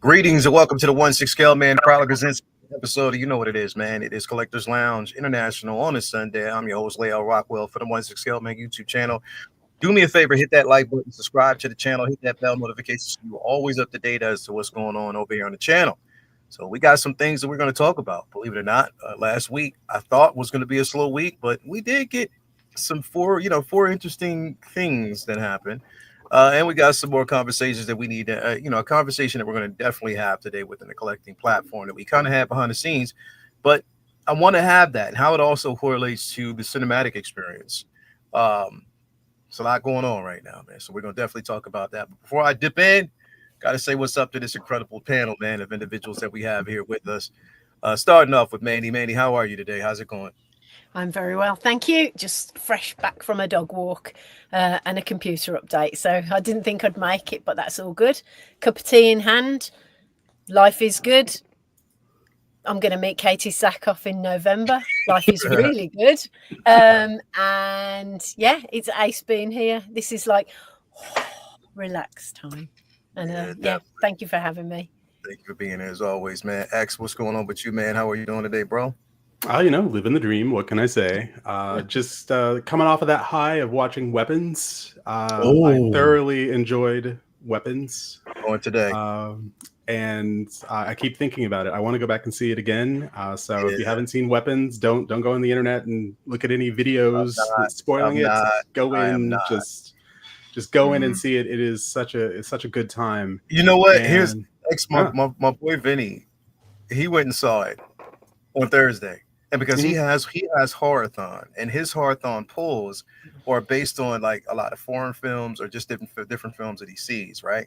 Greetings and welcome to the 1/6 Scale Man proudly presents episode. You know what it is, man. It is Collectors Lounge International on a Sunday. I'm your host, Lael Rockwell, for the 1/6 Scale Man YouTube channel. Do me a favor, hit that like button, subscribe to the channel, hit that bell notification so you're always up to date as to what's going on over here on the channel. So we got some things that we're going to talk about. Believe it or not, last week I thought was going to be a slow week, but we did get some four interesting things that happened. And we got some more conversations that we need to, a conversation that we're going to definitely have today within the collecting platform that we kind of have behind the scenes. But I want to have that and how it also correlates to the cinematic experience. It's a lot going on right now, man. So we're going to definitely talk about that. But before I dip in, got to say what's up to this incredible panel, man, of individuals that we have here with us. Starting off with Manny. Manny, how are you today? How's it going? I'm very well, thank you. Just fresh back from a dog walk and a computer update. So I didn't think I'd make it, but that's all good. Cup of tea in hand. Life is good. I'm going to meet Katie Sackhoff in November. Life is really good. And yeah, it's ace being here. This is like relax time. And yeah, thank you for having me. Thank you for being here as always, man. X, what's going on with you, man? How are you doing today, bro? Living the dream. What can I say? Just coming off of that high of watching Weapons. I thoroughly enjoyed Weapons. Going today. And I keep thinking about it. I want to go back and see it again. So if you haven't seen Weapons, don't go on the internet and look at any videos spoiling it. Go in, just go in and see it. It's such a good time. You know what? Here's my boy Vinny. He went and saw it on Thursday. And because he has Horathon, and his Horathon pulls are based on like a lot of foreign films or just different films that he sees, right?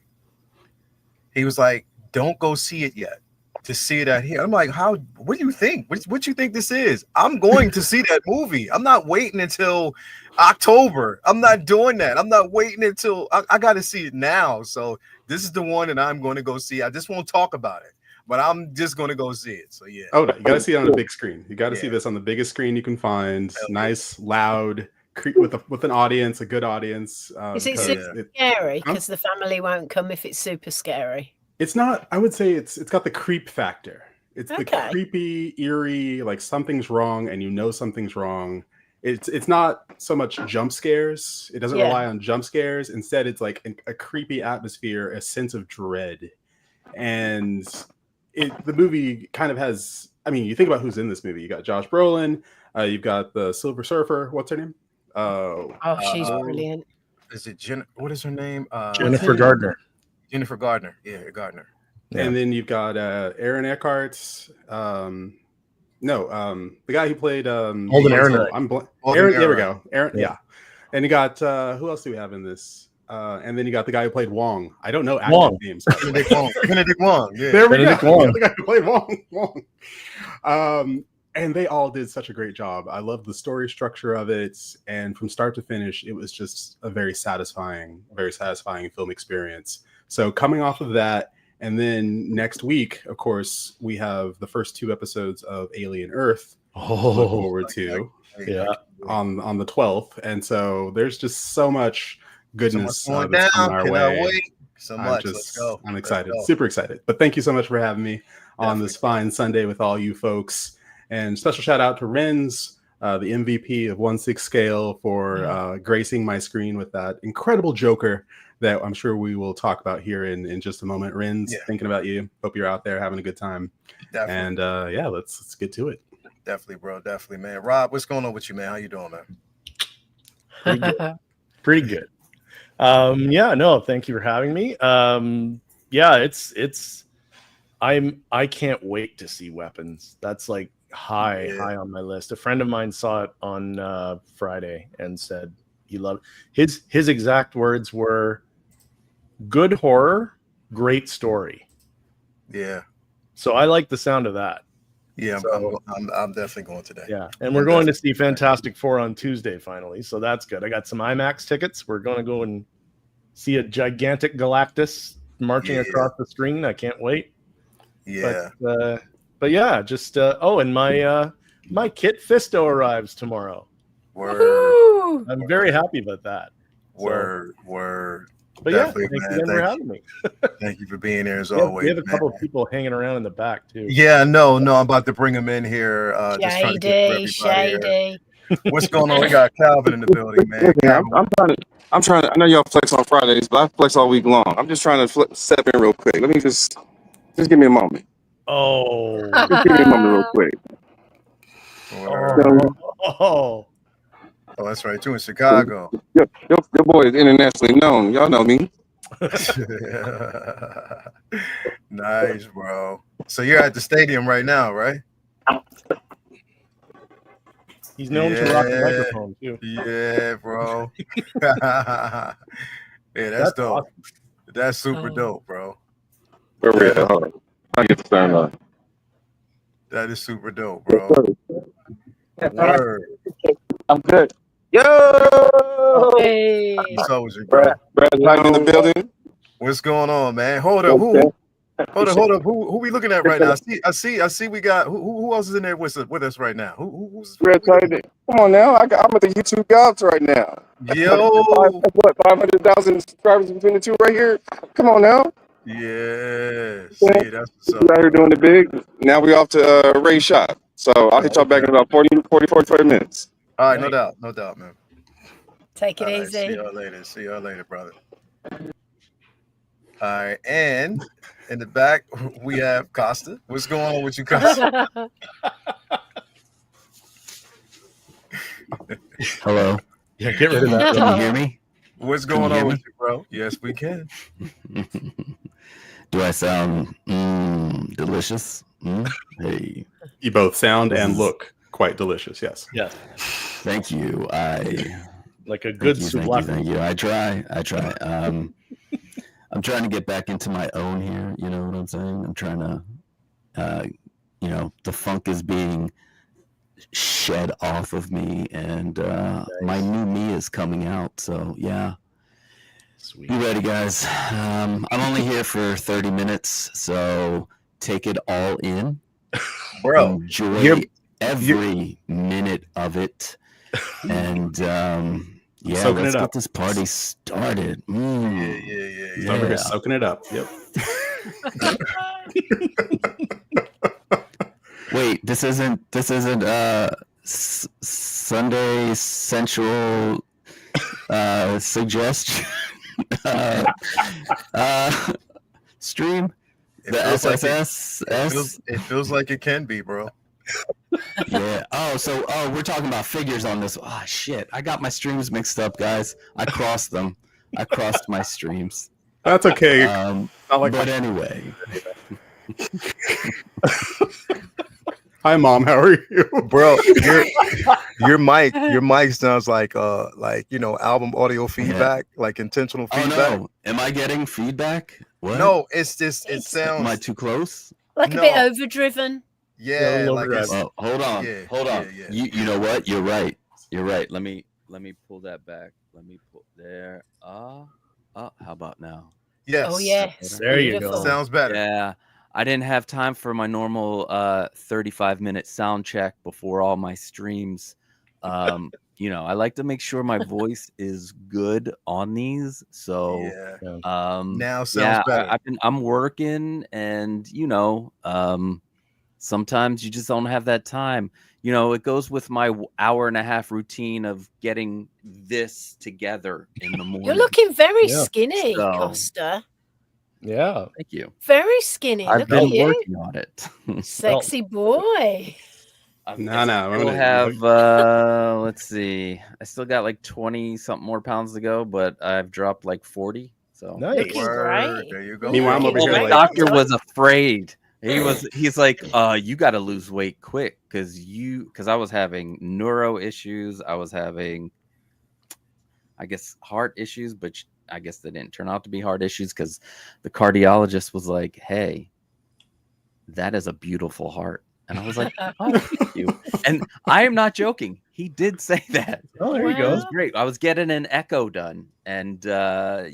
He was like, don't go see it yet. To see it out here. I'm like, what do you think? What you think this is? I'm going to see that movie. I'm not waiting until October. I'm not doing that. I'm not waiting until I got to see it now. So this is the one that I'm going to go see. I just won't talk about it, but I'm just going to go see it. So yeah. Oh, no, you got to see it on the big screen. You got to see this on the biggest screen you can find. Nice, loud, with an audience, a good audience. Is it super scary? Because the family won't come if it's super scary. It's not. I would say it's got the creep factor. It's the creepy, eerie, like something's wrong, and you know something's wrong. It's not so much jump scares. It doesn't rely on jump scares. Instead, it's like a creepy atmosphere, a sense of dread, and the movie kind of has. I mean, you think about who's in this movie. You got Josh Brolin. You've got the Silver Surfer. What's her name? She's brilliant. Is it what is her name? Jennifer Gardner. Jennifer Gardner. Yeah, Gardner. Yeah. And then you've got Aaron Eckhart. The guy who played Alden Ehrenreich. Aaron, there we go. Aaron, yeah. And you got who else do we have in this? And then you got the guy who played Wong. I don't know actor names. Benedict Wong. Yeah. There we go. The guy who played Wong. And they all did such a great job. I love the story structure of it, and from start to finish, it was just a very satisfying film experience. So coming off of that, and then next week, of course, we have the first 2 episodes of Alien Earth to look forward to on the 12th. And so there's just so much goodness that's coming our way. Let's go. I'm excited, super excited. But thank you so much for having me on this fine Sunday with all you folks. And special shout out to Renz, the MVP of 1/6 Scale, for gracing my screen with that incredible Joker that I'm sure we will talk about here in just a moment. Renz, thinking about you. Hope you're out there having a good time. Definitely. And let's get to it. Definitely, bro. Definitely, man. Rob, what's going on with you, man? How you doing, man? Pretty good. Thank you for having me. I can't wait to see Weapons. That's like high on my list. A friend of mine saw it on Friday and said he loved it. His exact words were, good horror, great story. Yeah. So I like the sound of that. Yeah, so, I'm definitely going today. Yeah, and we're going to see Fantastic Four on Tuesday finally, so that's good. I got some IMAX tickets. We're going to go and see a gigantic Galactus marching across the screen. I can't wait. Yeah. But yeah, just and my Kit Fisto arrives tomorrow. Word. I'm very happy about that. Word. But Definitely, yeah, thanks man. again for having me. Thank you for being here as We always. have a couple of people hanging around in the back too. Yeah, no, I'm about to bring them in here. Just trying to get everybody Shady. here. What's going on? We got Calvin in the building, man. Yeah, I'm trying to. I know y'all flex on Fridays, but I flex all week long. I'm just trying to step in real quick. Let me just give me a moment. Oh. Just give me a moment real quick. Oh, that's right. You in Chicago. Your boy is internationally known. Y'all know me. Nice, bro. So you're at the stadium right now, right? He's known to rock the microphone too. Yeah, bro. Yeah, that's dope. Awesome. That's super dope, bro. Where we at? Hold on. I get the sound on. That is super dope, bro. Word. I'm good. Yo! Hey. What's up with you, bro? Brad in the building. What's going on, man? Hold up. Hold up. Who we looking at right now? I see. We got who else is in there with us right now? Who's Come on now. I'm at the YouTube gods right now. Yo, what 500,000 subscribers between the two right here? Come on now. Yeah. See, that's what's up. We're out here doing it big. Now we off to Ray Shop. So I'll hit y'all back in about 40 minutes. All right, no doubt, man. Take it easy. See y'all later, brother. All right, and in the back we have Costa. What's going on with you, Costa? Hello. Yeah, get rid of that. Can you hear me? What's going on with you, bro? Yes, we can. Do I sound delicious? Hey. You both sound and look quite delicious. Yes. Yes. Thank you. Like a good thank you. I try. I'm trying to get back into my own here. You know what I'm saying? I'm trying to, the funk is being shed off of me, and my new me is coming out. So yeah. Sweet. You ready, guys? I'm only here for 30 minutes, so take it all in. Bro, enjoy every minute of it. And let's get this party started. He's over here soaking it up. Yep. Wait, this isn't Sunday Central suggestion. Stream the SSS. It feels like it can be, bro. Yeah. We're talking about figures on this. Oh shit! I got my streams mixed up, guys. I crossed them. I crossed my streams. That's okay. But anyway. Hi, Mom. How are you, bro? Your mic sounds like album audio feedback, like intentional feedback. Oh no, am I getting feedback? What? No, it's just it sounds. Am I too close? Like a bit overdriven. Yeah, like hold on. Yeah. You know what? You're right. Let me pull that back. Let me pull there. How about now? Yes. Oh yes. There you go. Sounds better. Yeah. I didn't have time for my normal 35-minute sound check before all my streams. I like to make sure my voice is good on these. So now sounds better. I'm working, and sometimes you just don't have that time. It goes with my hour-and-a-half routine of getting this together in the morning. You're looking very skinny, Costa. Yeah. Thank you. Very skinny. I've been working on it. Sexy boy. Let's see. I still got like 20 something more pounds to go, but I've dropped like 40. So nice. Right. There you go. Meanwhile, I'm over here. The doctor was afraid. He's like, you got to lose weight quick because I was having neuro issues. I was having, I guess, heart issues, but I guess they didn't turn out to be heart issues because the cardiologist was like, hey, that is a beautiful heart. And I was like, oh, thank you. And I am not joking. He did say that. Oh, there you go. It was great. I was getting an echo done. And I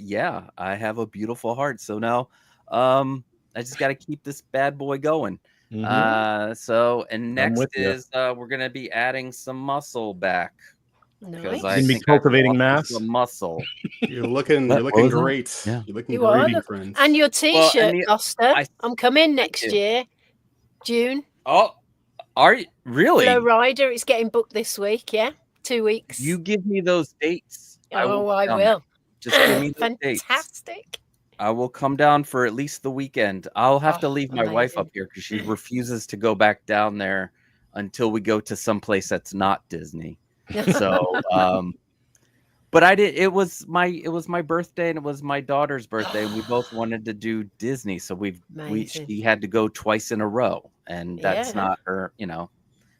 have a beautiful heart. So now I just got to keep this bad boy going. Mm-hmm. Next is we're going to be adding some muscle back. because Nice. I Gonna be think cultivating I've lost mass. some muscle. You're looking What was that? great. Yeah. You're looking You great, are. my friends. And your Well, T-shirt, and Costa. I I'm coming thank next you. year, June. Oh, are you really? Flow Rider. It's getting booked this week. Yeah, 2 weeks. You give me those dates. I will. Oh, I come down there. will. Just give me those dates. Fantastic. I will come down for at least the weekend. I'll have to Oh, leave my wife amazing. up here because she refuses to go back down there until we go to some place that's not Disney. So, but I did. It was my birthday and it was my daughter's birthday, and we both wanted to do Disney. So Amazing. she had to go twice in a row, and that's Yeah. not her,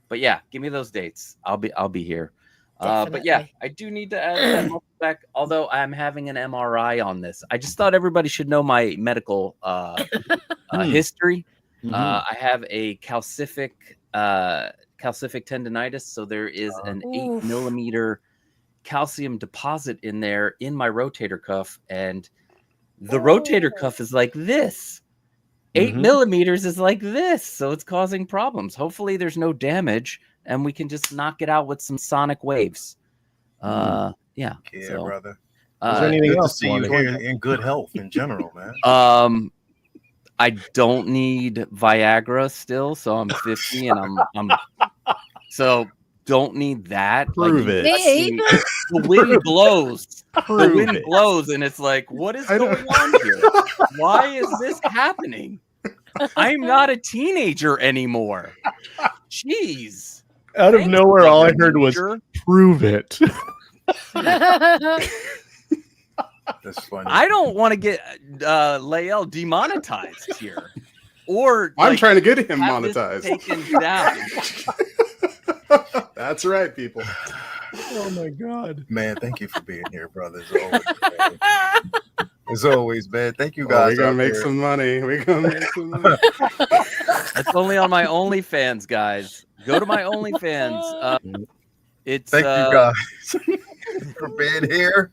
But yeah, give me those dates. I'll be here. But yeah, Definitely. I do need to add that muscle back. Although I'm having an MRI on this, I just thought everybody should know my medical history. I have a calcific tendonitis, so there is an 8 millimeter calcium deposit in there in my rotator cuff, and the rotator cuff is like this. 8 millimeters is like this, so it's causing problems. Hopefully there's no damage and we can just knock it out with some sonic waves. Yeah, so, brother. Is there anything good else to see you here in good health in general, man? I don't need Viagra still, so I'm 50 and I'm so don't need that. Prove it. The wind blows. The wind blows, and it's like, what is going on here? Why is this happening? I'm not a teenager anymore. Jeez. Out of nowhere, all I heard was "prove it." That's funny. I don't want to get Lael demonetized here, or I'm trying to get him have this monetized. taken down. That's right, people. Oh my god, man! Thank you for being here, brother. As always, man. Thank you guys. We're gonna make some money. We're gonna make some money. It's only on my OnlyFans, guys. Go to my OnlyFans. It's thank you guys for being here.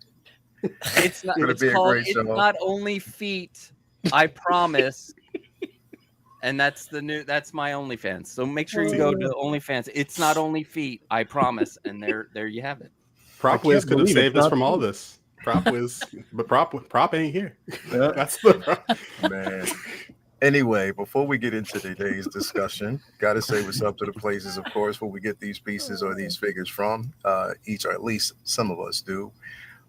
It's not. It's be called. a great It's show. not only feet. I promise. And that's my OnlyFans. So make sure you go to OnlyFans. It's not only feet. I promise. And there you have it. Prop Wiz could have saved us from all this. Prop Wiz, but Prop ain't here. Yeah. That's the problem. Man. Anyway, before we get into today's discussion, gotta say what's up to the places, of course, where we get these pieces or these figures from. Each, or at least some of us do,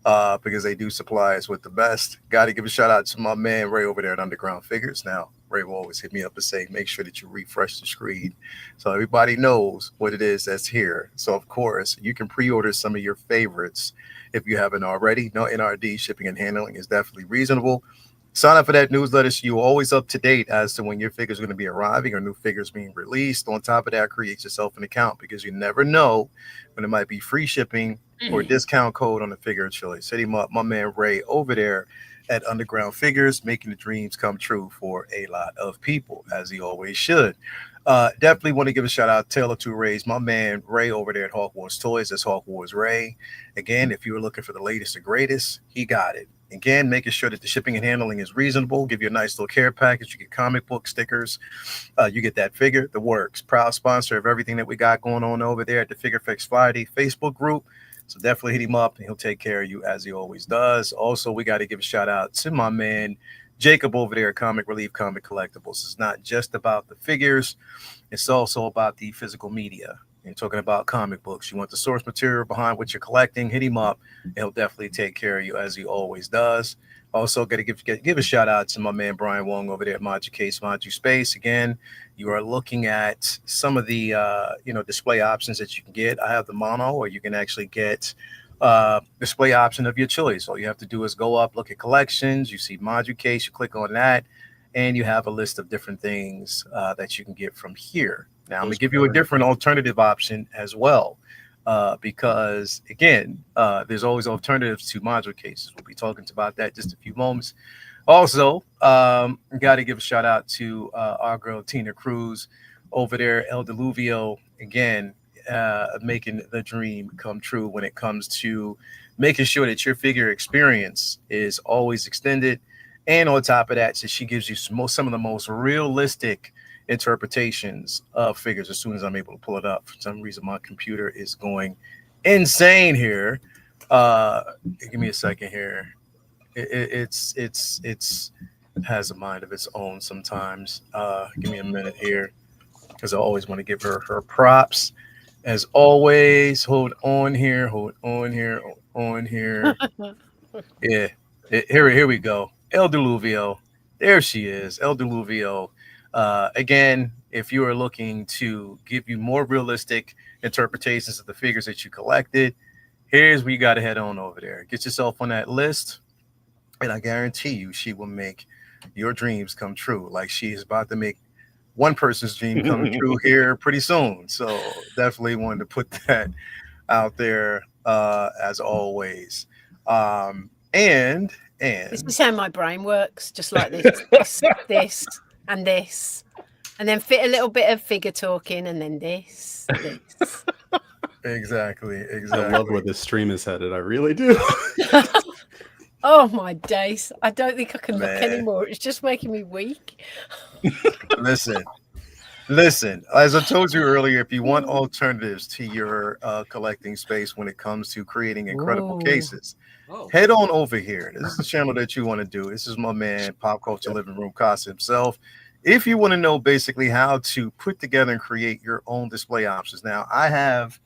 because they do supply us with the best. Got to give a shout out to my man Ray over there at Underground Figures. Now, Ray will always hit me up and say, make sure that you refresh the screen so everybody knows what it is that's here. So, of course, you can pre-order some of your favorites if you haven't already. No NRD shipping and handling is definitely reasonable. Sign up for that newsletter so you're always up to date as to when your figure is going to be arriving or new figures being released. On top of that, create yourself an account because you never know when it might be free shipping or a discount code on the figure of choice. Hit him up, my man Ray over there at Underground Figures, making the dreams come true for a lot of people, as he always should. Definitely want to give a shout out to Taylor to Ray's, my man Ray over there at Hawk Wars Toys. That's Hawk Wars Ray. Again, if you were looking for the latest and greatest, he got it. Again, making sure that the shipping and handling is reasonable. Give you a nice little care package. You get comic book stickers. You get that figure, the works. Proud sponsor of everything that we got going on over there at the Figure Fix Friday Facebook group. So definitely hit him up and he'll take care of you as he always does. Also, we got to give a shout out to my man Jacob over there at Comic Relief Comic Collectibles. It's not just about the figures. It's also about the physical media. You're talking about comic books. You want the source material behind what you're collecting, hit him up. And he'll definitely take care of you as he always does. Also, got to give a shout out to my man Brian Wong over there at Monotype Case, Monotype Space. Again, you are looking at some of the display options that you can get. I have the mono, or you can actually get display option of your choice. All you have to do is go up, look at collections. You see Monotype Case, you click on that, and you have a list of different things that you can get from here. Now, I'm going to give you a different alternative option as well. Because again, there's always alternatives to modular cases. We'll be talking about that just a few moments. Also, got to give a shout out to our girl Tina Cruz over there, El Diluvio, again, making the dream come true when it comes to making sure that your figure experience is always extended. And on top of that, so she gives you some of the most realistic interpretations of figures as soon as I'm able to pull it up. For some reason, my computer is going insane here. Give me a second here. It's has a mind of its own sometimes. Give me a minute here because I always want to give her props. As always, hold on here, hold on here, hold on here. Yeah, here we go. El Diluvio. There she is, El Diluvio. Again, if you are looking to give you more realistic interpretations of the figures that you collected, here's where you got to head on over there. Get yourself on that list, and I guarantee you she will make your dreams come true. Like she is about to make one person's dream come true here pretty soon. So definitely wanted to put that out there as always. And this is how my brain works, just like this, and this, and then fit a little bit of figure talking, and then this. Exactly. I love where this stream is headed. I really do. Oh my days! I don't think I can look anymore. It's just making me weak. Listen. As I told you earlier, if you want alternatives to your collecting space when it comes to creating incredible cases, head on over here. This is the channel that you want to do. This is my man, Pop Culture Living Room Costa himself. If you want to know basically how to put together and create your own display options, now I have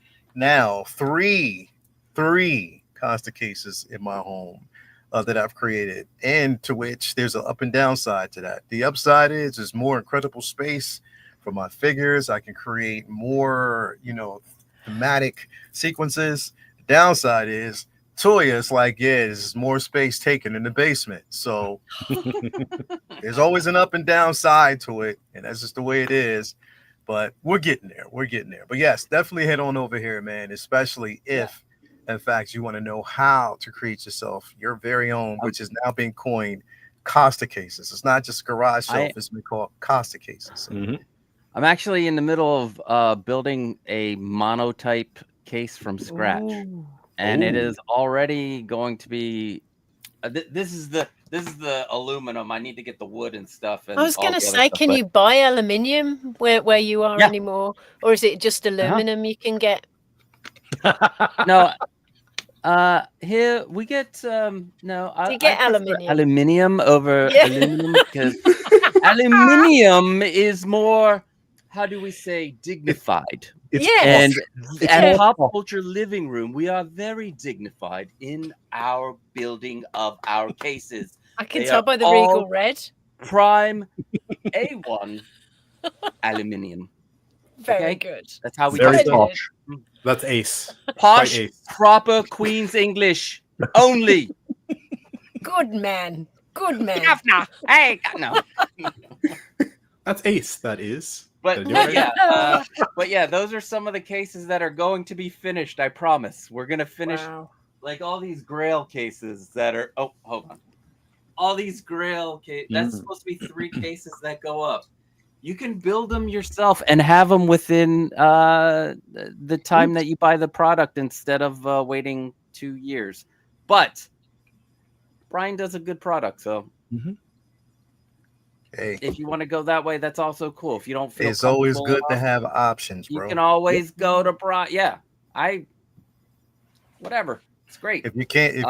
three Costa cases in my home that I've created, and to which there's an up and down side to that. The upside is more incredible space for my figures. I can create more, thematic sequences. The downside is Toya's like, there's more space taken in the basement. So there's always an up and down side to it, and that's just the way it is. But we're getting there. But yes, definitely head on over here, man, especially if, in fact, you want to know how to create yourself your very own, which is now being coined Costa cases. It's not just garage shelf, it's been called Costa cases. So. I'm actually in the middle of building a monotype case from scratch. Ooh. And it is already going to be this is the aluminum. I need to get the wood and stuff. And I was going to say, can you buy aluminium where you are anymore, or is it just aluminum you can get? No, here we get no. Do you get aluminium? Aluminium over aluminum, because aluminium is more, how do we say, dignified. And at Pop Culture Living Room, we are very dignified in our building of our cases. I can tell by the regal red. Prime A1 aluminium. Very good. That's how we Very do it. posh. That's ace. Posh, ace. proper Queen's English only. Good man. Governor. Hey, no. That's ace. That is. But those are some of the cases that are going to be finished. I promise. We're gonna finish like all these Grail cases that are. Oh, hold on. All these Grail cases. That's supposed to be 3 cases that go up. You can build them yourself and have them within the time that you buy the product instead of waiting 2 years. But Brian does a good product, so. Hey, if you want to go that way, that's also cool. If you don't feel it's always good to have options, bro. You can always go to Brian. Yeah, whatever. It's great. If you can't,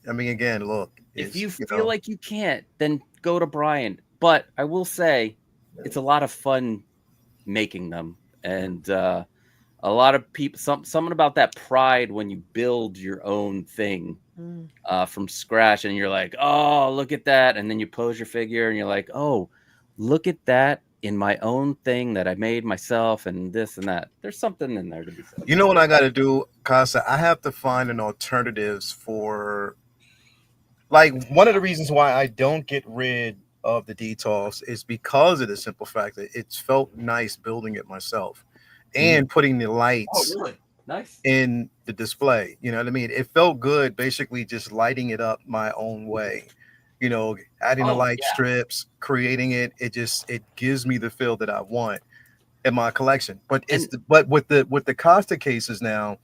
I mean, again, look. If you feel like you can't, then go to Brian. But I will say, it's a lot of fun making them, and a lot of people. Something about that pride when you build your own thing. From scratch, and you're like, oh, look at that, and then you pose your figure and you're like, oh, look at that in my own thing that I made myself, and this and that. There's something in there to be said. You know what I got to do, Casa? I have to find an alternatives for, like, one of the reasons why I don't get rid of the detox is because of the simple fact that it's felt nice building it myself and putting the lights in the display. You know what I mean? It felt good basically just lighting it up my own way. You know, adding the light strips, creating it. It gives me the feel that I want in my collection. But but with the Costa cases now,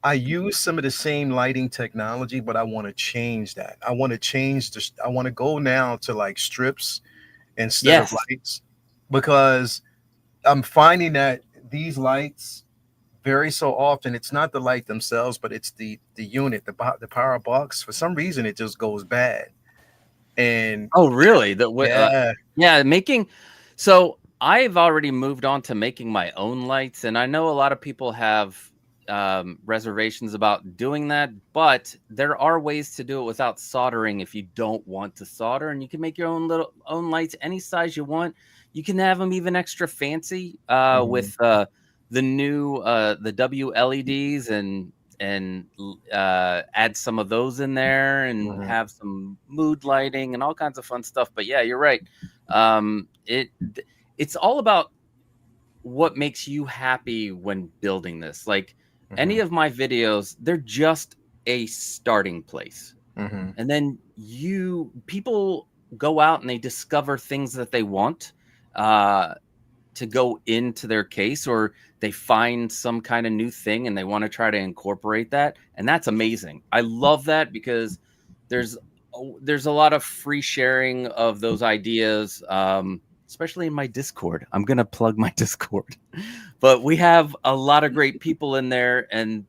I use some of the same lighting technology, but I want to change that. I want to change I want to go now to like strips instead of lights, because I'm finding that these lights very so often it's not the light themselves, but it's the unit, the power box. For some reason, it just goes bad. And oh, really? yeah, Making. So I've already moved on to making my own lights, and I know a lot of people have reservations about doing that, but there are ways to do it without soldering if you don't want to solder, and you can make your own lights any size you want. You can have them even extra fancy with the new the WLEDs and add some of those in there and have some mood lighting and all kinds of fun stuff. But yeah, you're right. It's all about what makes you happy when building this. Like any of my videos, they're just a starting place. And then people go out and they discover things that they want to go into their case, or they find some kind of new thing and they want to try to incorporate that. And that's amazing. I love that because there's a lot of free sharing of those ideas, especially in my Discord. I'm going to plug my Discord, but we have a lot of great people in there and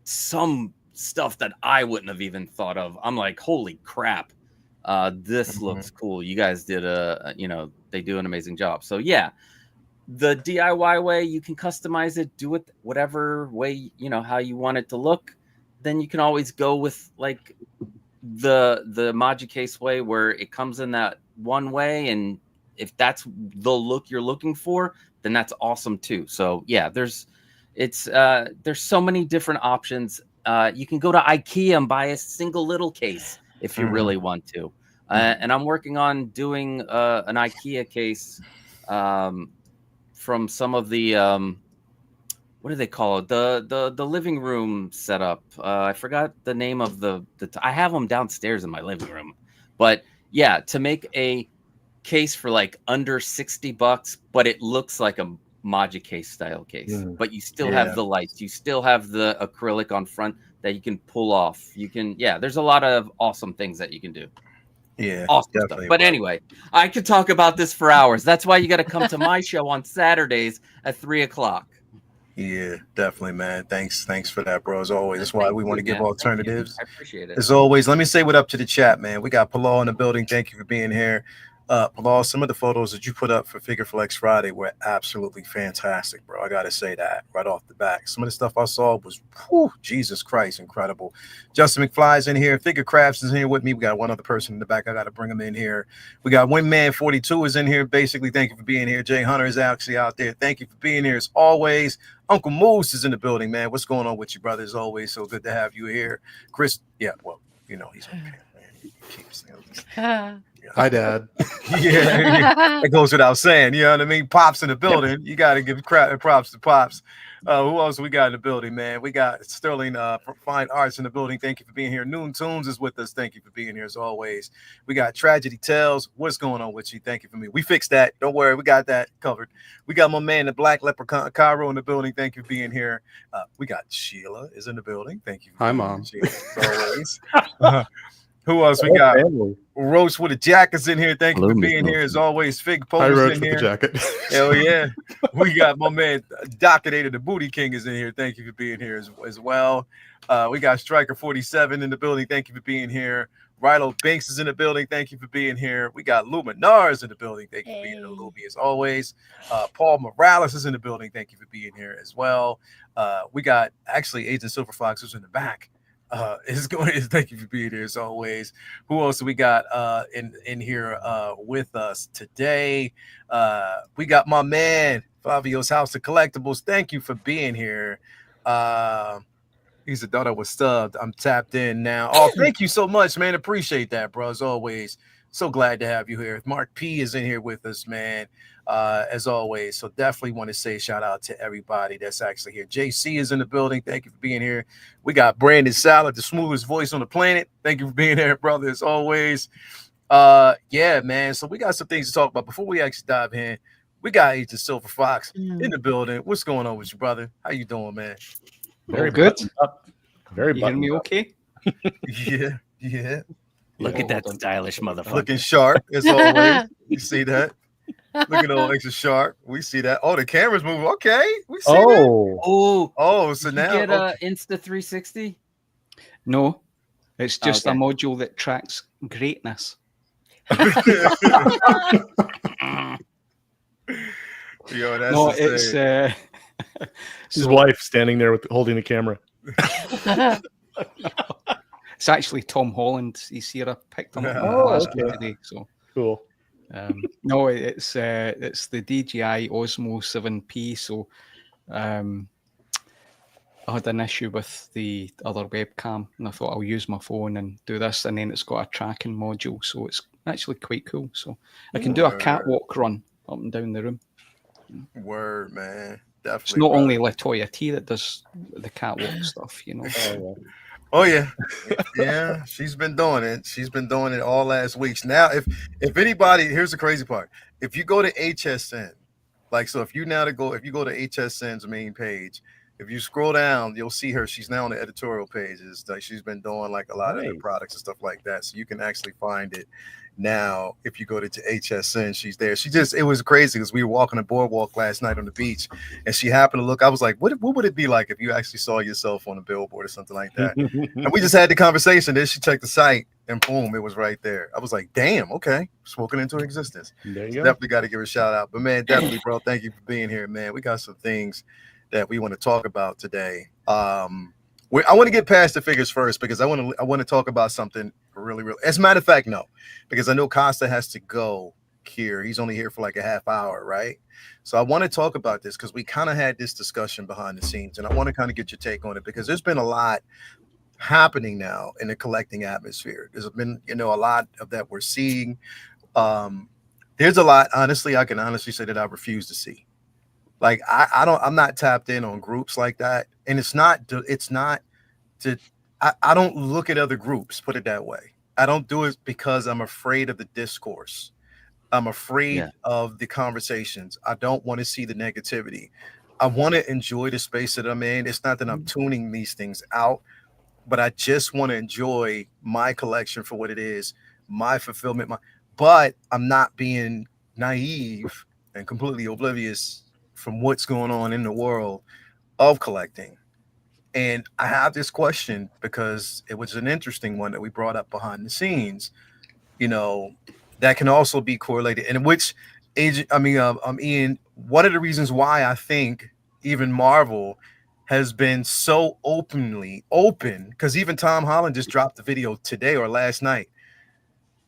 some stuff that I wouldn't have even thought of. I'm like, holy crap. This looks cool. You guys did they do an amazing job. So yeah, the DIY way, you can customize it, do it whatever way, how you want it to look. Then you can always go with like the Monotype Case way, where it comes in that one way, and if that's the look you're looking for, then that's awesome too. So yeah, there's so many different options. You can go to IKEA and buy a single little case if you really want to. And I'm working on doing an IKEA case from some of the what do they call it? The living room setup. I forgot the name of I have them downstairs in my living room. But yeah, to make a case for like under $60, but it looks like a Monotype Case style case. But you still have the lights. You still have the acrylic on front that you can pull off. You can, there's a lot of awesome things that you can do. Yeah, awesome stuff. But anyway, I could talk about this for hours. That's why you got to come to my show on Saturdays at 3:00. Yeah, definitely, man. Thanks for that, bro. As always, that's why we want to give alternatives. I appreciate it. As always, let me say what up to the chat, man. We got Palal in the building. Thank you for being here. Palal, some of the photos that you put up for Figure Flex Friday were absolutely fantastic, bro. I got to say that right off the bat. Some of the stuff I saw was, Jesus Christ, incredible. Justin McFly's in here. Figure Crafts is here with me. We got one other person in the back. I got to bring him in here. We got Wingman 42 is in here. Basically, thank you for being here. Jay Hunter is actually out there. Thank you for being here as always. Uncle Moose is in the building, man. What's going on with you, brother? As always, so good to have you here. Chris, he's okay, man. He keeps Hi, Dad. Yeah, it goes without saying. You know what I mean? Pops in the building. You got to give props to Pops. Who else we got in the building, man? We got Sterling Fine Arts in the building. Thank you for being here. Noon Tunes is with us. Thank you for being here as always. We got Tragedy Tales. What's going on with you? Thank you for me. We fixed that. Don't worry. We got that covered. We got my man, the Black Leprechaun, Cairo, in the building. Thank you for being here. We got Sheila is in the building. Thank you. Hi, Mom. Sheila, as always. Who else we got? Roach with a jacket's in here. Thank you for being here as always. Fig Post Roach in with here. the jacket. Hell yeah. We got my man Dockedator, the Booty King, is in here. Thank you for being here as well. We got Striker 47 in the building. Thank you for being here. Rilo Banks is in the building. Thank you for being here. We got Luminars in the building. Thank you for being here, Luby, as always. Paul Morales is in the building. Thank you for being here as well. We got actually Agent Silver Fox who's in the back. Thank you for being here as always. Who else do we got in here with us today? We got my man Fabio's House of Collectibles. Thank you for being here. He's a daughter was stubbed. I'm tapped in now. Oh, thank you so much, man. Appreciate that, bro. As always, so glad to have you here. Mark P is in here with us, man. As always, so definitely want to say shout out to everybody that's actually here. JC is in the building. Thank you for being here. We got Brandon Salad, the smoothest voice on the planet. Thank you for being here, brother, as always. Yeah, man. So we got some things to talk about before we actually dive in. We got Agent Silver Fox in the building. What's going on with you, brother? How you doing, man? Very good. Very you hear me okay? Yeah. Look at that stylish motherfucker. Looking sharp as always. You see that? Look at old extra sharp. We see that. Oh, the camera's moving. Okay, we see Oh, that. Oh, so did now you get a Insta 360? No, it's just a Okay. module that tracks greatness. Yo, that's No, insane. it's his wife standing there with holding the camera. it's actually Tom Holland. He's here. I picked him up in Oh, Glasgow okay. today. So Cool. no, it's the DJI Osmo 7P. So I had an issue with the other webcam, and I thought I'll use my phone and do this, and then it's got a tracking module, so it's actually quite cool. So I can do a catwalk run up and down the room. Word, man. Definitely. It's not only Latoya T that does the catwalk stuff, you know. Oh yeah, yeah. She's been doing it. She's been doing it all last weeks. Now, if anybody, here's the crazy part: if you go to HSN, like, so if you go to HSN's main page, if you scroll down, you'll see her. She's now on the editorial pages. Like, she's been doing like a lot of their products and stuff like that. So you can actually find it now. If you go to HSN, she's there. It was crazy because we were walking the boardwalk last night on the beach, and she happened to look. I was like, what would it be like if you actually saw yourself on a billboard or something like that? And we just had the conversation. Then she checked the site, and boom, it was right there. I was like, damn, okay, spoken into existence. There you So go. definitely got to give her a shout out. But man, definitely, bro, thank you for being here, man. We got some things that we want to talk about today. I want to get past the figures first because I want to talk about something really. As a matter of fact, no, because I know Costa has to go here. He's only here for like a half hour, right? So I want to talk about this because we kind of had this discussion behind the scenes, and I want to kind of get your take on it because there's been a lot happening now in the collecting atmosphere. There's been, a lot of that we're seeing. There's a lot, honestly, I can honestly say that I refuse to see. Like, I'm not tapped in on groups like that. And I don't look at other groups, put it that way. I don't do it because I'm afraid of the discourse. I'm afraid of the conversations. I don't want to see the negativity. I want to enjoy the space that I'm in. It's not that I'm tuning these things out, but I just want to enjoy my collection for what it is, my fulfillment. But I'm not being naive and completely oblivious from what's going on in the world of collecting. And I have this question because it was an interesting one that we brought up behind the scenes, that can also be correlated. And Ian, one of the reasons why I think even Marvel has been so open, because even Tom Holland just dropped the video today or last night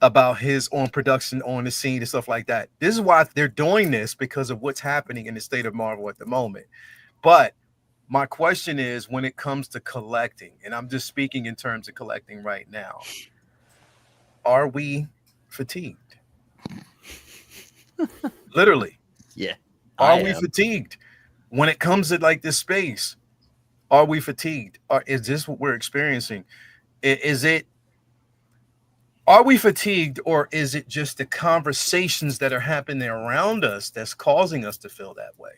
about his own production on the scene and stuff like that. This is why they're doing this, because of what's happening in the state of Marvel at the moment. But my question is, when it comes to collecting, and I'm just speaking in terms of collecting right now, are we fatigued? Literally. Yeah. Are we fatigued when it comes to like this space? Are we fatigued? Is this what we're experiencing? Are we fatigued, or is it just the conversations that are happening around us that's causing us to feel that way?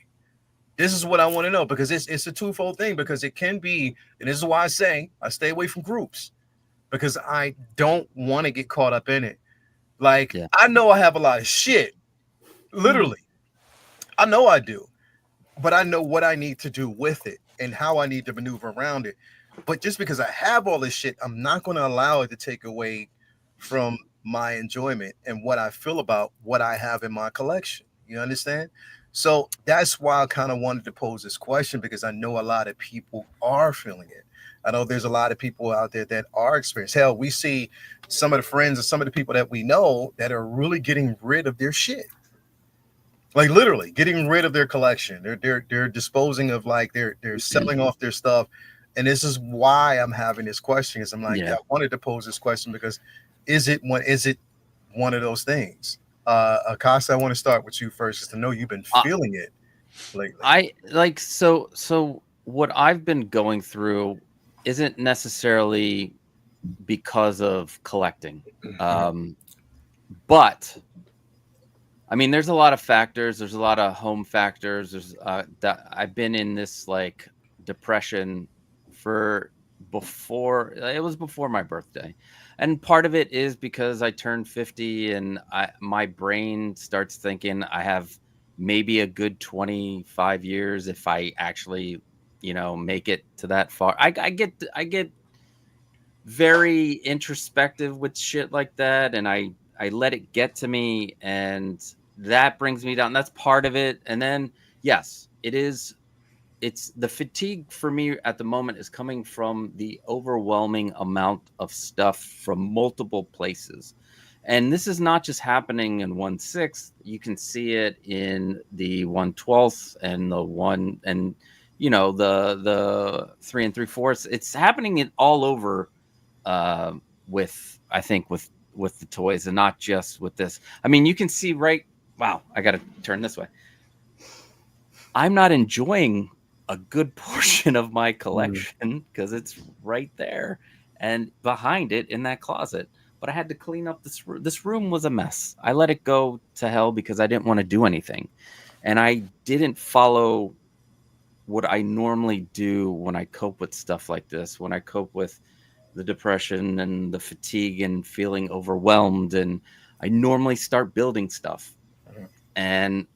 This is what I want to know, because it's a twofold thing, because it can be, and this is why I say I stay away from groups, because I don't want to get caught up in it. Like, I know I have a lot of shit, literally. I know I do, but I know what I need to do with it and how I need to maneuver around it. But just because I have all this shit, I'm not going to allow it to take away from my enjoyment and what I feel about what I have in my collection. You understand? So that's why I kind of wanted to pose this question, because I know a lot of people are feeling it. I know there's a lot of people out there that are experiencing. Hell, we see some of the friends and some of the people that we know that are really getting rid of their shit. Like, literally getting rid of their collection. They're disposing of, like, they're selling off their stuff. And this is why I'm having this question, is I'm like, I wanted to pose this question because is it one of those things? Costa, I want to start with you first, just to know you've been feeling it lately. So what I've been going through isn't necessarily because of collecting. But I mean, there's a lot of factors. There's a lot of home factors. There's that I've been in this like depression for before my birthday. And part of it is because I turned 50 and my brain starts thinking I have maybe a good 25 years if I actually, make it to that far. I get very introspective with shit like that, and I let it get to me, and that brings me down. That's part of it. And then yes, it's the fatigue for me at the moment is coming from the overwhelming amount of stuff from multiple places. And this is not just happening in 1/6. You can see it in the 1/12 and the one, and the 3 3/4. It's happening in all over, with, I think, with the toys, and not just with this. I mean, you can see wow, I got to turn this way. I'm not enjoying a good portion of my collection because it's right there and behind it in that closet. But I had to clean up this room. This room was a mess. I let it go to hell because I didn't want to do anything. And I didn't follow what I normally do when I cope with stuff like this, when I cope with the depression and the fatigue and feeling overwhelmed. And I normally start building stuff. And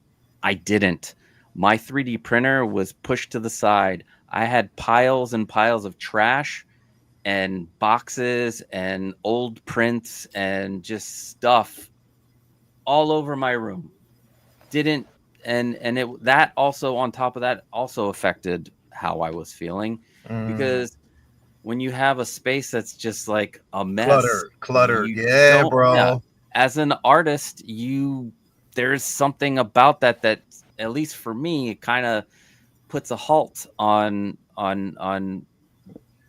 I didn't. My 3D printer was pushed to the side. I had piles and piles of trash and boxes and old prints and just stuff all over my room. That also, on top of that, also affected how I was feeling, because when you have a space that's just like a mess, cluttered, yeah, bro. Yeah, as an artist, there's something about that at least for me, it kind of puts a halt on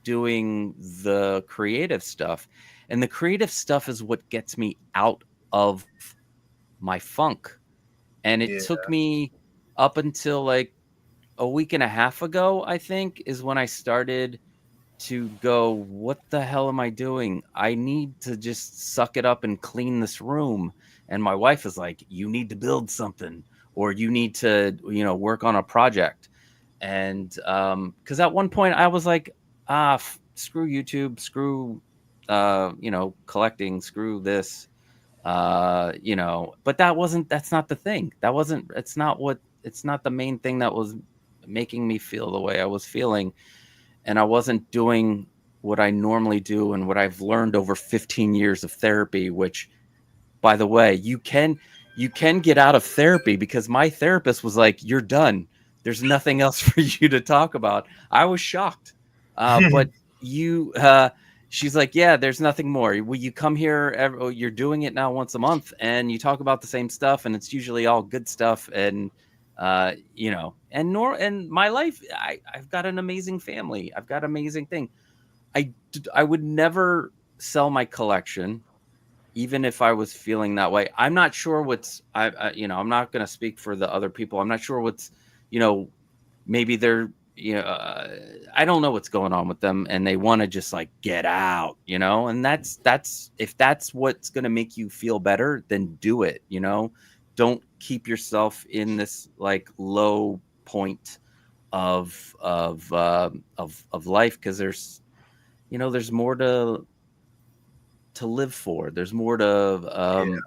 doing the creative stuff. And the creative stuff is what gets me out of my funk. And it took me up until like a week and a half ago, I think, is when I started to go, what the hell am I doing? I need to just suck it up and clean this room. And my wife is like, you need to build something, or you need to, work on a project. And because at one point I was like, screw YouTube, screw, collecting, screw this, but that's not the thing. It's not the main thing that was making me feel the way I was feeling. And I wasn't doing what I normally do and what I've learned over 15 years of therapy, which, by the way, you can get out of therapy, because my therapist was like, you're done. There's nothing else for you to talk about. I was shocked. But she's like, yeah, there's nothing more. Will you come here? You're doing it now once a month, and you talk about the same stuff, and it's usually all good stuff. And and my life, I've got an amazing family. I've got an amazing thing. I would never sell my collection, even if I was feeling that way. I'm not sure I'm not going to speak for the other people. I'm not sure what's, maybe they're, I don't know what's going on with them, and they want to just like get out, and that's if that's what's going to make you feel better, then do it. Don't keep yourself in this like low point of life, because there's more to live for. There's more to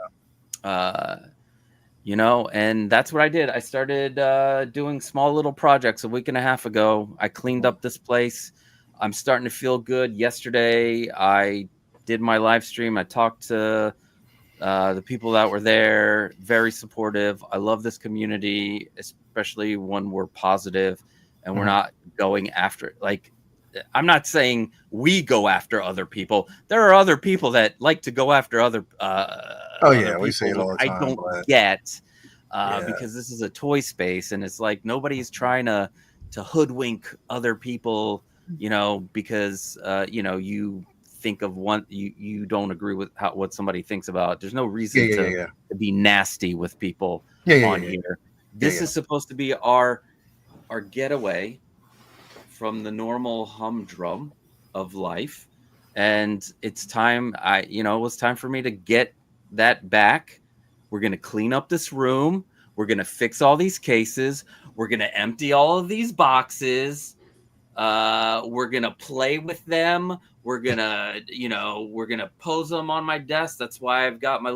and that's what I did. I started doing small little projects a week and a half ago. I cleaned up this place. I'm starting to feel good. Yesterday I did my live stream. I talked to the people that were there, very supportive. I love this community, especially when we're positive and we're not going after, like, I'm not saying we go after other people. There are other people that like to go after other we see it all the time. I don't get because this is a toy space, and it's like nobody's trying to hoodwink other people, because you think of one, you don't agree with what somebody thinks about. There's no reason to be nasty with people on here. This is supposed to be our getaway from the normal humdrum of life, and it's time. It was time for me to get that back. We're going to clean up this room. We're going to fix all these cases. We're going to empty all of these boxes. We're gonna play with them. We're gonna pose them on my desk. That's why I've got the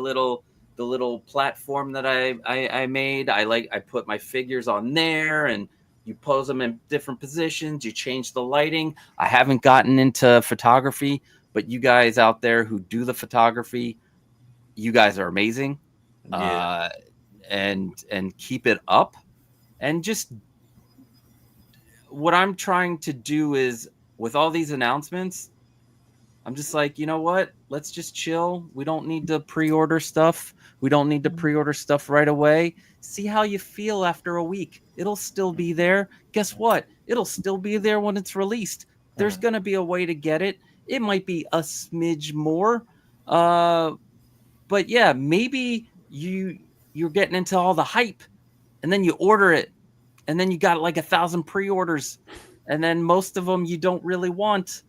little platform that I made. I put my figures on there, and you pose them in different positions. You change the lighting. I haven't gotten into photography, but you guys out there who do the photography, you guys are amazing. Yeah. And keep it up. And just what I'm trying to do is, with all these announcements, I'm just like, you know what? Let's just chill. We don't need to pre-order stuff. We don't need to pre-order stuff right away. See how you feel after a week. It'll still be there. Guess what? It'll still be there when it's released. There's going to be a way to get it. It might be a smidge more. But yeah, maybe you're getting into all the hype, and then you order it, and then you got like 1,000 pre-orders, and then most of them you don't really want,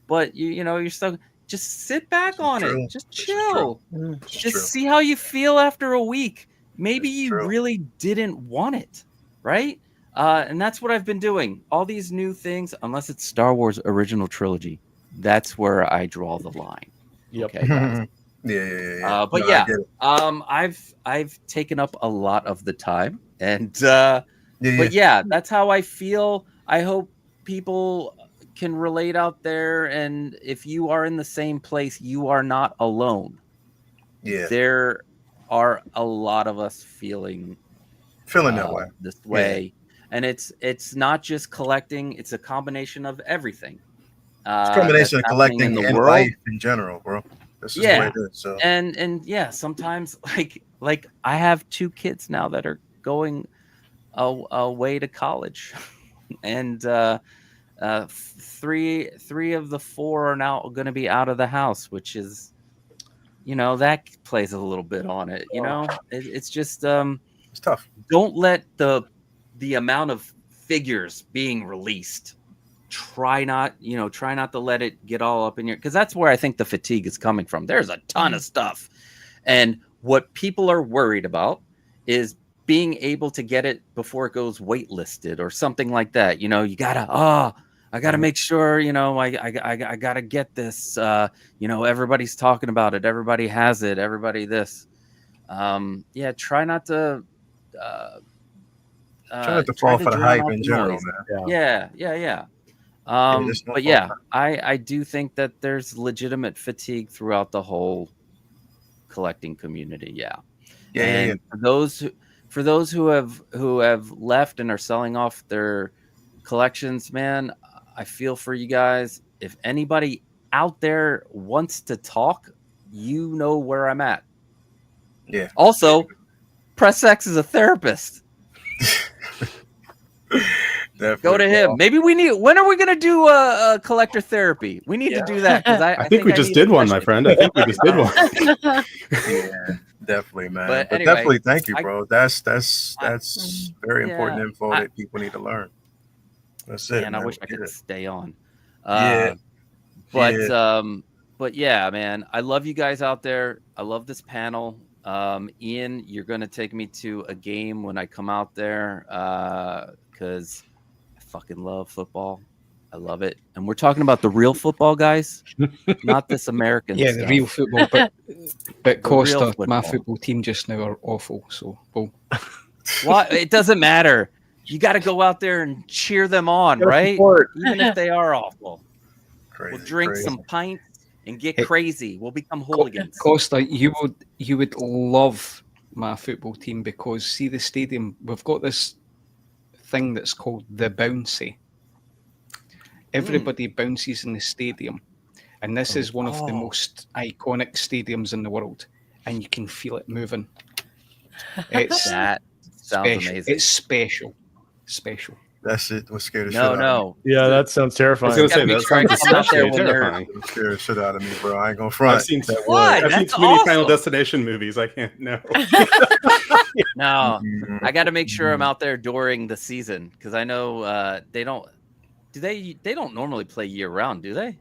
but you're stuck. Just sit back on it. Just chill. Just see how you feel after a week. Maybe you really didn't want it, right? And that's what I've been doing. All these new things, unless it's Star Wars original trilogy, that's where I draw the line. Yep. Okay, guys. Yeah. But No, yeah, I've taken up a lot of the time, and but yeah, that's how I feel. I hope people can relate out there, and if you are in the same place, you are not alone. Yeah, there are a lot of us feeling that way. This way, and it's not just collecting; it's a combination of everything. It's a combination of collecting and life in general, bro. This is the way it is. So and yeah, sometimes like I have 2 kids now that are going away to college, and 3 of the 4 are now going to be out of the house, which is, that plays a little bit on it. It's just it's tough. Don't let the amount of figures being released. Try not to let it get all up in your, because that's where I think the fatigue is coming from. There's a ton of stuff, and what people are worried about is being able to get it before it goes waitlisted or something like that. You gotta I gotta make sure, I gotta get this. Everybody's talking about it, everybody has it, everybody this. Try not to try not to fall for the hype in general, man. Yeah. But yeah, I do think that there's legitimate fatigue throughout the whole collecting community. Yeah. For those who have left and are selling off their collections, man, I feel for you guys. If anybody out there wants to talk, you know where I'm at. Yeah. Also, Press X is a therapist. Go to him. Maybe when are we going to do a collector therapy? We need to do that, because I think we just did one, my friend. I think we just did one. Yeah, definitely, man. But anyway, definitely, thank you, bro. That's very important info that people need to learn. That's it. Man, I wish I could stay on. But yeah, man, I love you guys out there. I love this panel. Ian, you're going to take me to a game when I come out there, because I fucking love football. I love it. And we're talking about the real football, guys, not this American stuff. The real football. But Costa, my football team just now are awful. So, well. Well, it doesn't matter. You got to go out there and cheer them on, right? Even if they are awful. We'll drink some pints and get crazy. We'll become hooligans. Costa, you would love my football team, because see the stadium, we've got this thing that's called the bouncy. Everybody bounces in the stadium, and this is one of the most iconic stadiums in the world, and you can feel it moving. That sounds amazing. It's special. That's it. What scared the shit out of me. No. Yeah, that sounds terrifying. I was going to say, that sounds terrifying. Scared the shit out of me, bro. I ain't gonna front. I've seen too many Final Destination movies. I can't know. No, I got to make sure I'm out there during the season, because I know they don't. They don't normally play year round, do they?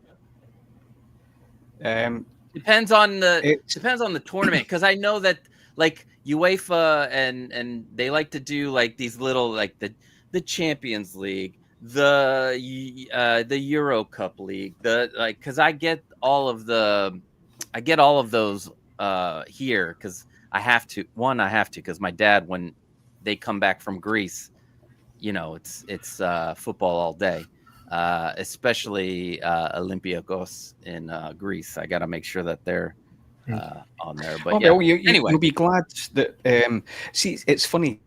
Depends on the tournament, because I know that like UEFA and they like to do like these little, like the Champions League, the Euro Cup League, because I get all of those here because I have to because my dad, when they come back from Greece, it's football all day, especially Olympiacos in Greece. I got to make sure that they're on there. But well, anyway, you'll be glad that. See, it's funny.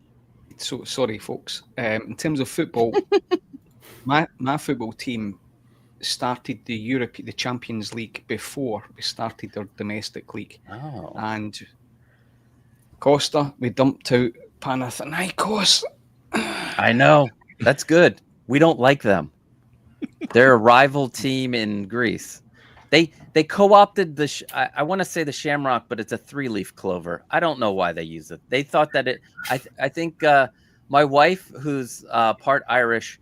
So sorry, folks. In terms of football, my football team started the Champions League before we started our domestic league. Oh. And Costa, we dumped out Panathinaikos. I know. That's good. We don't like them. They're a rival team in Greece. They co-opted I want to say the shamrock, but it's a 3-leaf clover. I don't know why they use it. They thought that I think my wife, who's part Irish,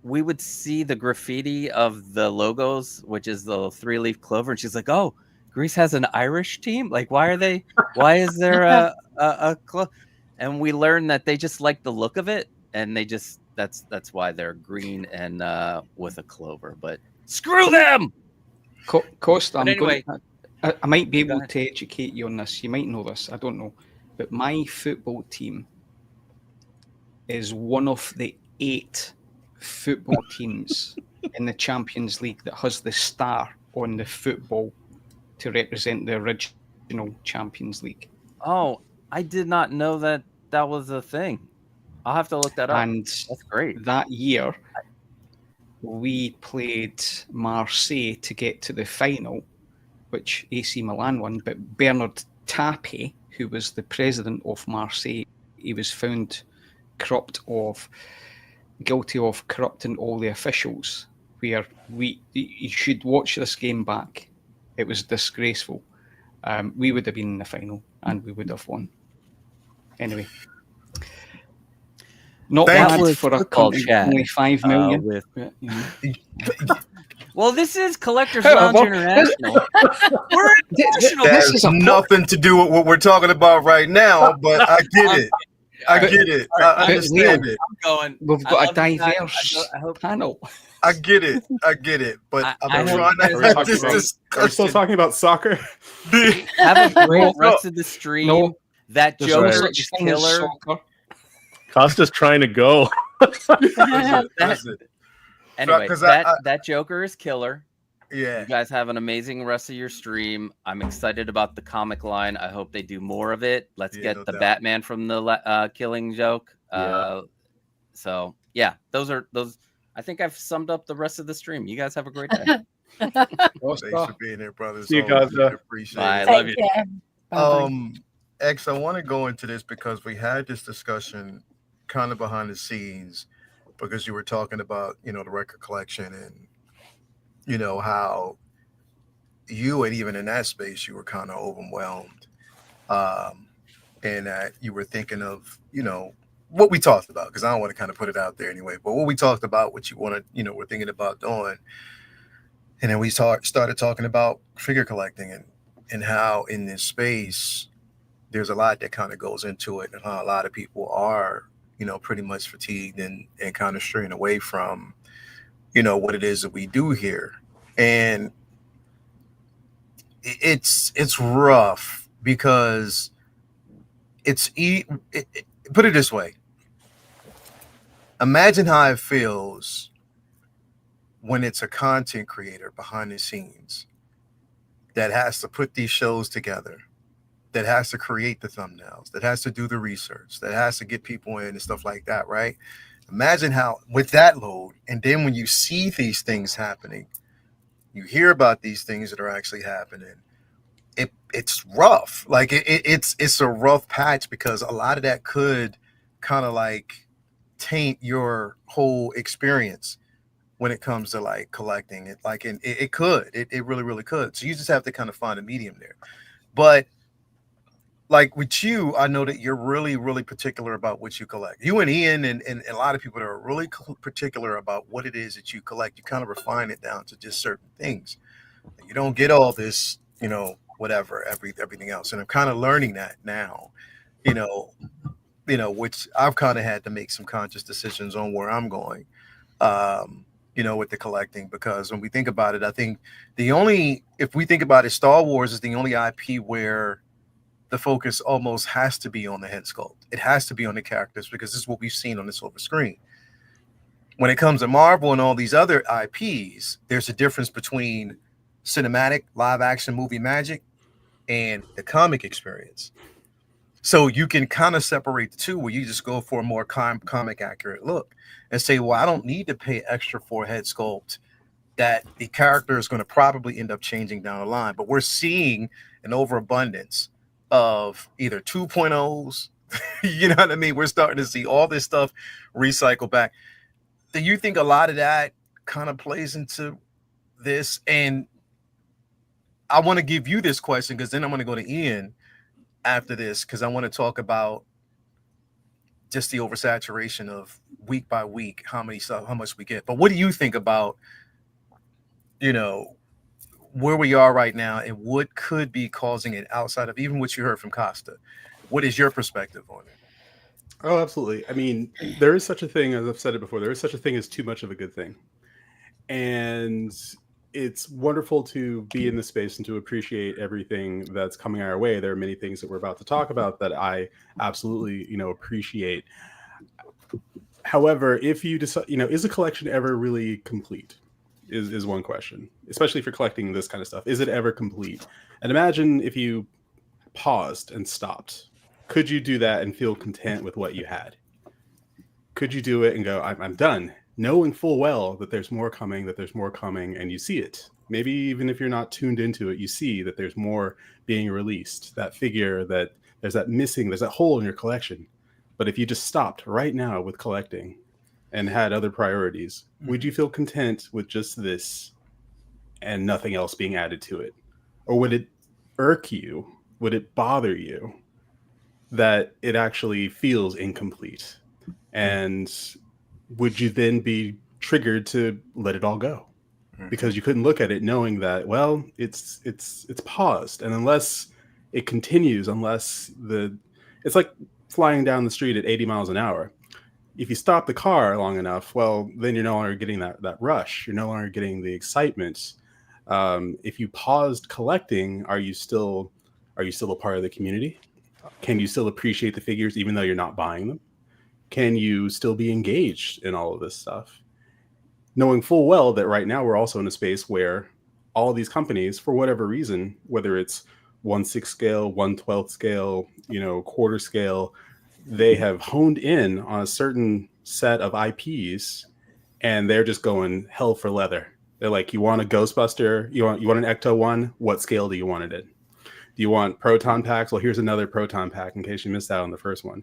we would see the graffiti of the logos, which is the 3-leaf clover, and she's like, "Oh, Greece has an Irish team? Like, why is there a club?" And we learned that they just like the look of it, and they just that's why they're green and with a clover. But screw them. Costa, anyway, I might be able to educate you on this. You might know this. I don't know. But my football team is one of the 8 football teams in the Champions League that has the star on the football to represent the original Champions League. Oh, I did not know that was a thing. I'll have to look that up. And that's great. That year, we played Marseille to get to the final, which AC Milan won. But Bernard Tapie, who was the president of Marseille, he was found guilty of corrupting all the officials. You should watch this game back. It was disgraceful. We would have been in the final and we would have won. Anyway. Not bad for a country only 5 million. Well, this is Collectors Lounge International. We're international. That has nothing to do with what we're talking about right now, but I get it. I get it. I understand it. We've got a diverse panel. I get it. But I'm trying to have this discussion. Are we still talking about soccer? Have a great rest of the stream. No, that Joker is killer. Costa's trying to go. Anyway, that Joker is killer. Yeah. You guys have an amazing rest of your stream. I'm excited about the comic line. I hope they do more of it. Let's get the Batman from the Killing Joke. So yeah, those. I think I've summed up the rest of the stream. You guys have a great day. Thanks for being here, brothers. See you guys. Appreciate it. I love you. X, I want to go into this because we had this discussion kind of behind the scenes because you were talking about, the record collection and, how you, and even in that space, you were kind of overwhelmed. And that you were thinking of, what we talked about, because I don't want to kind of put it out there anyway, but what we talked about, what you wanted, we're thinking about doing. And then we started talking about figure collecting and how in this space, there's a lot that kind of goes into it and how a lot of people are, pretty much fatigued and kind of straying away from, what it is that we do here. And it's rough because put it this way. Imagine how it feels when it's a content creator behind the scenes that has to put these shows together, that has to create the thumbnails, that has to do the research, that has to get people in and stuff like that, right? Imagine how, with that load, and then when you see these things happening, you hear about these things that are actually happening, it's rough. Like it's a rough patch because a lot of that could kind of like taint your whole experience when it comes to like collecting it. Like, and it could, it really, really could. So you just have to kind of find a medium there. But like with you, I know that you're really, really particular about what you collect. You and Ian and a lot of people that are really particular about what it is that you collect. You kind of refine it down to just certain things. You don't get all this, whatever, everything else. And I'm kind of learning that now, which I've kind of had to make some conscious decisions on where I'm going, with the collecting, because when we think about it, I think if we think about it, Star Wars is the only IP where the focus almost has to be on the head sculpt. It has to be on the characters, because this is what we've seen on the silver screen. When it comes to Marvel and all these other IPs, there's a difference between cinematic live action movie magic and the comic experience. So you can kind of separate the two, where you just go for a more comic accurate look and say, well, I don't need to pay extra for a head sculpt that the character is going to probably end up changing down the line. But we're seeing an overabundance of either 2.0s, you know what I mean? We're starting to see all this stuff recycle back. Do you think a lot of that kind of plays into this? And I want to give you this question, because then I'm going to go to Ian after this, because I want to talk about just the oversaturation of week by week, how much we get. But what do you think about, where we are right now and what could be causing it outside of even what you heard from Costa? What is your perspective on it? Oh, absolutely. I mean, there is such a thing, as I've said it before, there is such a thing as too much of a good thing. And it's wonderful to be in the space and to appreciate everything that's coming our way. There are many things that we're about to talk about that I absolutely, appreciate. However, if you decide, is a collection ever really complete? Is one question, especially for collecting this kind of stuff. Is it ever complete? And imagine if you paused and stopped. Could you do that and feel content with what you had? Could you do it and go, I'm done, knowing full well that there's more coming, and you see it? Maybe even if you're not tuned into it, you see that there's more being released, that figure, that there's that hole in your collection. But if you just stopped right now with collecting and had other priorities, would you feel content with just this and nothing else being added to it? Or would it irk you? Would it bother you that it actually feels incomplete? And would you then be triggered to let it all go? Because you couldn't look at it knowing that, well, it's paused. And unless it continues, it's like flying down the street at 80 miles an hour. If you stop the car long enough, well, then you're no longer getting that rush. You're no longer getting the excitement. If you paused collecting, are you still a part of the community? Can you still appreciate the figures even though you're not buying them? Can you still be engaged in all of this stuff? Knowing full well that right now we're also in a space where all of these companies, for whatever reason, whether it's 1/6 scale, 1/12 scale, quarter scale, they have honed in on a certain set of IPs, and they're just going hell for leather. They're like, you want a Ghostbuster? You want an Ecto one? What scale do you want it in? Do you want proton packs? Well, here's another proton pack in case you missed out on the first one.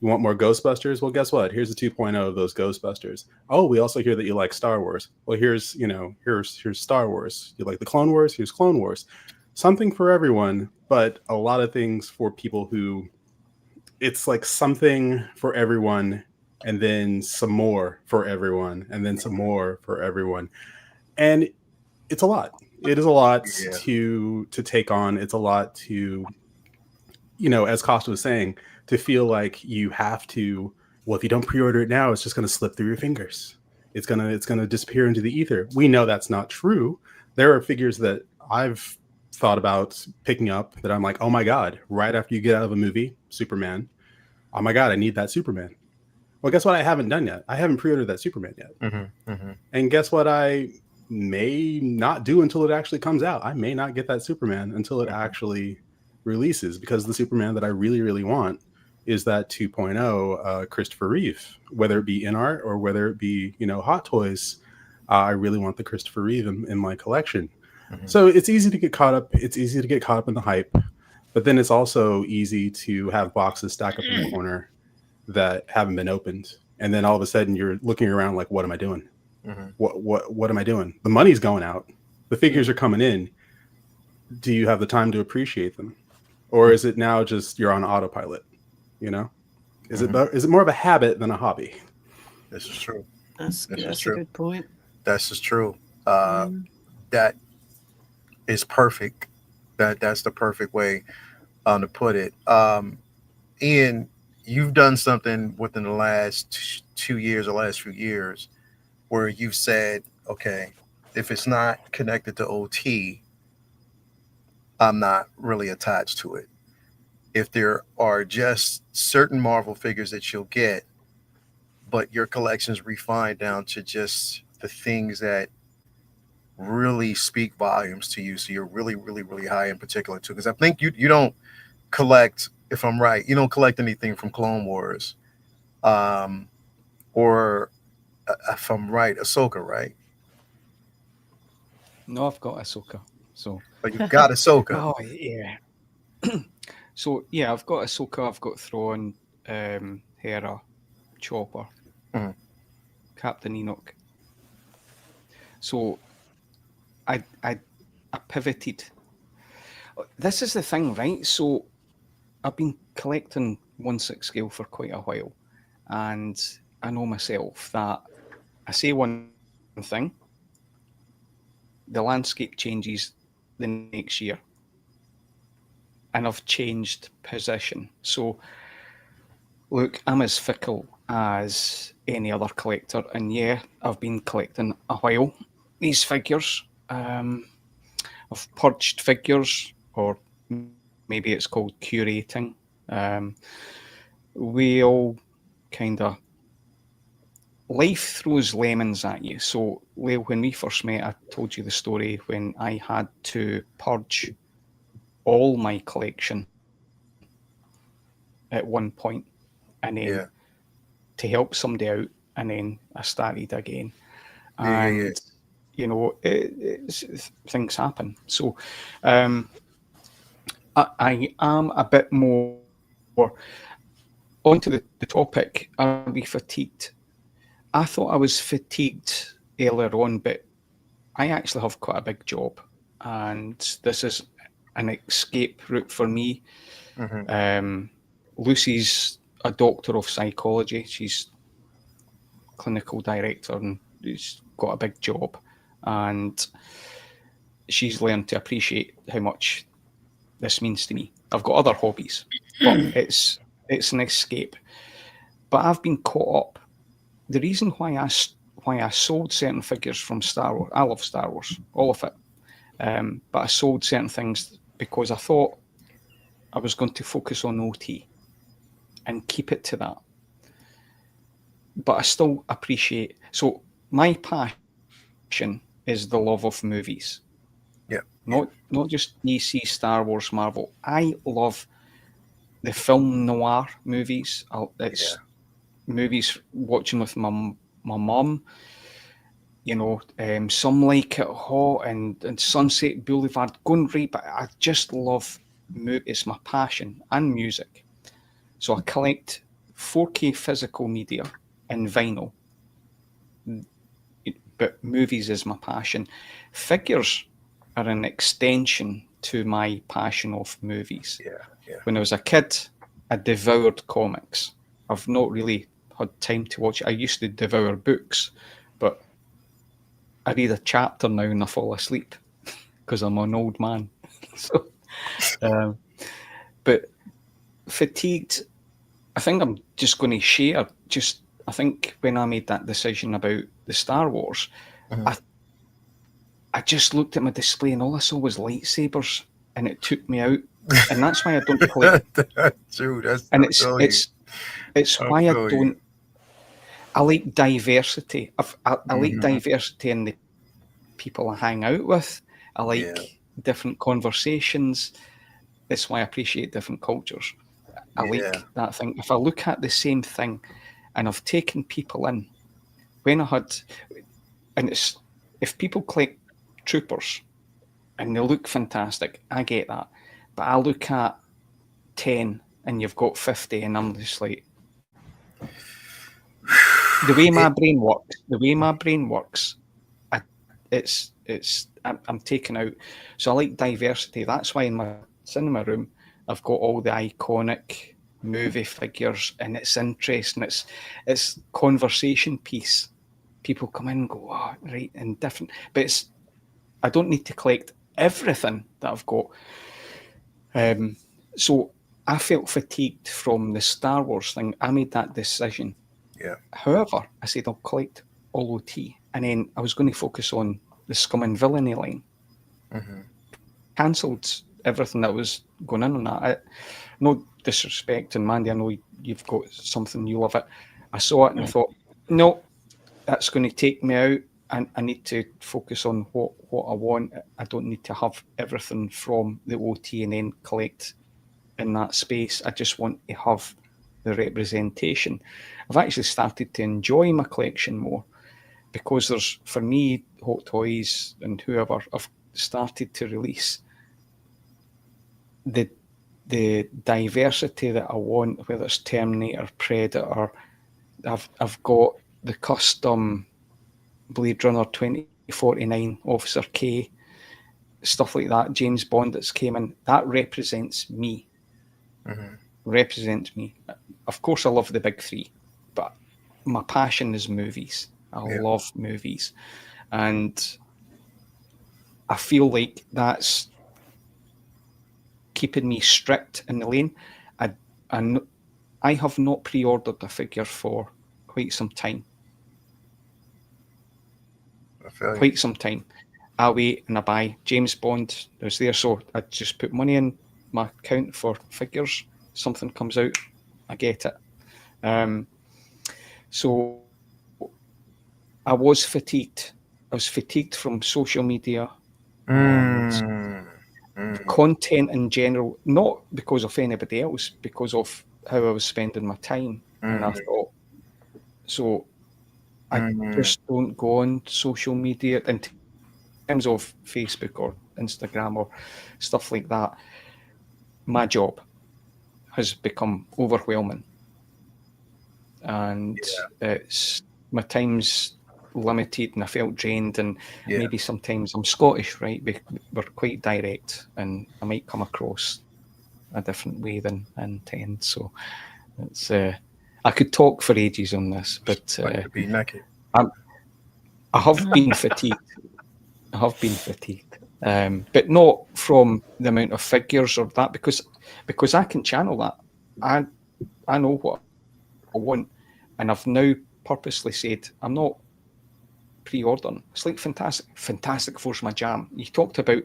You want more Ghostbusters? Well, guess what? Here's a 2.0 of those Ghostbusters. Oh, we also hear that you like Star Wars. Well, here's Star Wars. You like the Clone Wars? Here's Clone Wars. Something for everyone, but a lot of things for people who it's like something for everyone, and then some more for everyone, and then some more for everyone. And it's a lot. It is a lot to take on. It's a lot to, as Costa was saying, to feel like you have to, well, if you don't pre-order it now, it's just going to slip through your fingers. It's going to disappear into the ether. We know that's not true. There are figures that I've thought about picking up that I'm like, oh my God, right after you get out of a movie, Superman, oh my God, I need that Superman. Well, guess what? I haven't done yet. I haven't pre-ordered that Superman yet. And guess what? I may not do until it actually comes out. I may not get that Superman until it actually releases, because the Superman that I really, really want is that 2.0 Christopher Reeve, whether it be in art or whether it be, Hot Toys. I really want the Christopher Reeve in my collection. So it's easy to get caught up. It's easy to get caught up in the hype, but then it's also easy to have boxes stack up in the corner that haven't been opened. And then all of a sudden you're looking around like, what am I doing? What am I doing? The money's going out. The figures are coming in. Do you have the time to appreciate them? Or is it now just you're on autopilot? Is it more of a habit than a hobby? This is true. That's a good point. That's just true. That is perfect. That's the perfect way to put it. Ian, you've done something within the last 2 years or last few years where you've said, okay, if it's not connected to OT, I'm not really attached to it. If there are just certain Marvel figures that you'll get, but your collection's refined down to just the things that really speak volumes to you, so you're really, really, really high in particular too. Because I think you don't collect, if I'm right, you don't collect anything from Clone Wars, or if I'm right, Ahsoka, right? No, I've got Ahsoka. So, But you've got Ahsoka. oh yeah. So yeah, I've got Ahsoka. I've got Thrawn, Hera, Chopper, Mhm. Captain Enoch. So I pivoted. This is the thing, right? So I've been collecting 1/6 scale for quite a while, and I know myself that I say one thing, the landscape changes the next year, and I've changed position. So look, I'm as fickle as any other collector, and yeah, I've been collecting a while. These figures, I've purged figures, or maybe it's called curating. We all kind of, life throws lemons at you. So, Leo, when we first met, I told you the story when I had to purge all my collection at one point, and then to help somebody out, and then I started again. And you know, things happen. So I am a bit more onto the topic. Are we fatigued? I thought I was fatigued earlier on, but I actually have quite a big job, and this is an escape route for me. Lucy's a doctor of psychology. She's clinical director, and she's got a big job, and she's learned to appreciate how much this means to me. I've got other hobbies, but it's an escape. But I've been caught up. The reason why I sold certain figures from Star Wars, I love Star Wars, all of it, but I sold certain things because I thought I was going to focus on OT and keep it to that. But I still appreciate. So my passion is the love of movies. Yeah. Not just DC, Star Wars, Marvel. I love the film noir movies. It's movies watching with my mum. You know, Some Like It Hot and Sunset Boulevard. Going right, but I just love it's my passion, and music. So I collect 4K physical media and vinyl. But movies is my passion. Figures are an extension to my passion of movies. When I was a kid, I devoured comics. I've not really had time to watch it. I used to devour books, but I read a chapter now and I fall asleep because I'm an old man. So, but fatigued, I think I'm just going to share. I think when I made that decision about the Star Wars, I just looked at my display and all I saw was lightsabers, and it took me out. And that's why I don't collect. That's true. It's why I don't. I like diversity. I like diversity in the people I hang out with. I like different conversations. That's why I appreciate different cultures. I like that thing. If I look at the same thing, and I've taken people in, when I had, and it's, if people collect troopers and they look fantastic, I get that. But I look at 10 and you've got 50, and I'm just like, the way my brain works, I'm taken out. So I like diversity. That's why in my cinema room, I've got all the iconic movie figures, and it's interesting. It's conversation piece. People come in and go, oh, right, and different. But I don't need to collect everything that I've got. So I felt fatigued from the Star Wars thing. I made that decision. Yeah. However, I said I'll collect all OT, and then I was going to focus on the Scum and Villainy line. Mm-hmm. Cancelled everything that was going in on that. No disrespect, and Mandy, I know you've got something, you love it. I saw it and I thought, no, that's going to take me out, and I need to focus on what I want. I don't need to have everything from the OT and then collect in that space. I just want to have the representation. I've actually started to enjoy my collection more because there's, for me, Hot Toys and whoever have started to release the diversity that I want, whether it's Terminator, Predator. I've got the custom Blade Runner 2049 Officer K, stuff like that, James Bond that's came in. That represents me. Mm-hmm. Represents me. Of course, I love the big three, but my passion is movies. I love movies. And I feel like that's keeping me strict in the lane. I have not pre-ordered a figure for quite some time. Quite some time. I wait and I buy. James Bond was there, so I just put money in my account for figures. Something comes out, I get it. So I was fatigued. I was fatigued from social media and content in general, not because of anybody else, because of how I was spending my time. And I thought, so I just don't go on social media in terms of Facebook or Instagram or stuff like that. My job has become overwhelming, and it's my time's limited, and I felt drained. And maybe sometimes I'm Scottish, right? We're quite direct, and I might come across a different way than I intend. So it's I could talk for ages on this, but I have been fatigued. I have been fatigued, but not from the amount of figures or that, because I can channel that. I know what I want, and I've now purposely said I'm not pre-ordering. It's like Fantastic Four's my jam. You talked about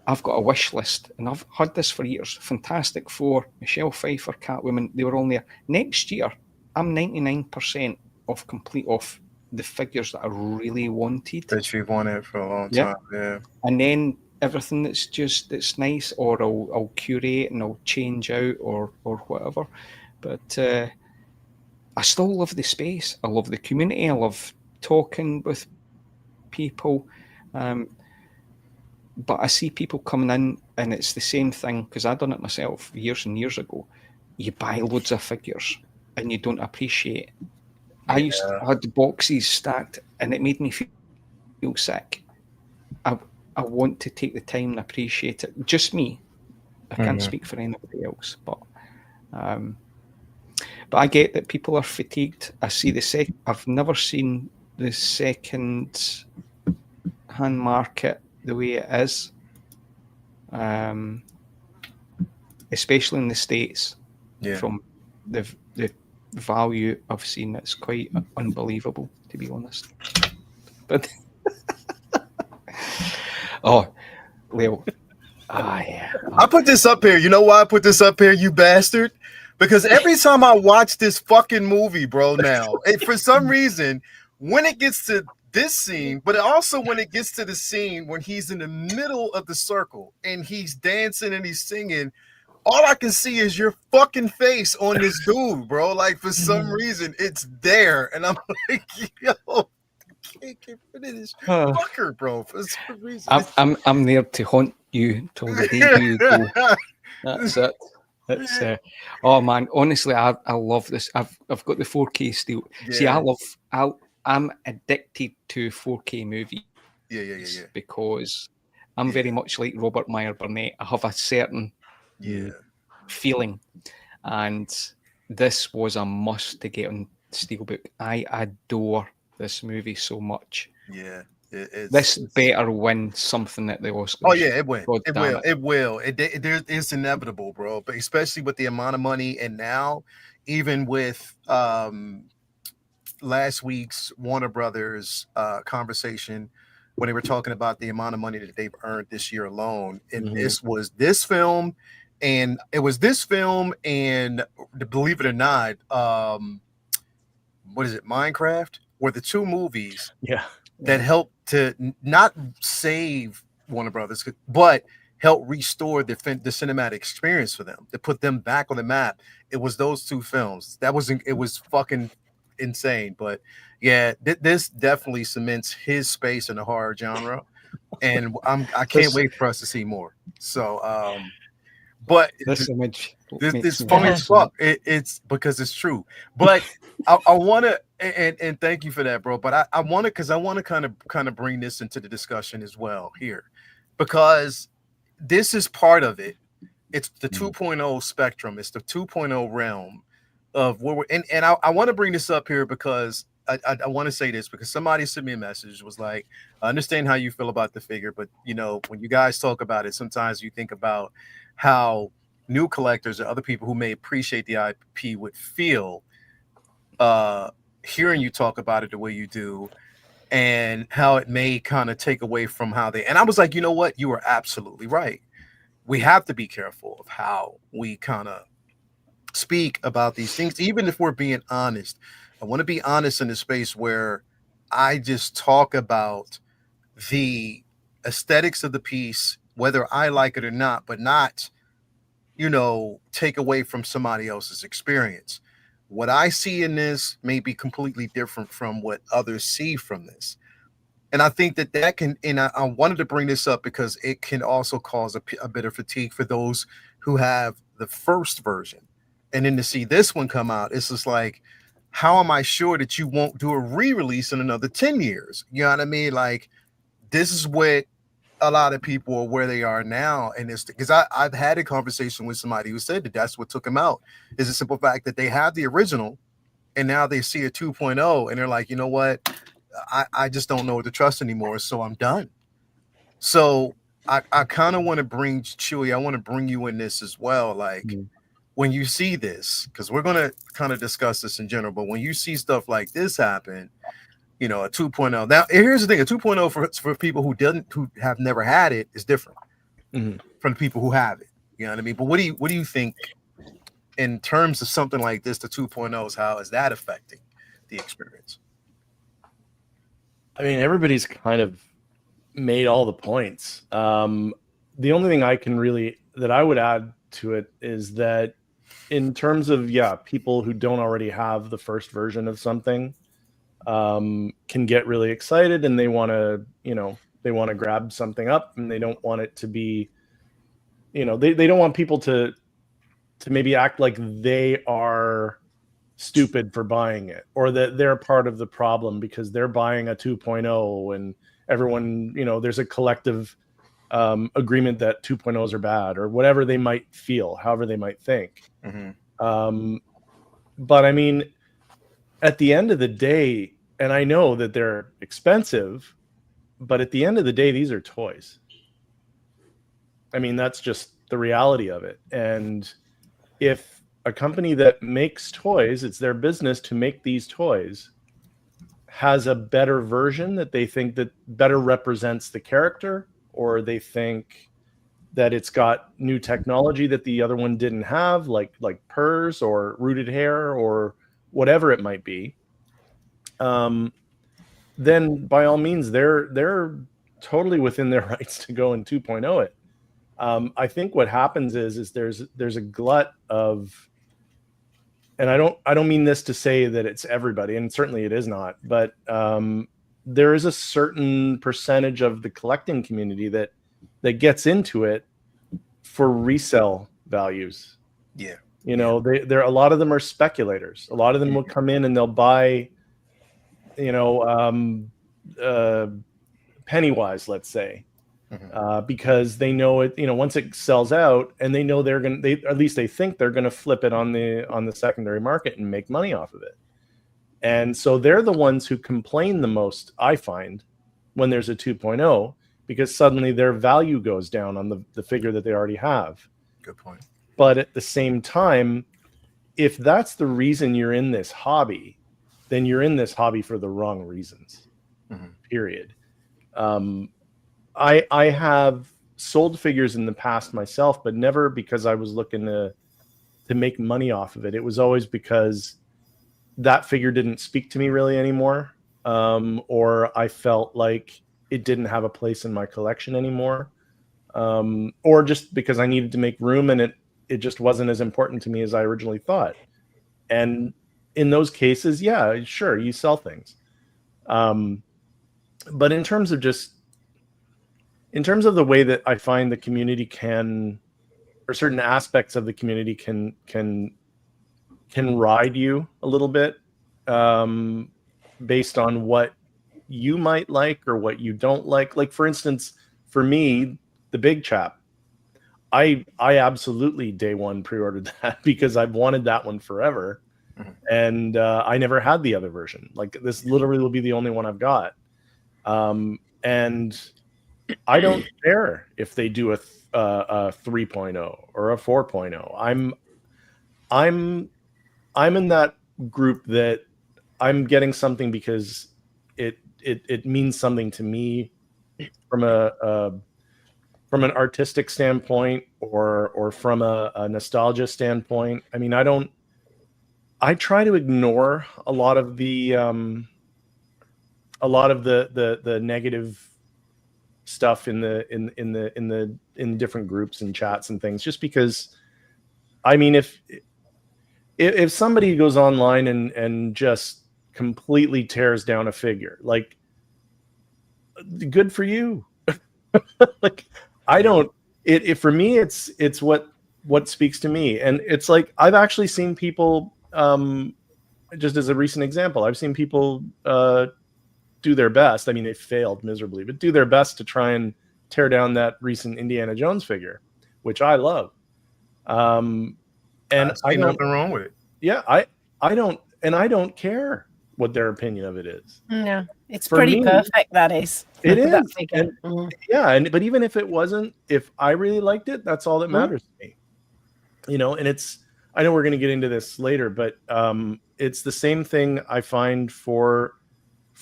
I've got a wish list, and I've had this for years. Fantastic Four, Michelle Pfeiffer, Catwoman, they were all there. Next year, I'm 99% complete off the figures that I really wanted. That you've wanted for a long time, yeah. And then everything that's nice, or I'll curate and I'll change out or whatever. But I still love the space. I love the community. I love talking with people. But I see people coming in, and it's the same thing, because I've done it myself years and years ago. You buy loads of figures and you don't appreciate. I had the boxes stacked, and it made me feel sick. I want to take the time and appreciate it. Just me. I can't speak for anybody else, but I get that people are fatigued. I see I've never seen the second hand market the way it is, especially in the States. From the value I've seen, it's quite unbelievable, to be honest. But Leo, I put this up here. You know why I put this up here, you bastard? Because every time I watch this fucking movie, bro, now, for some reason, when it gets to this scene, but also when it gets to the scene when he's in the middle of the circle and he's dancing and he's singing, all I can see is your fucking face on this dude, bro. Like, for some reason, it's there. And I'm like, yo, I can't get rid of this fucker, bro, for some reason. I'm there to haunt you till the day you go. That's it. It's oh man, honestly, I love this. I've got the 4K still. See, I'm addicted to 4K movies. Yeah. Because I'm very much like Robert Meyer Burnett. I have a certain feeling, and this was a must to get on Steelbook. I adore this movie so much. This better win something at the Oscars. Oh yeah, it will. God It damn will. It will. It's inevitable, bro. But especially with the amount of money, and now even with last week's Warner Brothers conversation when they were talking about the amount of money that they've earned this year alone, and this was this film, and it was this film, and believe it or not, what is it, Minecraft, were the two movies that helped to not save Warner Brothers, but help restore the cinematic experience for them, to put them back on the map. It was those two films. It was fucking insane. But yeah, this definitely cements his space in the horror genre, and I can't wait for us to see more. So but this image, this funny as fuck. It's because it's true. But I want to, and thank you for that, bro. But I want to, because I want to kind of bring this into the discussion as well here, because this is part of it. It's the 2.0 spectrum. It's the 2.0 realm of where we're. And I want to bring this up here because I want to say this because somebody sent me a message, was like, I understand how you feel about the figure, but you know, when you guys talk about it, sometimes you think about how new collectors or other people who may appreciate the IP would feel hearing you talk about it the way you do, and how it may kind of take away from how they. And I was like, you know what? You are absolutely right. We have to be careful of how we kind of speak about these things, even if we're being honest. I want to be honest in a space where I just talk about the aesthetics of the piece, whether I like it or not, but not, you know, take away from somebody else's experience. What I see in this may be completely different from what others see from this. And I think that can, and I wanted to bring this up because it can also cause a bit of fatigue for those who have the first version. And then to see this one come out, it's just like, how am I sure that you won't do a re-release in another 10 years? You know what I mean? Like, this is what a lot of people are where they are now. And it's because I've had a conversation with somebody who said that that's what took them out, is the simple fact that they have the original and now they see a 2.0 and they're like, you know what? I just don't know what to trust anymore. So I'm done. So I kind of want to bring Chewy, I want to bring you in this as well. Like, when you see this, because we're going to kind of discuss this in general, but when you see stuff like this happen, you know, a 2.0. Now, here's the thing: a 2.0 for people who have never had it is different from the people who have it. You know what I mean? But what do you think in terms of something like this? The 2.0s, how is that affecting the experience? I mean, everybody's kind of made all the points. The only thing that I would add to it is that in terms of people who don't already have the first version of something can get really excited and they want to grab something up, and they don't want it to be, they don't want people to maybe act like they are stupid for buying it, or that they're part of the problem because they're buying a 2.0 and everyone, there's a collective agreement that 2.0s are bad, or whatever they might feel, however they might think. But I mean, at the end of the day, and I know that they're expensive, but at the end of the day, these are toys. I mean, that's just the reality of it. And if a company that makes toys, it's their business to make these toys, has a better version that they think that better represents the character, or they think that it's got new technology that the other one didn't have, like PERS or rooted hair or whatever it might be, then by all means, they're totally within their rights to go and 2.0 it. I think what happens is there's a glut of, and I don't mean this to say that it's everybody, and certainly it is not, but there is a certain percentage of the collecting community that gets into it for resale values. Yeah. They're a lot of them are speculators. A lot of them will come in and they'll buy, Pennywise, let's say, because they know it, once it sells out, and they know at least they think they're going to flip it on the secondary market and make money off of it. And so they're the ones who complain the most, I find, when there's a 2.0, because suddenly their value goes down on the figure that they already have. Good point. But at the same time, if that's the reason you're in this hobby, then you're in this hobby for the wrong reasons. Period. I have sold figures in the past myself, but never because I was looking to make money off of it. It was always because that figure didn't speak to me really anymore, or I felt like it didn't have a place in my collection anymore, or just because I needed to make room and it just wasn't as important to me as I originally thought. And in those cases, yeah, sure, you sell things. But in terms of the way that I find the community can, or certain aspects of the community can ride you a little bit, based on what you might like or what you don't like. Like, for instance, for me, the Big Chap, I absolutely day one pre-ordered that because I've wanted that one forever, and I never had the other version. Like, this literally will be the only one I've got, and I don't care if they do a 3.0 or a 4.0. I'm in that group that I'm getting something because it means something to me from an artistic standpoint or from a nostalgia standpoint. I mean, I try to ignore a lot of the negative stuff in the different groups and chats and things, just because, I mean, if somebody goes online and just completely tears down a figure, like, good for you. Like, I don't, for me, it's what speaks to me. And it's like, I've actually seen people, just as a recent example, I've seen people do their best. I mean, they failed miserably, but do their best to try and tear down that recent Indiana Jones figure, which I love. And I nothing wrong with it. Yeah, I don't care what their opinion of it is. No, it's pretty perfect. That is. It is. That figure. Yeah, but even if it wasn't, if I really liked it, that's all that matters to me. You know, and I know we're going to get into this later, but it's the same thing I find for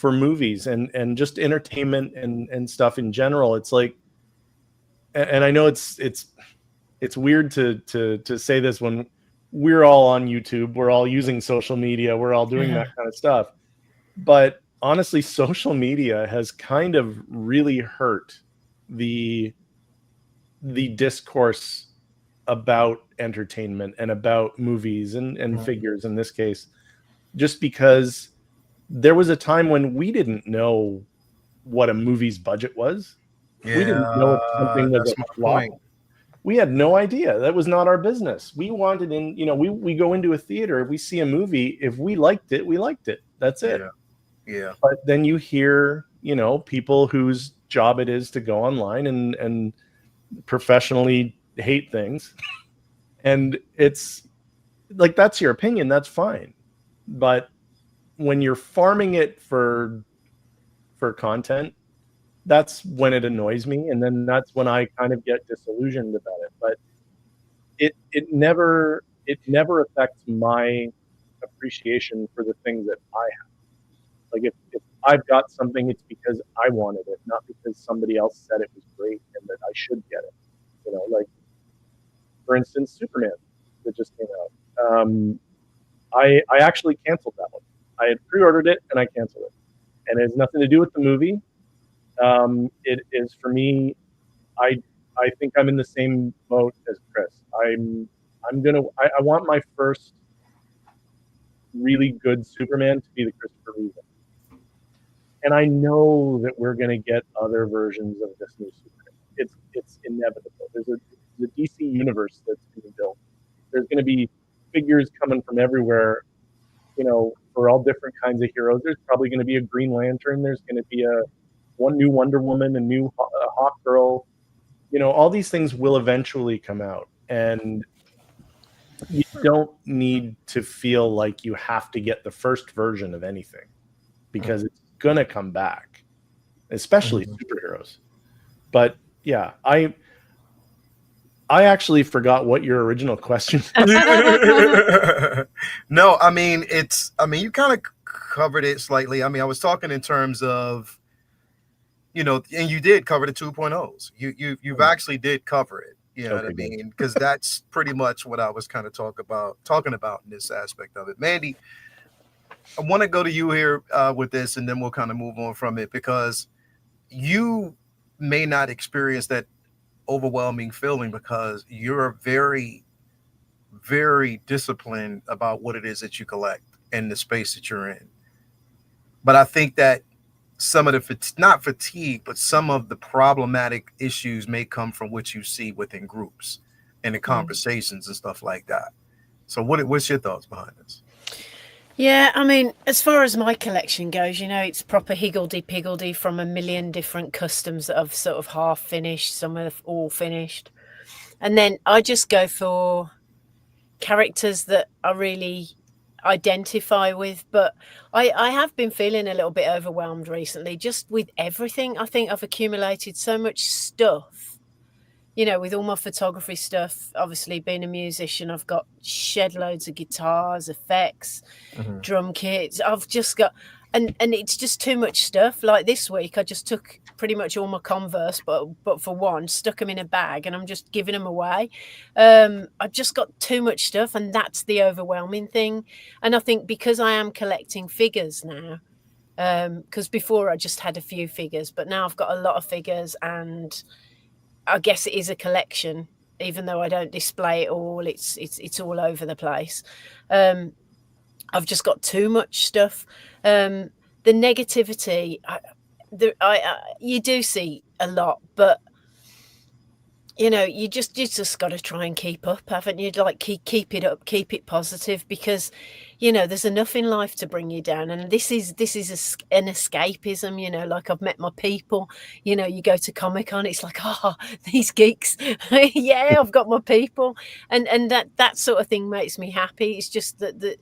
movies and just entertainment and stuff in general. It's like, and I know it's weird to say this when we're all on YouTube, we're all using social media, we're all doing that kind of stuff. But honestly, social media has kind of really hurt the discourse about entertainment and about movies and figures in this case, just because there was a time when we didn't know what a movie's budget was. Yeah, we didn't know if something was a flop. We had no idea. That was not our business. We wanted we go into a theater, we see a movie, if we liked it, we liked it. That's it. Yeah. But then you hear, people whose job it is to go online and professionally hate things. And it's like, that's your opinion, that's fine. But when you're farming it for content, that's when it annoys me, and then that's when I kind of get disillusioned about it. But it never affects my appreciation for the things that I have. Like, if I've got something, it's because I wanted it, not because somebody else said it was great and that I should get it. Like, for instance, Superman that just came out. I actually canceled that one. I had pre-ordered it and I canceled it, and it has nothing to do with the movie. It is, for me, I think I'm in the same boat as Chris. I want my first really good Superman to be the Christopher Reeve one. And I know that we're going to get other versions of this new Superman. It's inevitable. There's a DC universe that's being built. There's going to be figures coming from everywhere, for all different kinds of heroes. There's probably going to be a Green Lantern. There's going to be one new Wonder Woman, a new Hawk Girl. All these things will eventually come out, and you don't need to feel like you have to get the first version of anything, because it's gonna come back. especially superheroes. But yeah, I actually forgot what your original question was. No, I mean, you kind of covered it slightly. I mean, I was talking in terms of, and you did cover the 2.0s. You've actually did cover it. You know what I mean? Because that's pretty much what I was kind of talking about in this aspect of it. Mandy, I want to go to you here with this, and then we'll kind of move on from it, because you may not experience that overwhelming feeling because you're very, very disciplined about what it is that you collect and the space that you're in. But I think that some of the not fatigue, but some of the problematic issues may come from what you see within groups and the conversations and stuff like that. So what's your thoughts behind this? Yeah, I mean, as far as my collection goes, it's proper higgledy-piggledy from a million different customs that I've sort of half finished, some are all finished. And then I just go for characters that I really identify with. But I have been feeling a little bit overwhelmed recently, just with everything. I think I've accumulated so much stuff, with all my photography stuff. Obviously, being a musician, I've got shed loads of guitars, effects, drum kits. I've just got, and it's just too much stuff. Like this week, I just took pretty much all my Converse, but for one, stuck them in a bag, and I'm just giving them away. I've just got too much stuff, and that's the overwhelming thing. And I think because I am collecting figures now, because before I just had a few figures, but now I've got a lot of figures, and I guess it is a collection, even though I don't display it all. It's all over the place. I've just got too much stuff. The negativity, you do see a lot, but you just got to try and keep up, haven't you? Like keep it up, keep it positive, because there's enough in life to bring you down, and this is an escapism. Like I've met my people. You go to Comic-Con, it's like, these geeks. Yeah, I've got my people, and that sort of thing makes me happy. It's just that the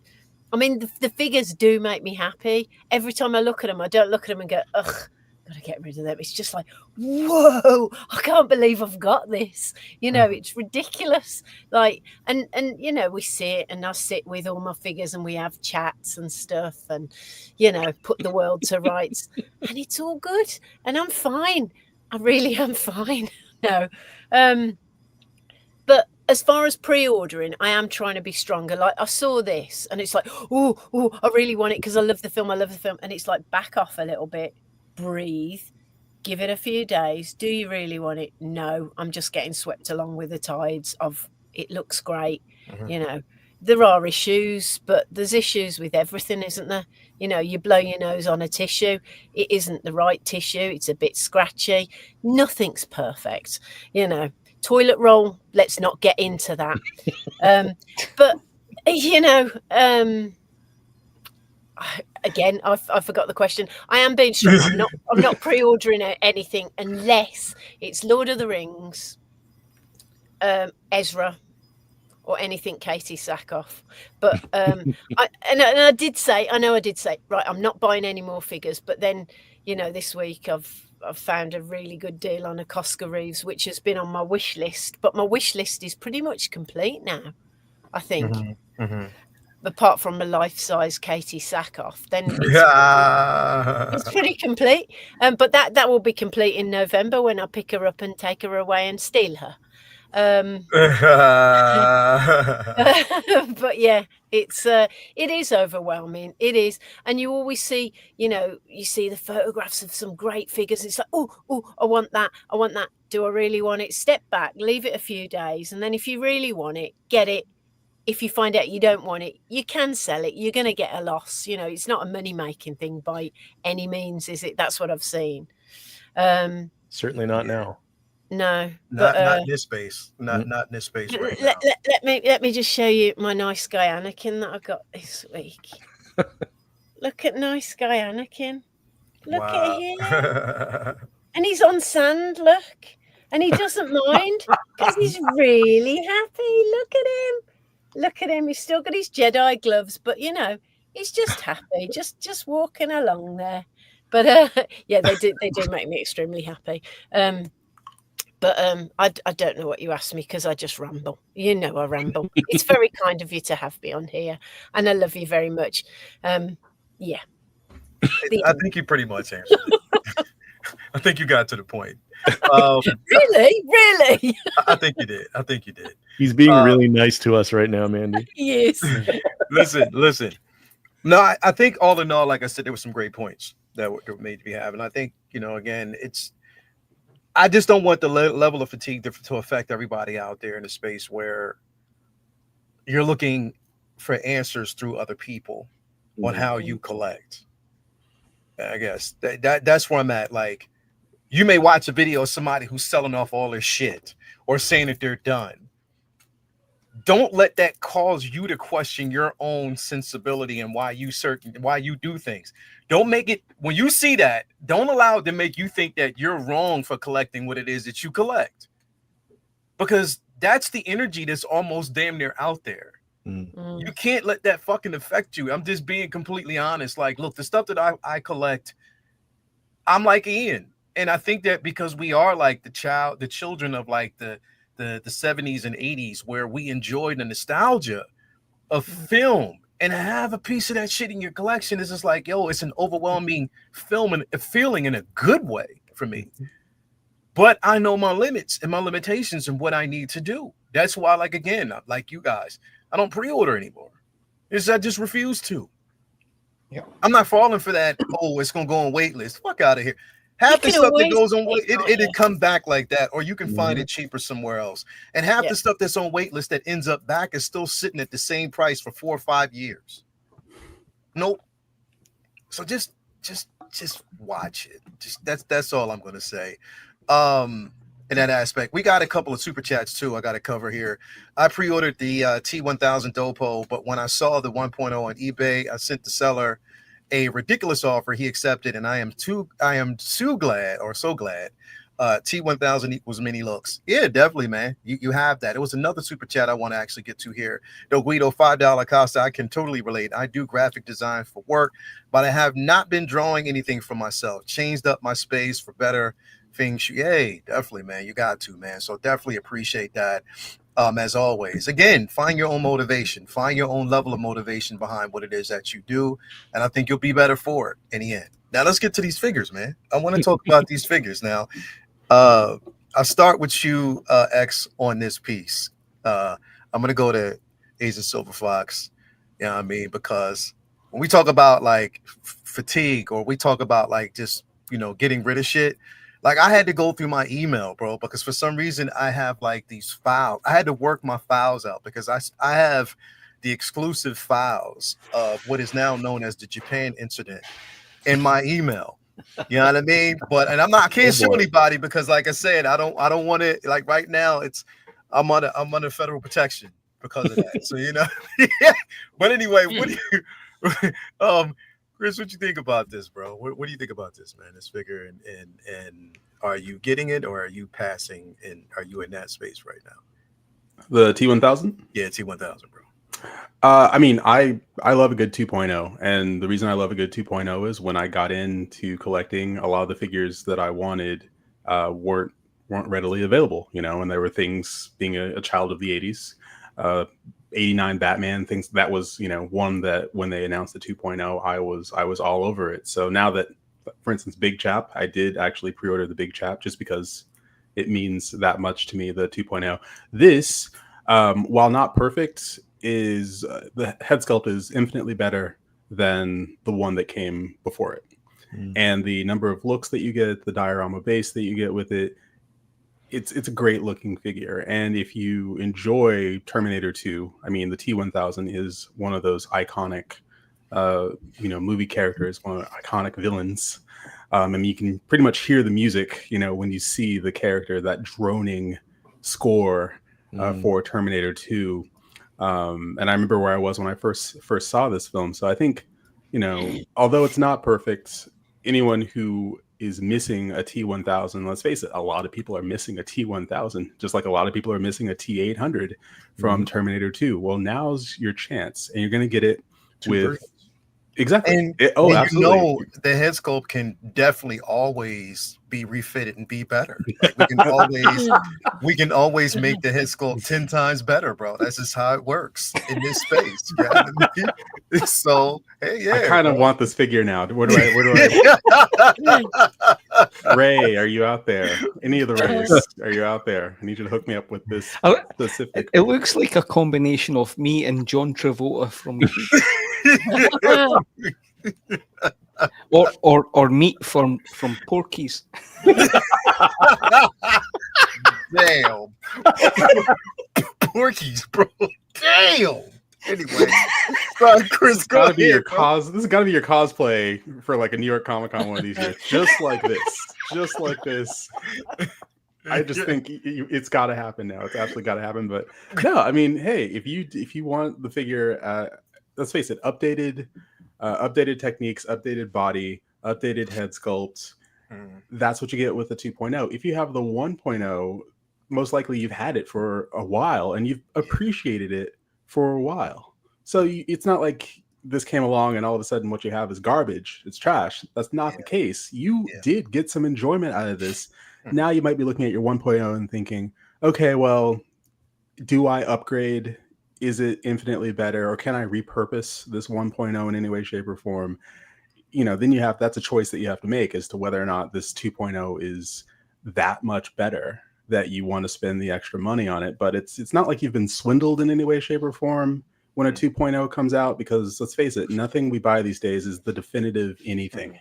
figures do make me happy. Every time I look at them, I don't look at them and go, ugh, gotta get rid of them. It's just like, whoa, I can't believe I've got this. It's ridiculous. Like, and we sit, and I sit with all my figures, and we have chats and stuff, and put the world to rights, and it's all good, and I'm fine. I really am fine. No, but as far as pre-ordering, I am trying to be stronger. Like I saw this, and it's like, oh, I really want it because I love the film. And it's like, back off a little bit. Breathe, give it a few days. Do you really want it? No, I'm just getting swept along with the tides of it. Looks great. There are issues, but there's issues with everything, isn't there? You blow your nose on a tissue, it isn't the right tissue, it's a bit scratchy. Nothing's perfect. Toilet roll, let's not get into that. But again, I forgot the question. I am being strong. I'm not pre-ordering anything unless it's Lord of the Rings, Ezra, or anything Katie Sackhoff. But I did say, right, I'm not buying any more figures. But then, this week I've found a really good deal on a Costa Reeves, which has been on my wish list. But my wish list is pretty much complete now, I think. Apart from a life-size Katie Sackhoff, then it's pretty complete. But that will be complete in November when I pick her up and take her away and steal her. But yeah, it is overwhelming. It is, and you always see, you see the photographs of some great figures. It's like, oh, I want that. Do I really want it? Step back, leave it a few days, and then if you really want it, get it. If you find out you don't want it, you can sell it. You're going to get a loss. It's not a money-making thing by any means, is it? That's what I've seen. Certainly not now. No, not in this space. Not in this space right now. Let me just show you my nice guy Anakin that I got this week. Look at nice guy Anakin. Look at him. And he's on sand, look. And he doesn't mind because he's really happy. Look at him. He's still got his Jedi gloves, but he's just happy, just walking along there. But yeah, they do make me extremely happy. But I don't know what you asked me because I just ramble. You know I ramble. It's very kind of you to have me on here, and I love you very much. Yeah. I think you pretty much answered it. I think you got to the point. Really? I think you did. I think you did. He's being really nice to us right now, Mandy. Yes. Listen. No, I think all in all, like I said, there were some great points that were made to be having. I think, again, I just don't want the level of fatigue to affect everybody out there in the space where you're looking for answers through other people on how you collect. I guess that's where I'm at. Like, you may watch a video of somebody who's selling off all their shit or saying that they're done. Don't let that cause you to question your own sensibility and why you do things. Don't make it, when you see that, don't allow it to make you think that you're wrong for collecting what it is that you collect. Because that's the energy that's almost damn near out there. You can't let that fucking affect you. I'm just being completely honest. Like, look, the stuff that I collect, I'm like Ian. And I think that because we are like the children of like the 70s and 80s, where we enjoyed the nostalgia of film, and have a piece of that shit in your collection is just like, yo, it's an overwhelming film and a feeling in a good way for me. But I know my limits and my limitations and what I need to do. That's why, like, again, like you guys, I don't pre-order anymore. I just refuse to. Yeah. I'm not falling for that. Oh, it's gonna go on wait list. Fuck out of here. Half the stuff that goes on wait, it'll come back like that, or you can find it cheaper somewhere else. And half the stuff that's on wait list that ends up back is still sitting at the same price for 4 or 5 years. Nope. So just watch it. That's all I'm gonna say. In that aspect, we got a couple of super chats too. I got to cover here. I pre-ordered the T1000 Dopo, but when I saw the 1.0 on eBay, I sent the seller a ridiculous offer. He accepted, and I am so glad. T1000 equals mini looks. Yeah, definitely, man. You have that. It was another super chat I want to actually get to here. Del Guido, $5 Costa. I can totally relate. I do graphic design for work, but I have not been drawing anything for myself. Changed up my space for better things. Yay, definitely, man. You got to, man. So definitely appreciate that. As always, again, find your own motivation, find your own level of motivation behind what it is that you do, and I think you'll be better for it in the end. Now let's get to these figures, man. I want to talk about these figures now. I'll start with you, X, on this piece. I'm gonna go to Asian Silver Fox. You know what I mean? Because when we talk about like fatigue, or we talk about like just getting rid of shit. Like, I had to go through my email, bro, because for some reason I have like these files. I had to work my files out because I have the exclusive files of what is now known as the Japan incident in my email. You know what I mean? I can't sue anybody because, like I said, I don't want to. Like right now, I'm under federal protection because of that. So yeah. But anyway, what do you Chris, what you think about this, bro? What do you think about this, man? This figure, and are you getting it, or are you passing, and are you in that space right now? The T1000? Yeah, T1000, bro. I mean, I love a good 2.0, and the reason I love a good 2.0 is when I got into collecting, a lot of the figures that I wanted weren't readily available, and there were things, being a child of the 80s, 89 Batman, things that was, one that when they announced the 2.0, I was all over it. So now that, for instance, Big Chap, I did actually pre-order the Big Chap just because it means that much to me, the 2.0. This, while not perfect, is the head sculpt is infinitely better than the one that came before it. And the number of looks that you get, the diorama base that you get with it, it's a great looking figure. And if you enjoy Terminator 2, I mean, the T1000 is one of those iconic movie characters, one of the iconic villains. And you can pretty much hear the music, when you see the character, that droning score for Terminator 2. And I remember where I was when I first saw this film. So I think, although it's not perfect, anyone who is missing a T1000, let's face it, a lot of people are missing a T1000, just like a lot of people are missing a T800 from Terminator 2. Well, now's your chance, and you're going to get it with Exactly. And, absolutely. The head sculpt can definitely always be refitted and be better. Like we can always make the head sculpt 10 times better, bro. That's just how it works in this space. Yeah. So hey, yeah. I kind of want this figure now. Where do I Ray, are you out there? Any of the Rays, are you out there? I need you to hook me up with this specific. It looks like a combination of me and John Travolta from or meat from Porky's. Damn. Porky's, bro. Damn. Anyway, Chris, this gotta be your cause. This has got to be your cosplay for like a New York Comic Con one of these years. Just like this. I just think it's got to happen now. It's absolutely got to happen. But no, I mean, hey, if you want the figure, let's face it, updated techniques, updated body, updated head sculpt. That's what you get with the 2.0. If you have the 1.0, most likely you've had it for a while and you've appreciated it for a while. So it's not like this came along and all of a sudden what you have is garbage. It's trash. That's not the case. You did get some enjoyment out of this. Now you might be looking at your 1.0 and thinking, okay, well, do I upgrade? Is it infinitely better? Or can I repurpose this 1.0 in any way, shape, or form? Then that's a choice that you have to make as to whether or not this 2.0 is that much better that you want to spend the extra money on it. But it's not like you've been swindled in any way, shape, or form when a 2.0 comes out, because let's face it, nothing we buy these days is the definitive anything.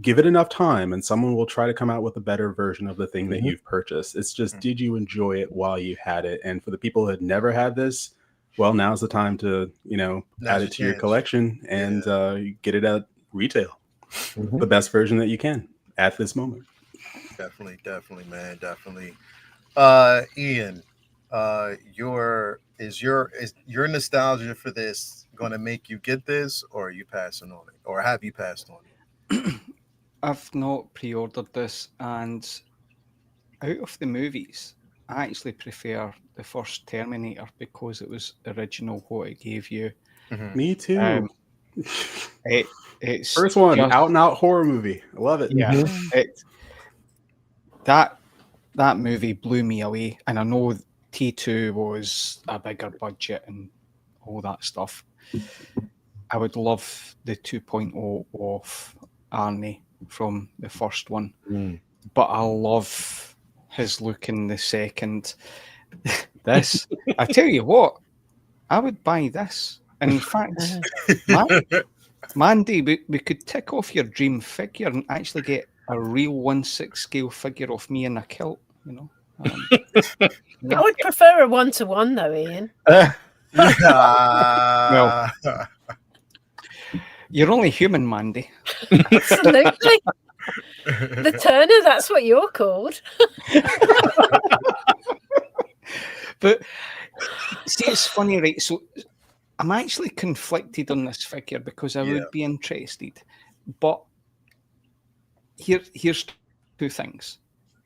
Give it enough time and someone will try to come out with a better version of the thing that you've purchased. It's just, did you enjoy it while you had it? And for the people who had never had this, well, now's the time to, add it to your collection and get it at retail. The best version that you can at this moment. Definitely, man. Definitely. Ian, is your nostalgia for this going to make you get this, or are you passing on it, or have you passed on it? I've not pre-ordered this, and out of the movies, I actually prefer the first Terminator because it was original what it gave you. Me too. It's first one, out and out horror movie. I love it. Yeah, that movie blew me away, and I know T2 was a bigger budget and all that stuff. I would love the 2.0 of Arnie from the first one, but I love his look in the second. This, I tell you what, I would buy this. And in fact, Mandy, we could tick off your dream figure and actually get a real 1/6 scale figure of me in a kilt. I would prefer a 1-to-1 though, Ian. Well, you're only human, Mandy. Absolutely. The Turner, that's what you're called. But see, it's funny, right? So I'm actually conflicted on this figure because I would be interested. But here's two things.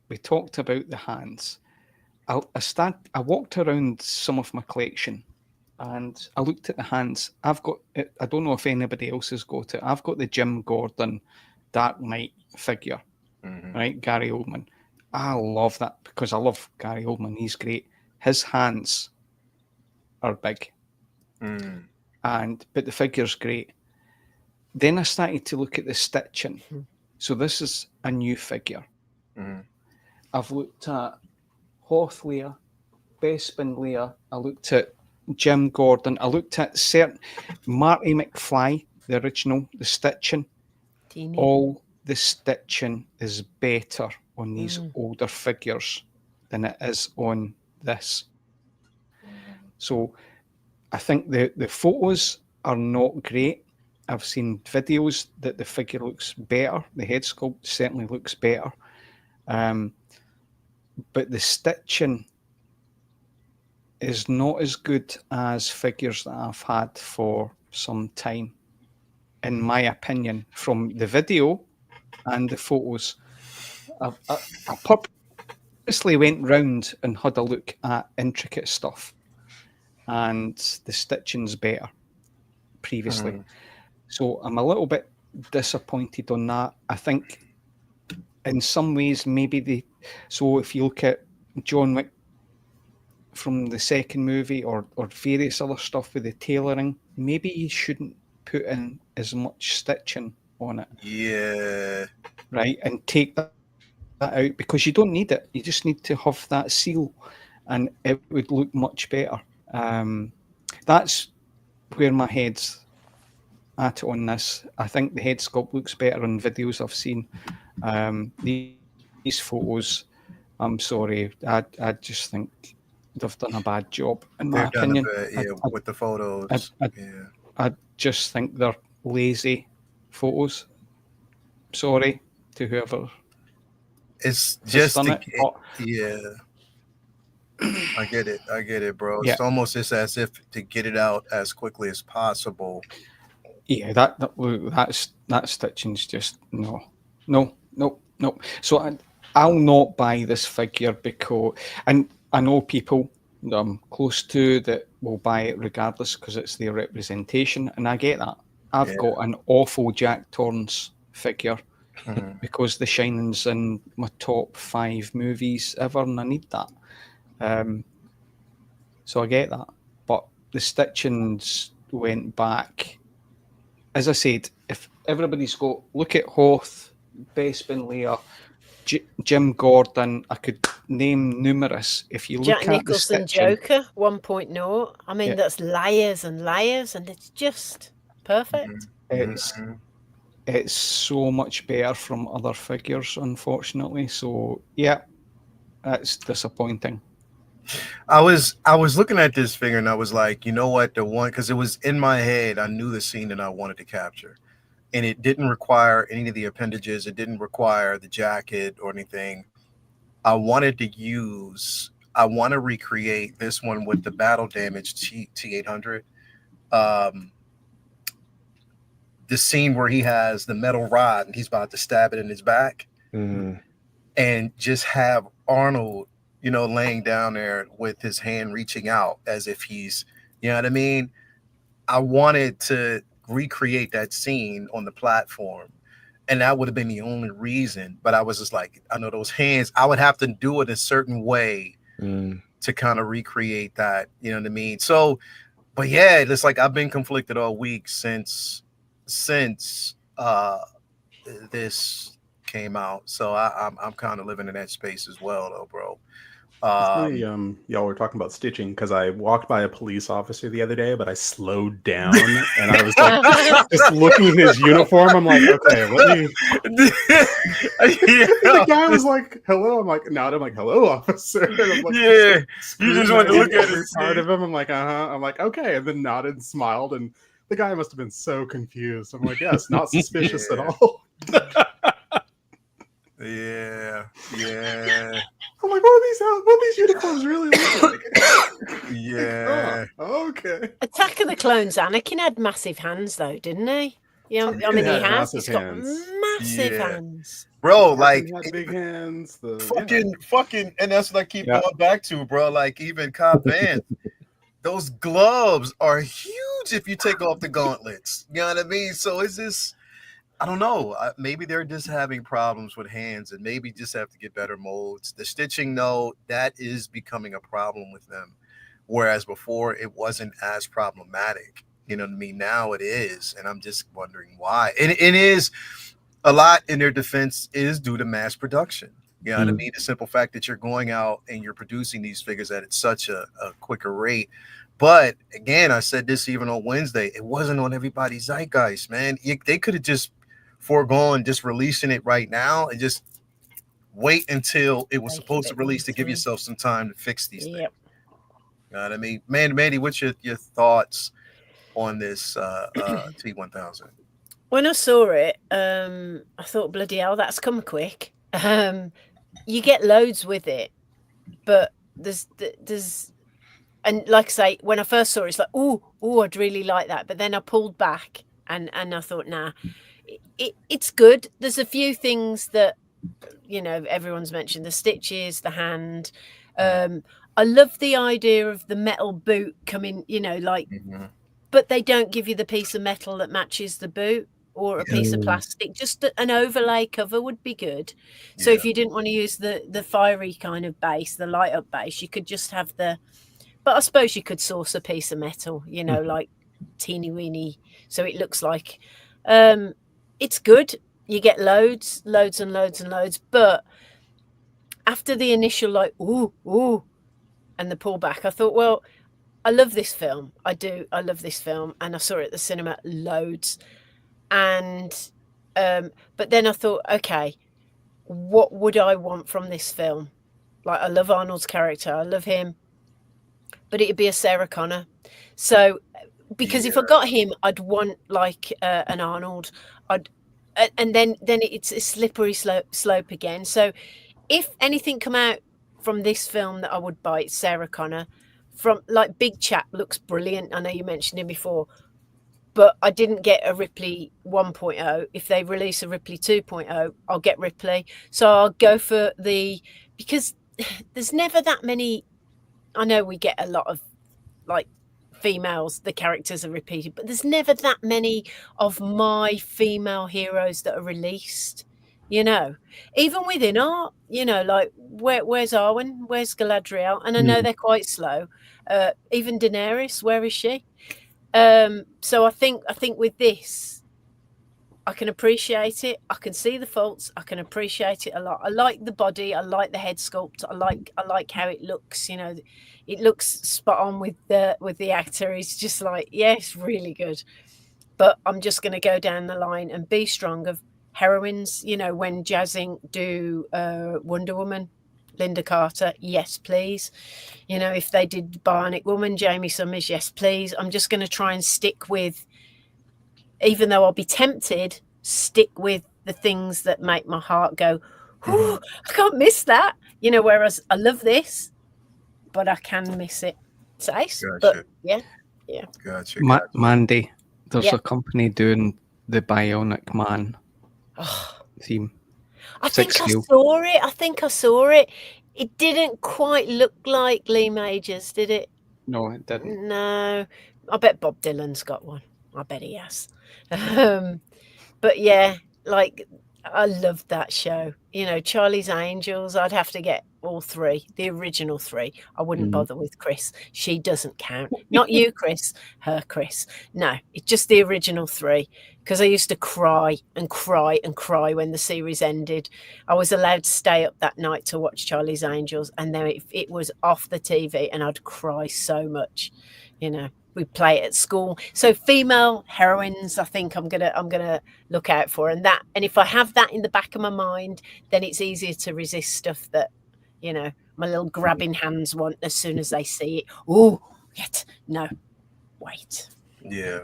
We talked about the hands. I walked around some of my collection and I looked at the hands. I've got, I don't know if anybody else has got it. I've got the Jim Gordon Dark Knight figure, right? Gary Oldman. I love that because I love Gary Oldman. He's great. His hands are big. But the figure's great. Then I started to look at the stitching. So this is a new figure. I've looked at Hoth Lear, Bespin Lear. I looked at Jim Gordon. I looked at certain Marty McFly, the original, the stitching. All the stitching is better on these older figures than it is on this. So I think the photos are not great. I've seen videos that the figure looks better. The head sculpt certainly looks better. But the stitching is not as good as figures that I've had for some time, in my opinion, from the video and the photos. I purposely went round and had a look at intricate stuff, and the stitching's better. previously. So I'm a little bit disappointed on that. I think in some ways maybe so if you look at John Wick from the second movie or various other stuff with the tailoring, maybe you shouldn't put in as much stitching on it. Yeah. Right, and take that out because you don't need it. You just need to have that seal and it would look much better. That's where my head's at on this. I think the head sculpt looks better on videos I've seen. These photos, I'm sorry, I just think they've done a bad job in my opinion. With the photos. I just think they're lazy photos. Sorry to whoever. It's just done it. I get it, bro. Yeah. It's almost just as if to get it out as quickly as possible. Yeah, that stitching's just no. So I'll not buy this figure because, and I know people that I'm close to that will buy it regardless because it's their representation, and I get that. I've got an awful Jack Torrance figure because The Shining's in my top 5 movies ever, and I need that. So I get that, but the stitchings went back. As I said, if everybody's got, look at Hoth, Bespin Lear, Jim Gordon, I could name numerous. If you look Jack at Nicholson the stitching, Joker 1.0, I mean, that's layers and layers, and it's just perfect. It's so much better from other figures, unfortunately. So yeah, that's disappointing. I was looking at this figure and I was like, you know what, the one, because it was in my head, I knew the scene that I wanted to capture, and it didn't require any of the appendages. It didn't require the jacket or anything. I want to recreate this one with the battle damage T800. The scene where he has the metal rod and he's about to stab it in his back, and just have Arnold, laying down there with his hand reaching out as if he's, you know what I mean? I wanted to recreate that scene on the platform, and that would have been the only reason. But I was just like, I know those hands, I would have to do it a certain way to kind of recreate that, you know what I mean? So, but yeah, it's like I've been conflicted all week since this came out. So I'm kind of living in that space as well, though, bro. It's funny, y'all were talking about stitching because I walked by a police officer the other day, but I slowed down and I was like, just looking at his uniform. I'm like, okay, let me. The guy was like, "Hello." I'm like, "No." I'm like, "Hello, officer." And I'm like, you just wanted to look at every part of him. I'm like, I'm like, okay, and then nodded and smiled, and the guy must have been so confused. I'm like, yes, not suspicious at all. Yeah. I'm like, what are these uniforms really look like? Yeah. Oh, okay. Attack of the Clones, Anakin had massive hands, though, didn't he? Yeah, I mean, he has. He's got massive hands. Bro, like, had big hands. Fucking, and that's what I keep going back to, bro. Like, even Cobb Vanth, those gloves are huge if you take off the gauntlets. You know what I mean? So it's just, I don't know. Maybe they're just having problems with hands and maybe just have to get better molds. The stitching, though, that is becoming a problem with them. Whereas before, it wasn't as problematic. You know what I mean? Now it is. And I'm just wondering why. And it is a lot in their defense is due to mass production. You know what I mean? The simple fact that you're going out and you're producing these figures at such a quicker rate. But again, I said this even on Wednesday, it wasn't on everybody's zeitgeist, man. They could have just foregone just releasing it right now and just wait until it was supposed to release to give yourself some time to fix these things. You know what I mean? Manny, what's your thoughts on this T1000? When I saw it, I thought, bloody hell, that's come quick. You get loads with it, but there's and like I say, when I first saw it, it's like, oh, I'd really like that. But then I pulled back and I thought, nah, it's good. There's a few things that, everyone's mentioned, the stitches, the hand. I love the idea of the metal boot coming, but they don't give you the piece of metal that matches the boot or a piece of plastic. Just an overlay cover would be good. So if you didn't want to use the fiery kind of base, the light up base, you could just have the, but I suppose you could source a piece of metal, you know, like teeny weeny, so it looks like it's good. You get loads and loads and loads, but after the initial like ooh and the pullback, I thought, well, I love this film. I do. I love this film, and I saw it at the cinema loads. And but then I thought, okay, what would I want from this film? Like, I love Arnold's character. I love him, but it'd be a Sarah Connor. So because if I got him, I'd want like an Arnold. And then it's a slippery slope again. So if anything come out from this film that I would buy, it's Sarah Connor. From like Big Chap looks brilliant. I know you mentioned him before, but I didn't get a Ripley 1.0. If they release a Ripley 2.0, I'll get Ripley. So I'll go for because there's never that many. I know we get a lot of like females, the characters are repeated, but there's never that many of my female heroes that are released, you know, even within art, you know, like where's Arwen, where's Galadriel, and I know they're quite slow. Even Daenerys, where is she? So I think with this, I can appreciate it. I can see the faults. I can appreciate it a lot. I like the body. I like the head sculpt. I like how it looks. You know, it looks spot on with the actor. He's just like, yeah, it's really good. But I'm just going to go down the line and be strong of heroines. You know, when jazzing do Wonder Woman, Linda Carter, yes, please. You know, if they did Bionic Woman, Jamie Summers, yes, please. I'm just going to try and stick with, even though I'll be tempted, stick with the things that make my heart go, I can't miss that. You know, whereas I love this, but I can miss it. It's ace. Gotcha. But yeah. Gotcha. Mandy, there's a company doing the Bionic Man theme. I think I saw it. It didn't quite look like Lee Majors, did it? No, it didn't. No. I bet Bob Dylan's got one. I bet he has. But yeah, like, I loved that show. You know, Charlie's Angels, I'd have to get all three, the original three. I wouldn't bother with Chris. She doesn't count. Not you, Chris. Her, Chris. No, it's just the original three. Because I used to cry and cry and cry when the series ended. I was allowed to stay up that night to watch Charlie's Angels, and then it was off the TV, and I'd cry so much. You know, we'd play it at school. So female heroines, I think I'm gonna look out for, and if I have that in the back of my mind, then it's easier to resist stuff that, you know, my little grabbing hands want as soon as they see it. Oh, yet no, wait. Yeah.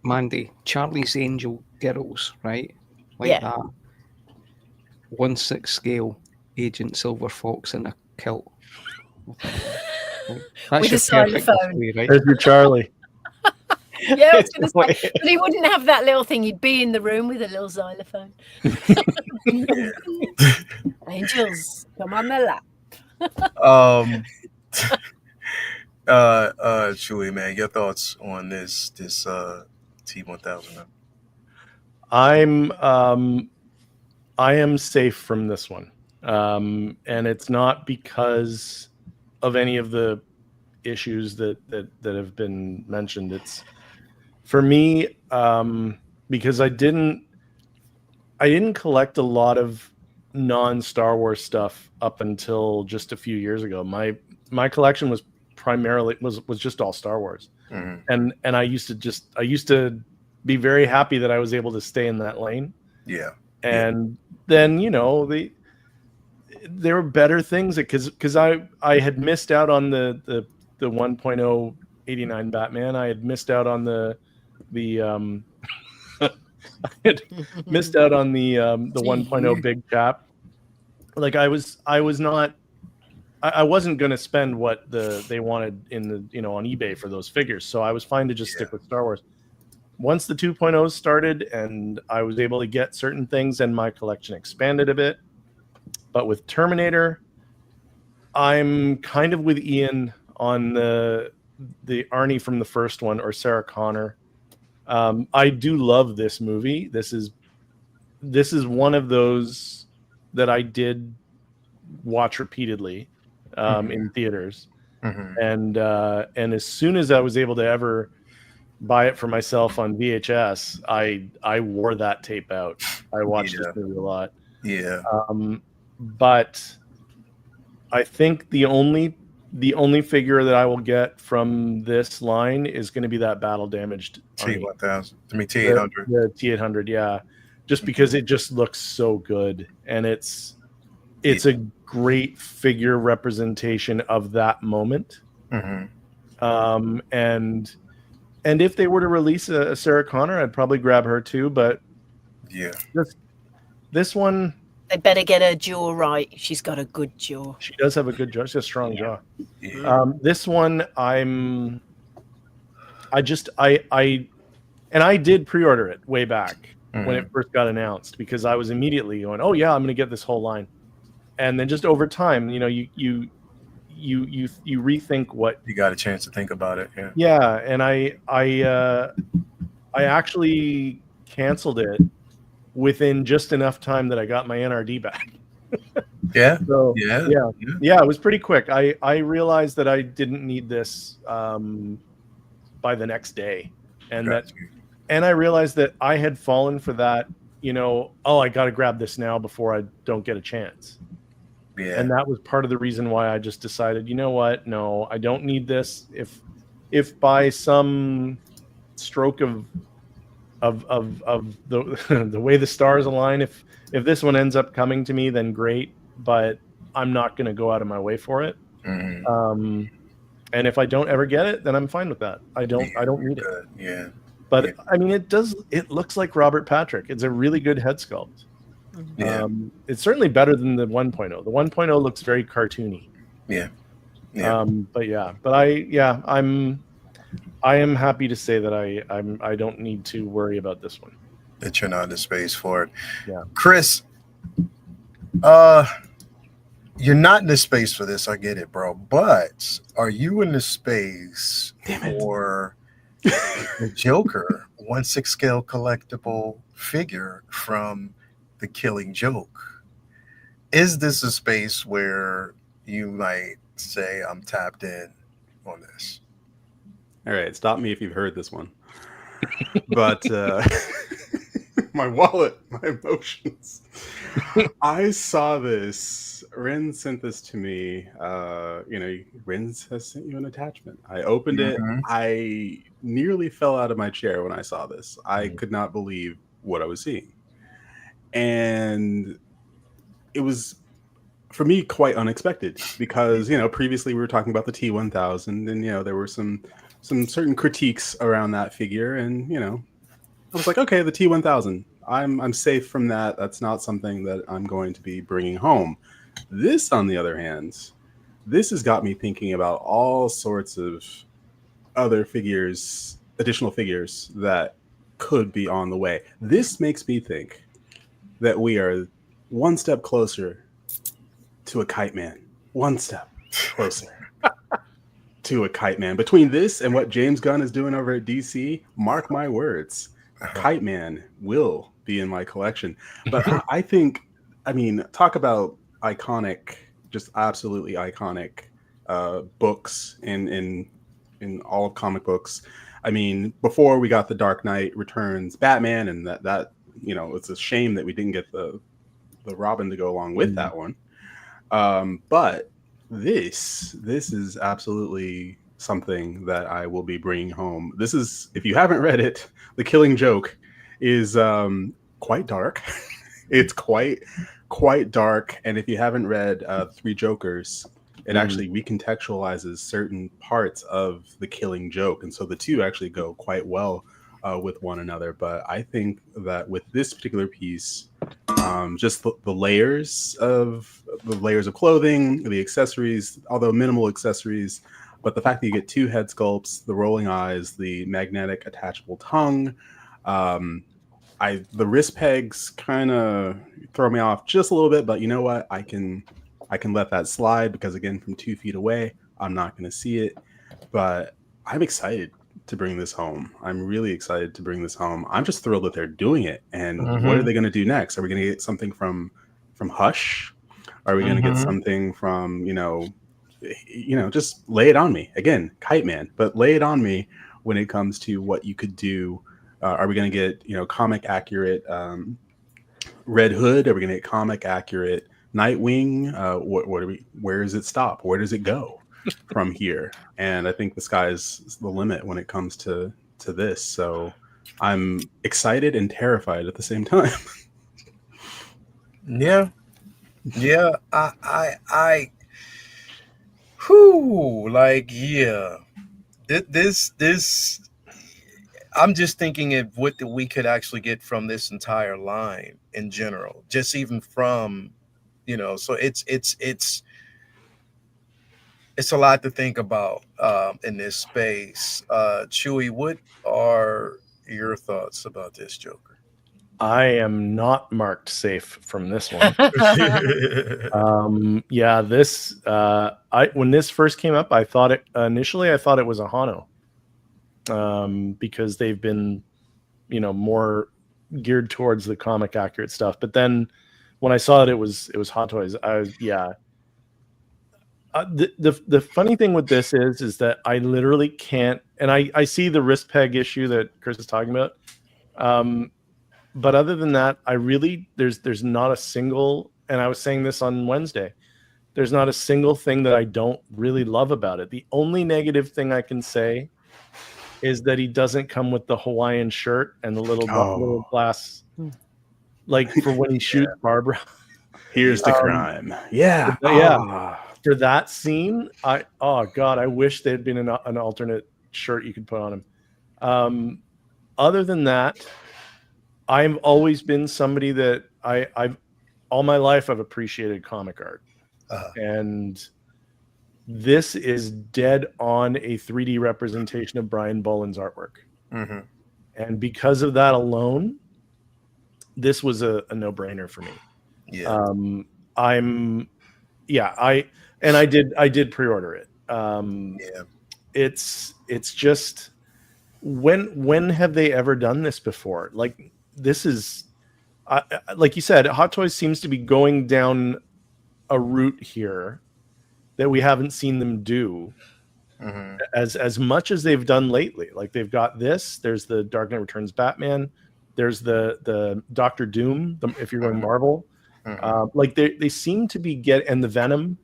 Mandy, Charlie's Angel Girls, right? Like that. 1/6 scale, Agent Silver Fox in a kilt. That's with your a xylophone. display, right? There's your Charlie. Yeah, I was gonna say, but he wouldn't have that little thing. He'd be in the room with a little xylophone. Angels, come on the lap. Chewy, man, your thoughts on this T1000? I am safe from this one, and it's not because of any of the issues that have been mentioned. It's for me because I didn't collect a lot of non-Star Wars stuff up until just a few years ago. My collection was primarily was just all Star Wars, and I used to be very happy that I was able to stay in that lane. Yeah, and then, you know, there were better things because I had missed out on the 1.0 89 Batman. I had missed out on the I had missed out on the 1.0 Big Chap. Like I wasn't going to spend what they wanted in the, you know, on eBay for those figures. So I was fine to just stick with Star Wars. Once the 2.0s started and I was able to get certain things and my collection expanded a bit. But with Terminator, I'm kind of with Ian on Arnie from the first one or Sarah Connor. I do love this movie. This is one of those that I did watch repeatedly in theaters. And as soon as I was able to ever buy it for myself on VHS, I wore that tape out. I watched this movie a lot. Yeah. But I think the only figure that I will get from this line is going to be that battle damaged T1000. I mean T800. The T800, yeah. Just because it just looks so good, and it's a great figure representation of that moment. And if they were to release a Sarah Connor, I'd probably grab her too. But yeah, this one, they better get her jaw right. She's got a good jaw. She does have a good jaw. She has a strong jaw. Yeah. This one, I did pre-order it way back when it first got announced, because I was immediately going, oh yeah, I'm going to get this whole line. And then just over time, you rethink what you got a chance to think about it. Yeah. And I actually canceled it within just enough time that I got my NRD back. Yeah. So yeah, it was pretty quick. I realized that I didn't need this by the next day, and I realized that I had fallen for that. I got to grab this now before I don't get a chance. Yeah. And that was part of the reason why I just decided, you know what? No, I don't need this. If by some stroke of the way the stars align, if this one ends up coming to me, then great. But I'm not going to go out of my way for it. And if I don't ever get it, then I'm fine with that. I don't need it. Yeah. But I mean, it looks like Robert Patrick. It's a really good head sculpt. Yeah. It's certainly better than the 1.0. The 1.0 looks very cartoony. Yeah. But I am happy to say that I don't need to worry about this one. That you're not in the space for it. Yeah. Chris, you're not in the space for this. I get it, bro. But are you in the space for the Joker 1/6 scale collectible figure from The Killing Joke? Is this a space where you might say, I'm tapped in on this? All right, stop me if you've heard this one. But my wallet, my emotions. I saw this. Ren sent this to me. Ren has sent you an attachment. I opened it. I nearly fell out of my chair when I saw this. I could not believe what I was seeing. And it was, for me, quite unexpected because, previously we were talking about the T1000 and, there were some certain critiques around that figure. And, I was like, okay, the T1000, I'm safe from that. That's not something that I'm going to be bringing home. This, on the other hand, this has got me thinking about all sorts of other figures, additional figures that could be on the way. This makes me think that we are one step closer to a Kite Man. One step closer to a Kite Man. Between this and what James Gunn is doing over at DC, mark my words, Kite Man will be in my collection. But I think, talk about iconic, just absolutely iconic books in all of comic books. Before we got the Dark Knight Returns Batman, and that it's a shame that we didn't get the Robin to go along with that one. But this is absolutely something that I will be bringing home. This is, if you haven't read it, The Killing Joke is quite dark. It's quite dark. And if you haven't read Three Jokers, it actually recontextualizes certain parts of The Killing Joke. And so the two actually go quite well with one another. But I think that with this particular piece, just the layers of clothing, the accessories, although minimal accessories, but the fact that you get two head sculpts, the rolling eyes, the magnetic attachable tongue, the wrist pegs kind of throw me off just a little bit, but you know what? I can let that slide because, again, from 2 feet away, I'm not going to see it. But I'm excited to bring this home. I'm really excited to bring this home. I'm just thrilled that they're doing it. And what are they going to do next? Are we going to get something from Hush? Are we going to get something from, just lay it on me again, Kite Man, but lay it on me when it comes to what you could do. Are we going to get, comic accurate Red Hood? Are we going to get comic accurate Nightwing? Where does it stop? Where does it go from here? And I think the sky's the limit when it comes to this. So I'm excited and terrified at the same time. Yeah. This. I'm just thinking of what we could actually get from this entire line in general, just even from, so it's a lot to think about in this space. Chewy, what are your thoughts about this Joker? I am not marked safe from this one. When this first came up, I thought it was a Hano, because they've been, more geared towards the comic accurate stuff. But then when I saw it was Hot Toys. The funny thing with this is that I literally can't, and I see the wrist peg issue that Chris is talking about. But other than that, there's not a single, and I was saying this on Wednesday, there's not a single thing that I don't really love about it. The only negative thing I can say is that he doesn't come with the Hawaiian shirt and the little glass, like for when he shoots Barbara. Here's the crime. Yeah. For that scene, I wish there had been an alternate shirt you could put on him. Other than that, I've always been somebody that I've all my life I've appreciated comic art, and this is dead on a 3D representation of Brian Boland's artwork, and because of that alone, this was a no-brainer for me. I did pre-order it. It's just when have they ever done this before? Like, this is like you said, Hot Toys seems to be going down a route here that we haven't seen them do as much as they've done lately. Like, they've got this, there's the Dark Knight Returns Batman, there's the Doctor Doom, if you're going Marvel. Like, they seem to be and the Venom.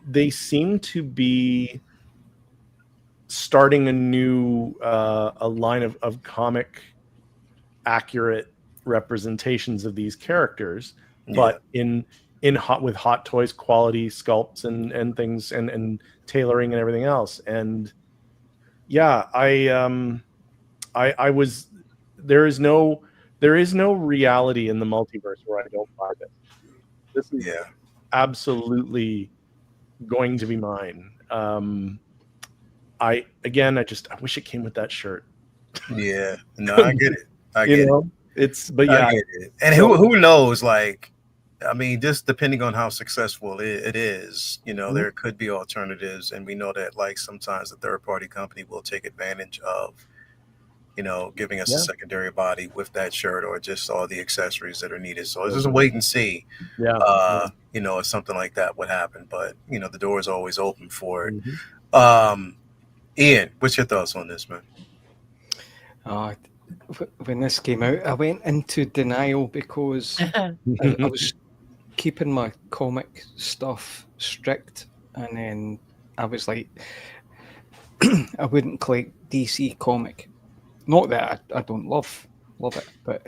They seem to be starting a new a line of comic accurate representations of these characters, but with Hot Toys quality sculpts and things and tailoring and everything else. And I was there is no reality in the multiverse where I don't buy this. This is absolutely going to be mine. I wish it came with that shirt. Yeah, no, I get it. I get it. And who knows? Like, I mean, just depending on how successful it is, there could be alternatives, and we know that, like, sometimes the third-party company will take advantage of, giving us a secondary body with that shirt or just all the accessories that are needed. So it's just a wait and see. If something like that would happen, but the door is always open for it. Ian, what's your thoughts on this, man? When this came out, I went into denial because I was keeping my comic stuff strict, and then I was like, I wouldn't collect DC comic. Not that I don't love it, but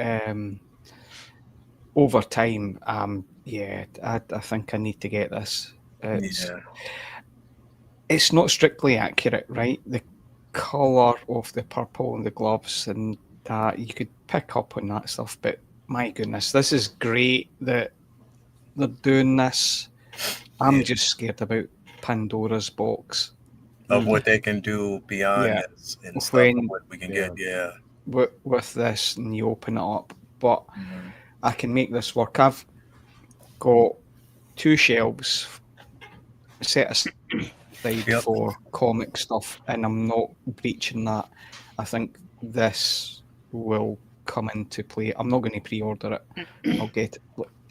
over time, I think I need to get this. It's not strictly accurate, right? The color of the purple and the gloves and that, you could pick up on that stuff, but my goodness, this is great that they're doing this. I'm just scared about Pandora's box of what they can do beyond this and stuff, what we can get. With this, and you open it up, but I can make this work. I've got 2 shelves, a set of side for comic stuff, and I'm not breaching that. I think this will come into play. I'm not going to pre-order it. I'll get it.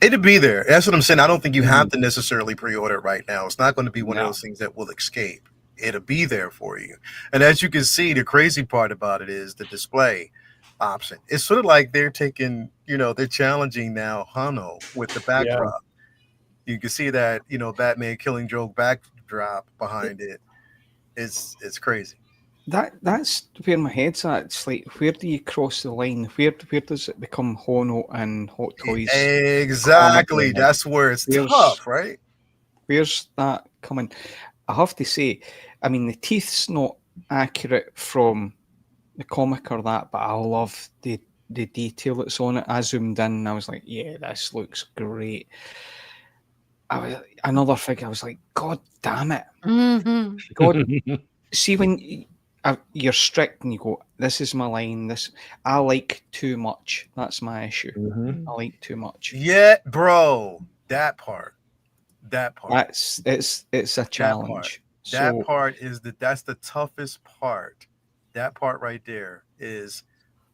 It'll be there. That's what I'm saying. I don't think you have to necessarily pre-order it right now. It's not going to be one of those things that will escape. It'll be there for you. And as you can see, the crazy part about it is the display option. It's sort of like they're taking, they're challenging now Hano with the backdrop. You can see that, Batman Killing Joke backdrop behind it. It's crazy. That's where my head's at. It's like, where do you cross the line? Where does it become Hono and Hot Toys? Exactly. That's where it's tough, right? Where's that coming? I have to say, I mean, the teeth's not accurate from the comic or that, but I love the detail that's on it. I zoomed in and I was like, yeah, this looks great. Another figure, I was like, God damn it. Mm-hmm. God, see when you're strict and you go, this is my line, I like too much. That's my issue. I like too much. Yeah, bro. That part. It's a challenge. That part is that's the toughest part. That part right there is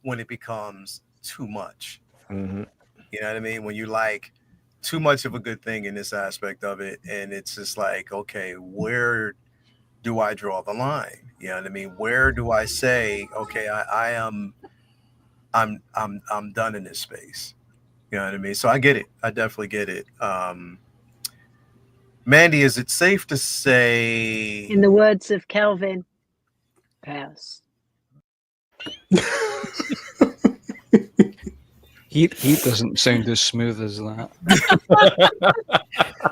when it becomes too much. You know what I mean? When you like too much of a good thing in this aspect of it, and it's just like, okay, where do I draw the line? You know what I mean? Where do I say, okay, I'm done in this space? You know what I mean? So I get it. I definitely get it. Mandy, is it safe to say, in the words of Kelvin, pass? He doesn't sound as smooth as that.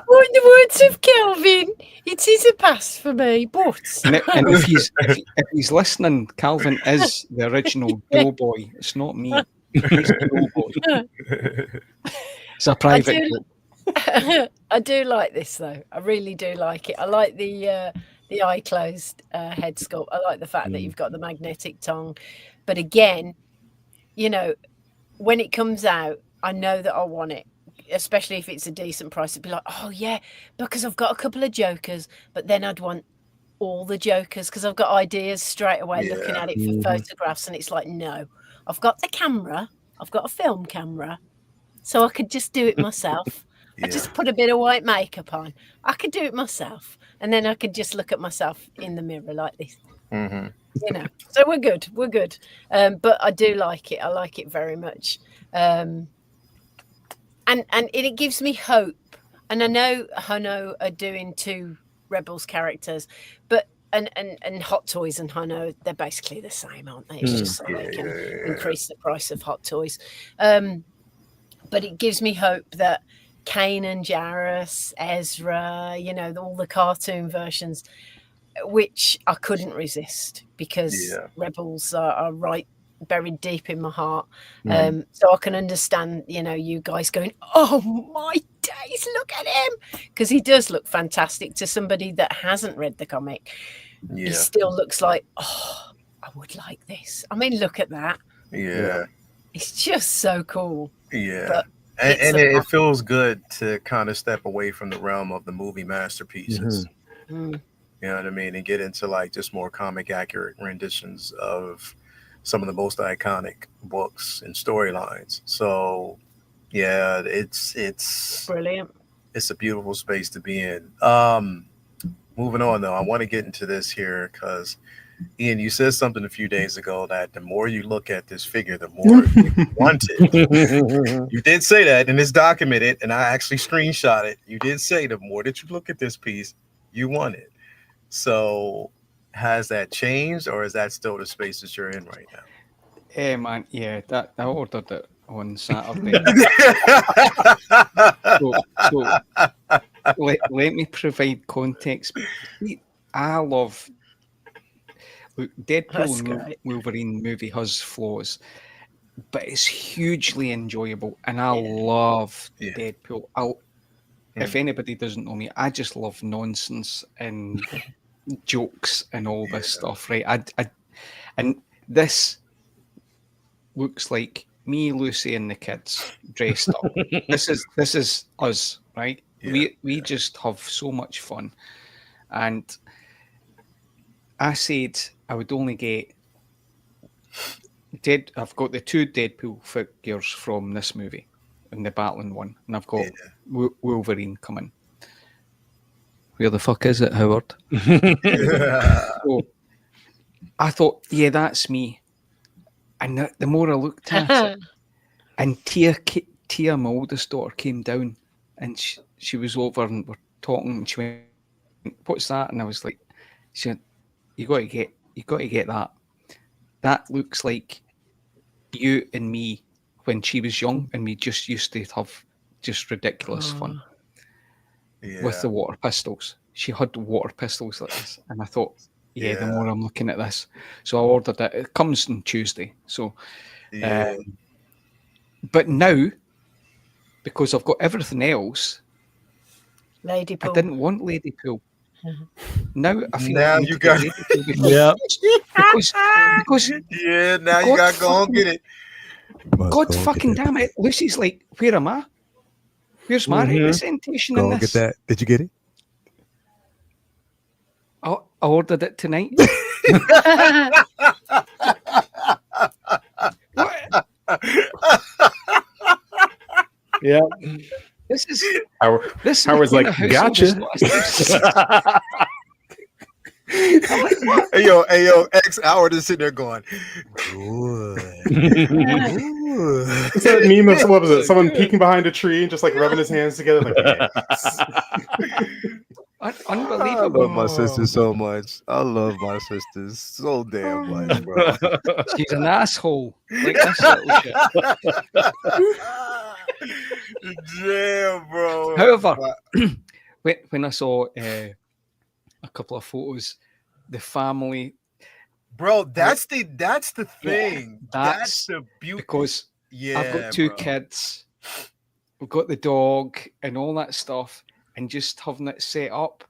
Well, in the words of Kelvin, it is a pass for me, but... And if he's listening, Calvin is the original Doughboy. It's not me. He's Doughboy. It's a private joke. I do like this, though. I really do like it. I like the eye closed head sculpt. I like the fact that you've got the magnetic tongue. But again, when it comes out, I know that I want it, especially if it's a decent price. It'd be like, oh yeah, because I've got a couple of Jokers, but then I'd want all the Jokers because I've got ideas straight away looking at it for photographs, and it's like, no, I've got the camera, I've got a film camera, so I could just do it myself. I just put a bit of white makeup on. I could do it myself, and then I could just look at myself in the mirror like this. So we're good. But I do like it. I like it very much. And it gives me hope. And I know Hano are doing 2 Rebels characters, but and Hot Toys and Hano, they're basically the same, aren't they? It's just so they can increase the price of Hot Toys. But it gives me hope that Kanan, Jarrus, Ezra, all the cartoon versions, which I couldn't resist because Rebels are right buried deep in my heart. So I can understand, you guys going, oh my days, look at him, because he does look fantastic to somebody that hasn't read the comic. He still looks like, oh, I would like this. I mean, look at that. It's just so cool. But it feels good to kind of step away from the realm of the movie masterpieces. You know what I mean? And get into like just more comic accurate renditions of some of the most iconic books and storylines. So yeah, it's brilliant. It's a beautiful space to be in. Moving on though, I want to get into this here because Ian, you said something a few days ago that the more you look at this figure, the more you want it. You did say that, and it's documented, and I actually screenshot it. You did say the more that you look at this piece, you want it. So has that changed, or is that still the space that you're in right now? Man, that I ordered it on Saturday. so let me provide context. I love... Look, Deadpool and Wolverine movie has flaws, but it's hugely enjoyable, and I love Deadpool. If anybody doesn't know me, I just love nonsense and jokes and all this stuff, right? And this looks like me, Lucy, and the kids dressed up. This is us, right? We just have so much fun, and I said I would only get I've got the 2 Deadpool figures from this movie, and the battling one, and I've got Wolverine coming. Where the fuck is it, Howard? So I thought, yeah, that's me. And the more I looked at it, and Tia, my oldest daughter, came down, and she was over and we're talking, and she went, "What's that?" And I was like, "She went, you got to get that. That looks like you and me when she was young, and we just used to have just ridiculous fun with the water pistols. She had water pistols like this, and I thought, the more I'm looking at this, so I ordered it. It comes on Tuesday, so. But now, because I've got everything else, Lady Pool. I didn't want Lady Pool. Now I feel now like you got because now God you got to go and get it. God fucking damn it, Lucy's like, where am I? Where's my representation in this? Get that. Did you get it? I ordered it tonight. What? Yeah. This is Howard's like, gotcha. Hey yo, X Howard is sitting there going, good. It's that meme of what was it? Someone peeking behind a tree and just like rubbing his hands together. Like, unbelievable. I love my sisters so much. I love my sisters so damn much, bro. She's an asshole. Like this little shit. Damn, bro. However, when I saw a couple of photos, the family, bro, that's the thing. That's the beauty. Because I've got 2 kids, we've got the dog and all that stuff, and just having it set up.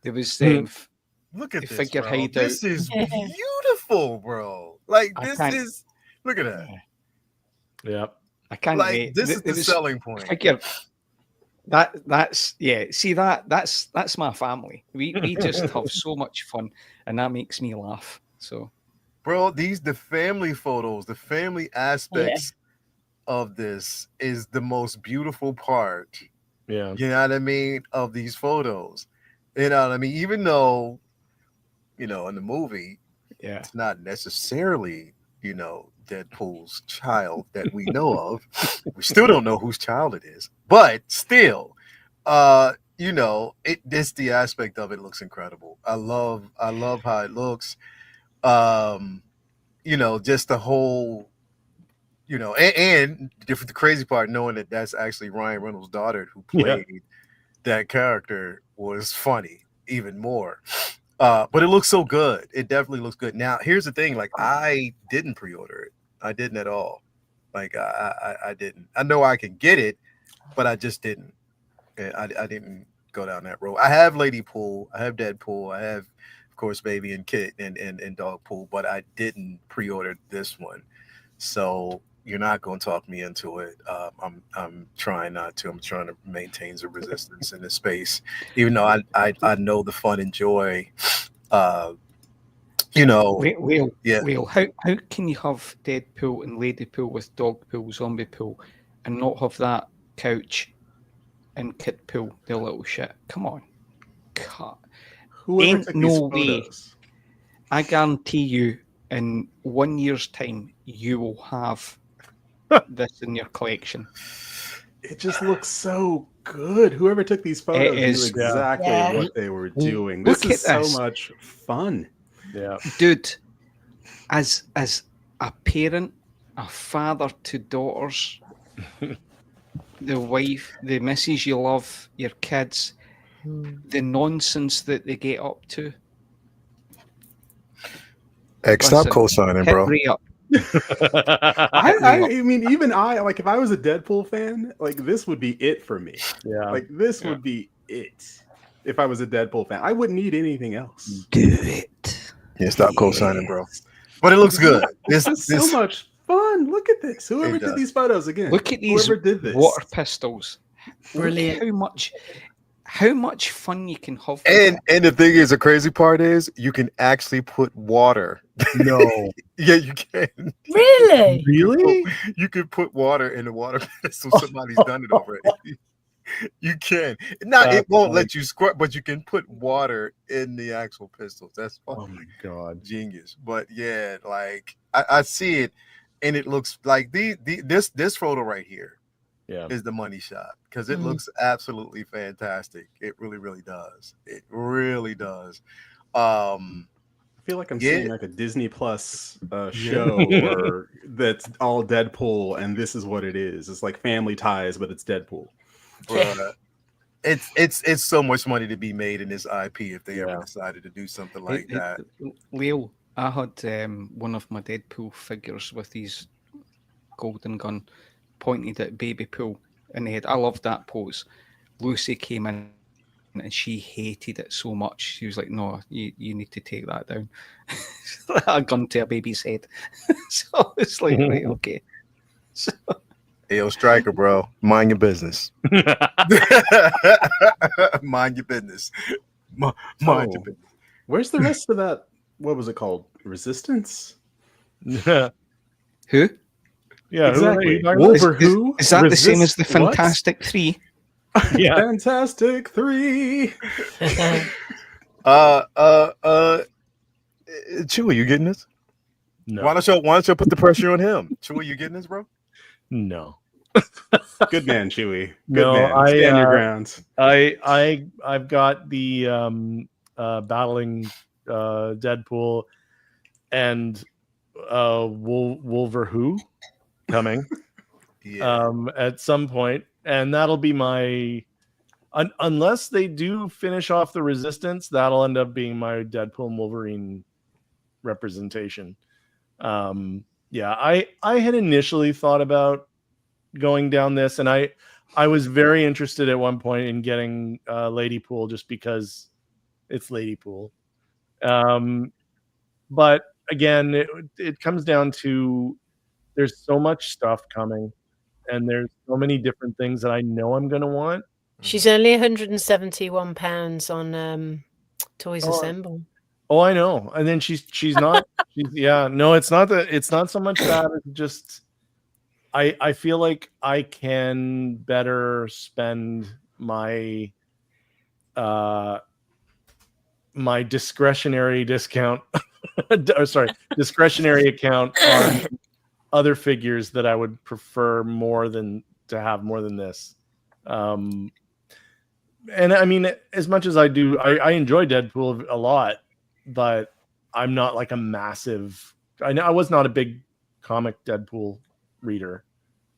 There was look at the this, figure bro. hideout. This is beautiful, bro. Like this is. Look at that. Yeah. I can't wait. This is the selling point. Figure. That's see that's my family. We just have so much fun, and that makes me laugh. So, bro, the family photos, the family aspects of this is the most beautiful part. Yeah, you know what I mean, of these photos. You know what I mean, even though in the movie, it's not necessarily Deadpool's child that we know of. We still don't know whose child it is, but still, it's the aspect of it looks incredible. I love how it looks. Just the whole, and the crazy part, knowing that that's actually Ryan Reynolds' daughter who played that character was funny even more. But it looks so good. It definitely looks good. Now, here's the thing. Like, I didn't pre-order it. I didn't at all. Like, I didn't. I know I can get it, but I just didn't. I didn't go down that road. I have Lady Pool. I have Deadpool. I have, of course, Baby and Kit and Dog Pool, but I didn't pre-order this one. So you're not going to talk me into it. I'm trying not to. I'm trying to maintain some resistance in this space, even though I know the fun and joy. Will, how can you have Deadpool and Lady Pool with Dog Pool, Zombie Pool, and not have that couch and Kit Pool, the little shit? Come on, ain't no way. I guarantee you, in 1 year's time, you will have this in your collection. It just looks so good. Whoever took these photos knew exactly what they were doing. This is so much fun. Yeah, dude. As a parent, a father to daughters, the wife, the missus you love, your kids, the nonsense that they get up to. X, stop co-signing, bro. I mean, even like if I was a Deadpool fan, like this would be it for me. Yeah, like this would be it if I was a Deadpool fan. I wouldn't need anything else. Do it. Yeah, stop co-signing, bro. But it looks good. This is so much fun. Look at this. Whoever did these photos again. Look at these did this. water pistols. Brilliant. Look how much fun you can have. And the thing is, the crazy part is you can actually put water. No. Yeah, you can. Really? Really? You can put water in the water pistol. Somebody's done it already. You can. It won't let you squirt, but you can put water in the actual pistols. That's Oh my god, genius. But yeah, like I see it, and it looks like this photo right here is the money shot because it looks absolutely fantastic. It really, really does. It really does. I feel like I'm seeing like a Disney Plus show or that's all Deadpool, and this is what it is. It's like Family Ties, but it's Deadpool. It's so much money to be made in this IP if they ever decided to do something like that. Leo, I had one of my Deadpool figures with his golden gun pointed at Baby Pool in the head. I loved that pose. Lucy came in and she hated it so much. She was like, "No, you need to take that down." A gun to a baby's head. So it's like, right, okay. So, hey, yo, Striker, bro, mind your business. Mind your business. Mind your business. Where's the rest of that? What was it called? Resistance? Who? Yeah, exactly. Who? Is that the same as the Fantastic Three? Yeah, Fantastic Three. Chewy, you getting this? No. Why don't you put the pressure on him? Chewy, you getting this, bro? No. Good man, Chewy. Good No, man. Stand your ground. I've got the battling Deadpool and Wolver Who coming at some point, and that'll be my unless they do finish off the Resistance, that'll end up being my Deadpool and Wolverine representation. I had initially thought about going down this, and I was very interested at one point in getting Ladypool just because it's Ladypool. But again, it comes down to there's so much stuff coming, and there's so many different things that I know I'm going to want. She's only £171 on Toys Assemble. Oh, I know. And then she's not. It's not that. It's not so much that. It's just I feel like I can better spend my my discretionary discount. Discretionary account on other figures that I would prefer more than to have more than this. And I mean, as much as I do, I enjoy Deadpool a lot, but I'm not like a massive. I was not a big comic Deadpool reader,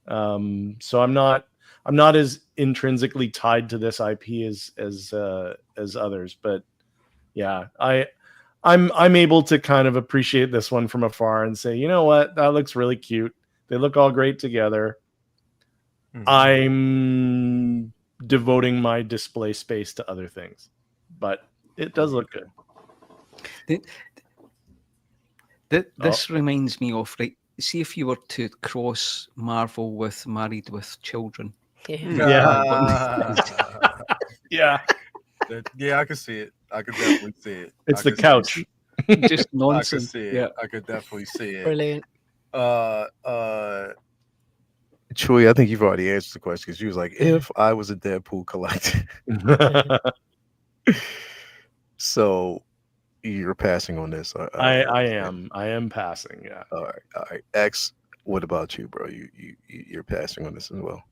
so I'm not as intrinsically tied to this IP as others. But yeah, I'm able to kind of appreciate this one from afar and say, you know what, that looks really cute. They look all great together. Mm-hmm. I'm devoting my display space to other things, but it does look good. This reminds me of, right, see if you were to cross Marvel with Married with Children. Yeah, I can see it. I could definitely see it. It's the couch. Just nonsense. I could see it. Yeah. I could definitely see it. Brilliant. Chewy, I think you've already answered the question because she was like, if I was a Deadpool collector. So you're passing on this. I am passing. Yeah. All right. X, what about you, bro? You're passing on this as well.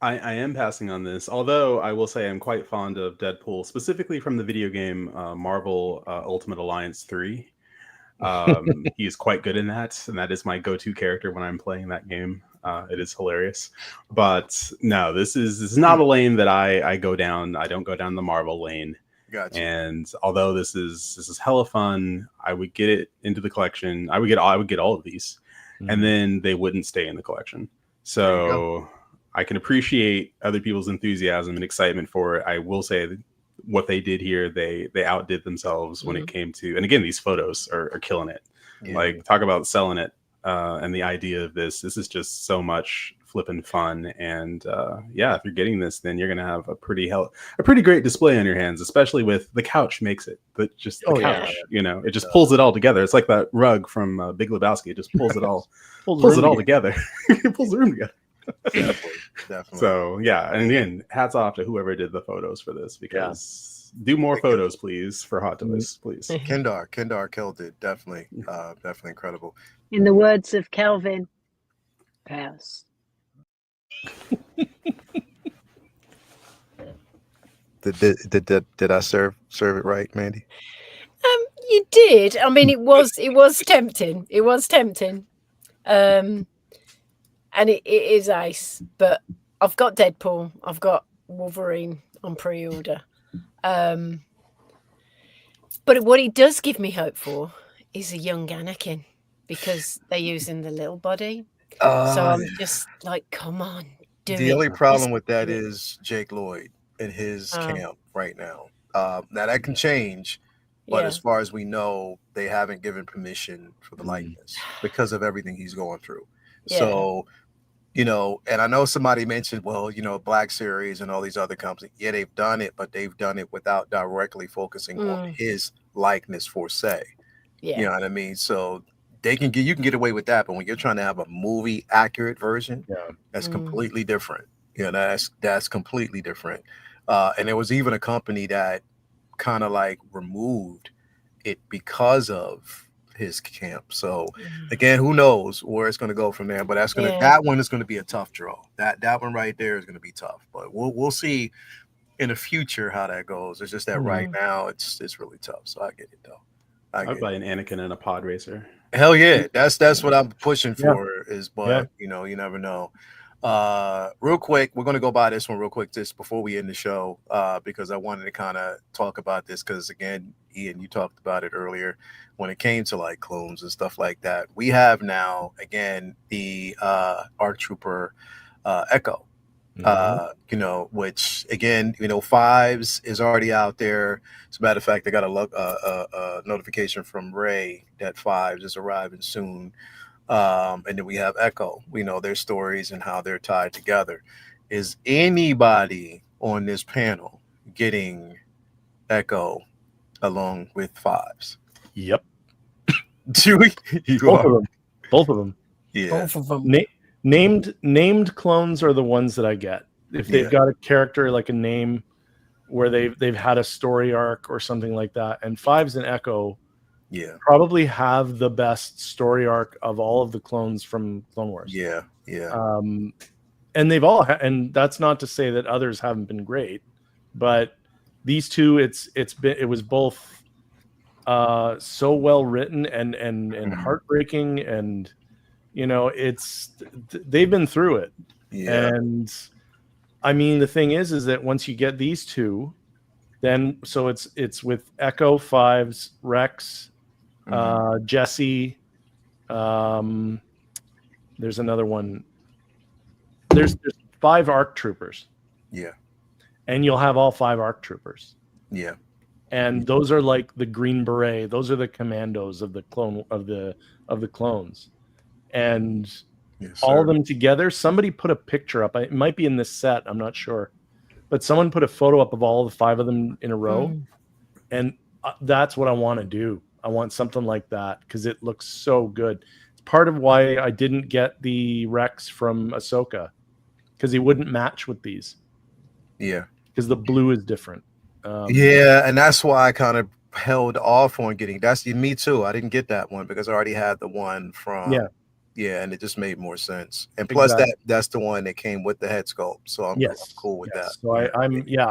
I am passing on this, although I will say I'm quite fond of Deadpool, specifically from the video game Marvel Ultimate Alliance 3. He is quite good in that, and that is my go-to character when I'm playing that game. It is hilarious. But no, this is not a lane that I go down. I don't go down the Marvel lane. Gotcha. And although this is hella fun, I would get it into the collection. I would get all of these, and then they wouldn't stay in the collection. So I can appreciate other people's enthusiasm and excitement for it. I will say that what they did here, they outdid themselves when it came to, and again, these photos are killing it. Yeah. Like, talk about selling it. And the idea of this is just so much flipping fun. And yeah, if you're getting this, then you're gonna have a pretty great display on your hands, especially with the couch makes it. But just the couch, you know, it just pulls it all together. It's like that rug from Big Lebowski. It just pulls it all pulls it all together. It pulls the room together. Definitely. So yeah, and again, hats off to whoever did the photos for this, because do more photos, please, for Hot Toys, please. Kendar killed it. Definitely incredible. In the words of Kelvin, pass. Did I serve it right, Mandy? You did. I mean, it was tempting. It was tempting. And it is ace, but I've got Deadpool, I've got Wolverine on pre-order. But what it does give me hope for is a young Anakin, because they're using the little body. So I'm just like, come on, do it. The only problem with that is Jake Lloyd in his camp right now. Now that can change, but as far as we know, they haven't given permission for the likeness because of everything he's going through. So, you know, and I know somebody mentioned, well, you know, Black Series and all these other companies. Yeah, they've done it, but they've done it without directly focusing on his likeness for say. You know what I mean? So you can get away with that, but when you're trying to have a movie accurate version, that's completely different. You know, that's completely different. And there was even a company that kind of like removed it because of his camp. So again, who knows where it's going to go from there, but that one is going to be a tough draw. That one right there is going to be tough, but we'll see in the future how that goes. It's just that right now it's really tough. So I get it though. I'd buy an Anakin and a pod racer. Hell yeah, that's what I'm pushing for. You know, you never know. Real quick, we're going to go by this one real quick just before we end the show, because I wanted to kind of talk about this, because again, Ian, you talked about it earlier when it came to like clones and stuff like that. We have now again the ARC Trooper Echo, you know, which again, you know, 5s is already out there. As a matter of fact, I got a notification from Ray that 5s is arriving soon. And then we have Echo. We know their stories and how they're tied together. Is anybody on this panel getting Echo along with 5s? Yep. Chewy, both of them. Yeah. Both of them. Named clones are the ones that I get. If they've got a character like a name where they've had a story arc or something like that, and 5s and Echo probably have the best story arc of all of the clones from Clone Wars. And they've all and that's not to say that others haven't been great, but these two, it was both so well written and heartbreaking, and you know, they've been through it. And I mean, the thing is that once you get these two, then so it's with Echo, 5s, Rex, Jesse, there's another one. There's 5 ARC troopers. And you'll have all 5 ARC troopers. And those are like the Green Beret. Those are the commandos of the clone of the clones. And all of them together. Somebody put a picture up. It might be in this set. I'm not sure. But someone put a photo up of all the 5 of them in a row. And that's what I want to do. I want something like that because it looks so good. It's part of why I didn't get the Rex from Ahsoka, because he wouldn't match with these. Because the blue is different. And that's why I kind of held off on getting. That's me too. I didn't get that one because I already had the one from. And it just made more sense. And plus, that's the one that came with the head sculpt. So I'm cool with that. So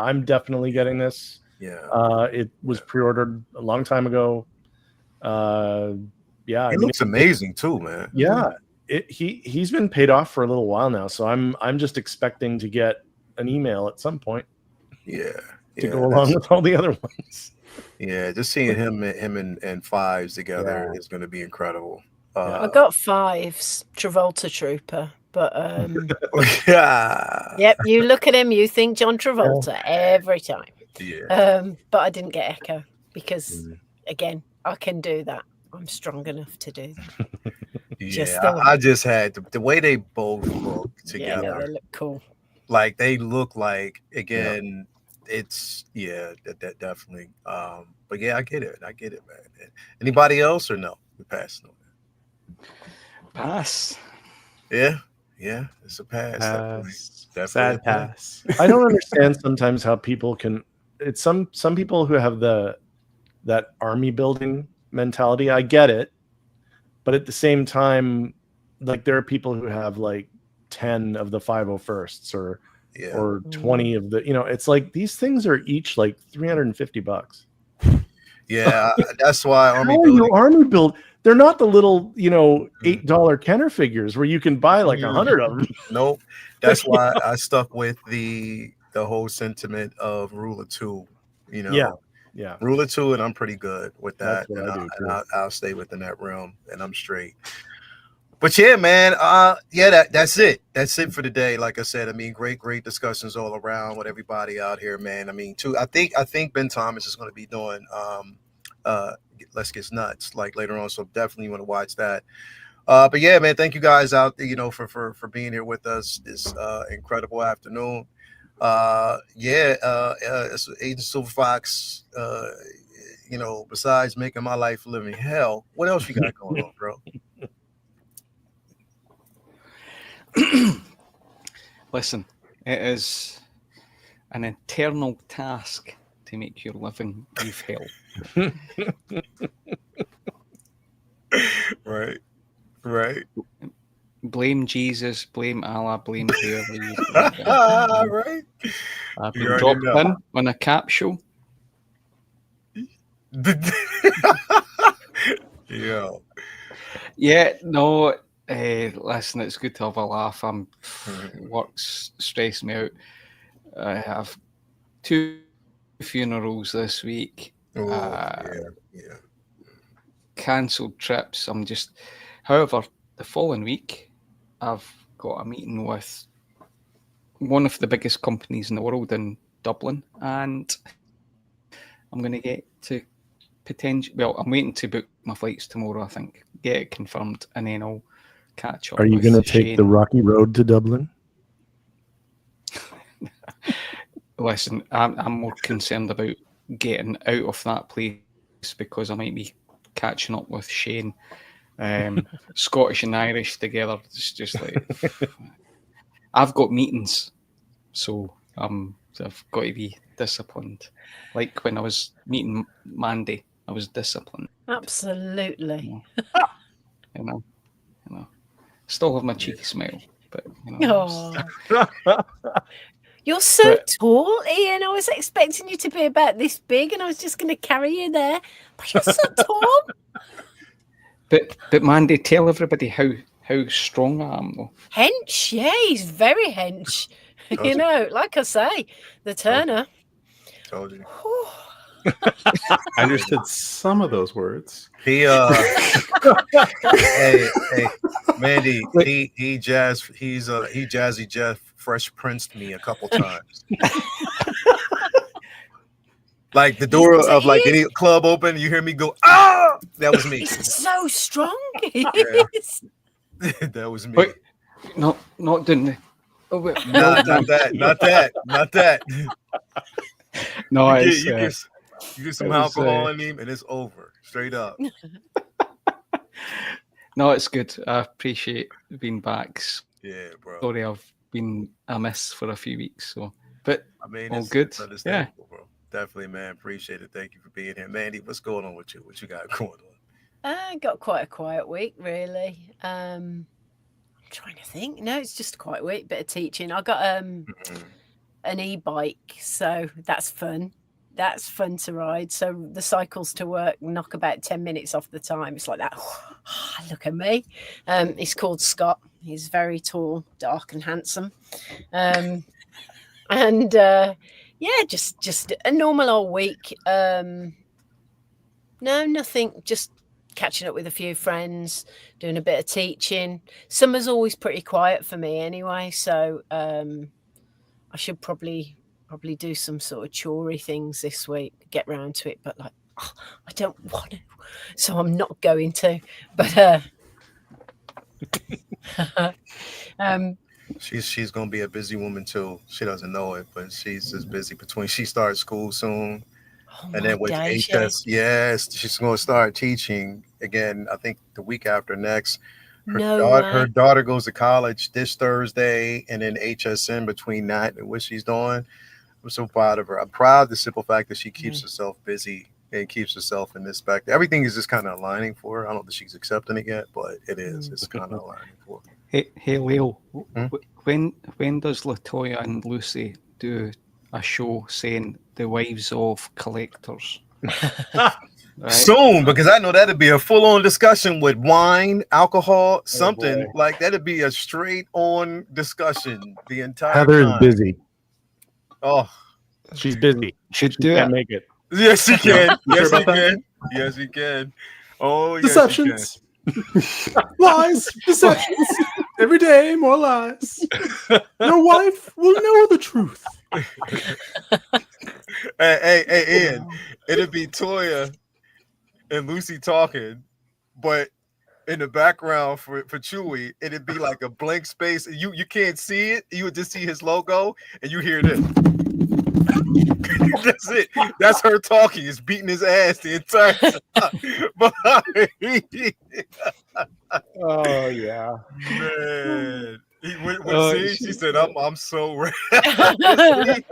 I'm definitely getting this. It was pre-ordered a long time ago. It looks amazing too, man. He's been paid off for a little while now, so I'm just expecting to get an email at some point. To go along with all the other ones. Just seeing him and 5s together is going to be incredible. I got 5s, Travolta Trooper, but you look at him, you think John Travolta every time. But I didn't get Echo because again, I can do that. I'm strong enough to do that. I just had the way they both looked together. Yeah, they look cool. Like they look like, again, it's that definitely. But yeah, I get it, man. Anybody else or no? We passing on that. Pass. Yeah, it's a pass. Definitely Sad pass. I don't understand sometimes how people can. It's some people who have that army building mentality. I get it, but at the same time, like there are people who have like 10 of the 501sts or 20 of the. It's like these things are each like $350. Yeah, that's why army build. They're not the little, $8 Kenner figures where you can buy like 100 of them. Nope. That's why I stuck with the whole sentiment of Ruler 2. Yeah. Ruler 2, and I'm pretty good with that. That's what I do too. I'll stay within that realm, and I'm straight. But yeah, man. That's it. That's it for today. Like I said, I mean, great discussions all around with everybody out here, man. I mean, I think Ben Thomas is going to be doing Let's Get Nuts like later on, so definitely want to watch that. But yeah, man, thank you guys out there, for being here with us this incredible afternoon. It's Agent Silver Fox. Besides making my life a living hell, what else you got going on, bro? Listen, it is an eternal task to make your living leave hell. Right. Blame Jesus, blame Allah, blame whoever you right. I've been dropped in on a capsule. Yeah, no. Listen, it's good to have a laugh. Work's stressing me out. I have 2 funerals this week. Cancelled trips. However, the following week, I've got a meeting with one of the biggest companies in the world in Dublin, and I'm going to get to I'm waiting to book my flights tomorrow, I think. Get it confirmed, and then I'll catch up. Are you going to take the rocky road to Dublin? Listen, I'm more concerned about getting out of that place because I might be catching up with Shane. Scottish and Irish together. It's just like I've got meetings, so I've got to be disciplined. Like when I was meeting Mandy, I was disciplined. Absolutely. You know. Still have my cheeky smile, but You're so tall, Ian. I was expecting you to be about this big, and I was just going to carry you there. But you're so tall. But Mandy, tell everybody how strong I am, though. Hench, yeah, he's very hench. Like I say, the Turner. Told you. I understood some of those words. He hey, Mandy, he Jazzy Jeff Fresh Princed me a couple times. Like the door of like any club open, you hear me go, ah! That was me. He's so strong. That was me. Wait, not doing the. Oh, wait, not that. No, you get some alcohol in him, and it's over. Straight up. No, it's good. I appreciate being back. Yeah, bro. Sorry, I've been amiss for a few weeks. So, but I mean, all good. Yeah, bro. Definitely, man. Appreciate it. Thank you for being here, Mandy. What's going on with you? What you got going on? I got quite a quiet week, really. I'm trying to think. No, it's just a quiet week. Bit of teaching. I got an e-bike, so that's fun. That's fun to ride. So the cycles to work knock about 10 minutes off the time. It's like that. Look at me. He's called Scott. He's very tall, dark, and handsome. Just a normal old week. No, nothing. Just catching up with a few friends, doing a bit of teaching. Summer's always pretty quiet for me anyway, so I should probably do some sort of chorey things this week, get round to it, but like I don't want to, so I'm not going to. But She's gonna be a busy woman too. She doesn't know it, but she's just busy. Between she starts school soon, and then with HS, yes, she's gonna start teaching again. I think the week after next. Her daughter goes to college this Thursday, and then HSN between that and what she's doing. I'm so proud of her. I'm proud of the simple fact that she keeps herself busy and keeps herself in this back. Everything is just kind of aligning for her. I don't think she's accepting it yet, but it is. It's kind of aligning for her. Hey Leo, when does Latoya and Lucy do a show saying the wives of collectors? Right. Soon, because I know that'd be a full-on discussion with wine, alcohol, something like that'd be a straight-on discussion the entire Heather time. is busy. Oh, she's busy. She can't make it. Yes, she can. Yes, he can. Yes, he can. Oh, yes, deceptions. Lies, deceptions. Every day, more lies. Your wife will know the truth. Hey, Ian. It'd be Toya and Lucy talking, but in the background for Chewy, it'd be like a blank space. You can't see it. You would just see his logo, and you hear this. That's it. That's her talking. It's beating his ass the entire time. Oh yeah, man. She said, "I'm so ready."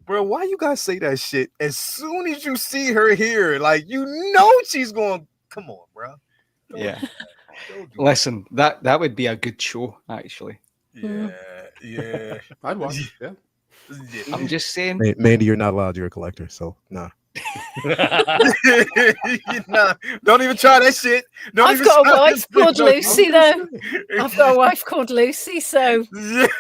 Bro, why you guys say that shit? As soon as you see her here, like you know she's going. Come on, bro. Yeah. Listen, that would be a good show, actually. Yeah. I'd watch. Yeah. I'm just saying. Mandy, you're not allowed. You're a collector, so nah. Nah, don't even try that shit. I've got a wife called Lucy, though. I've got a wife called Lucy, so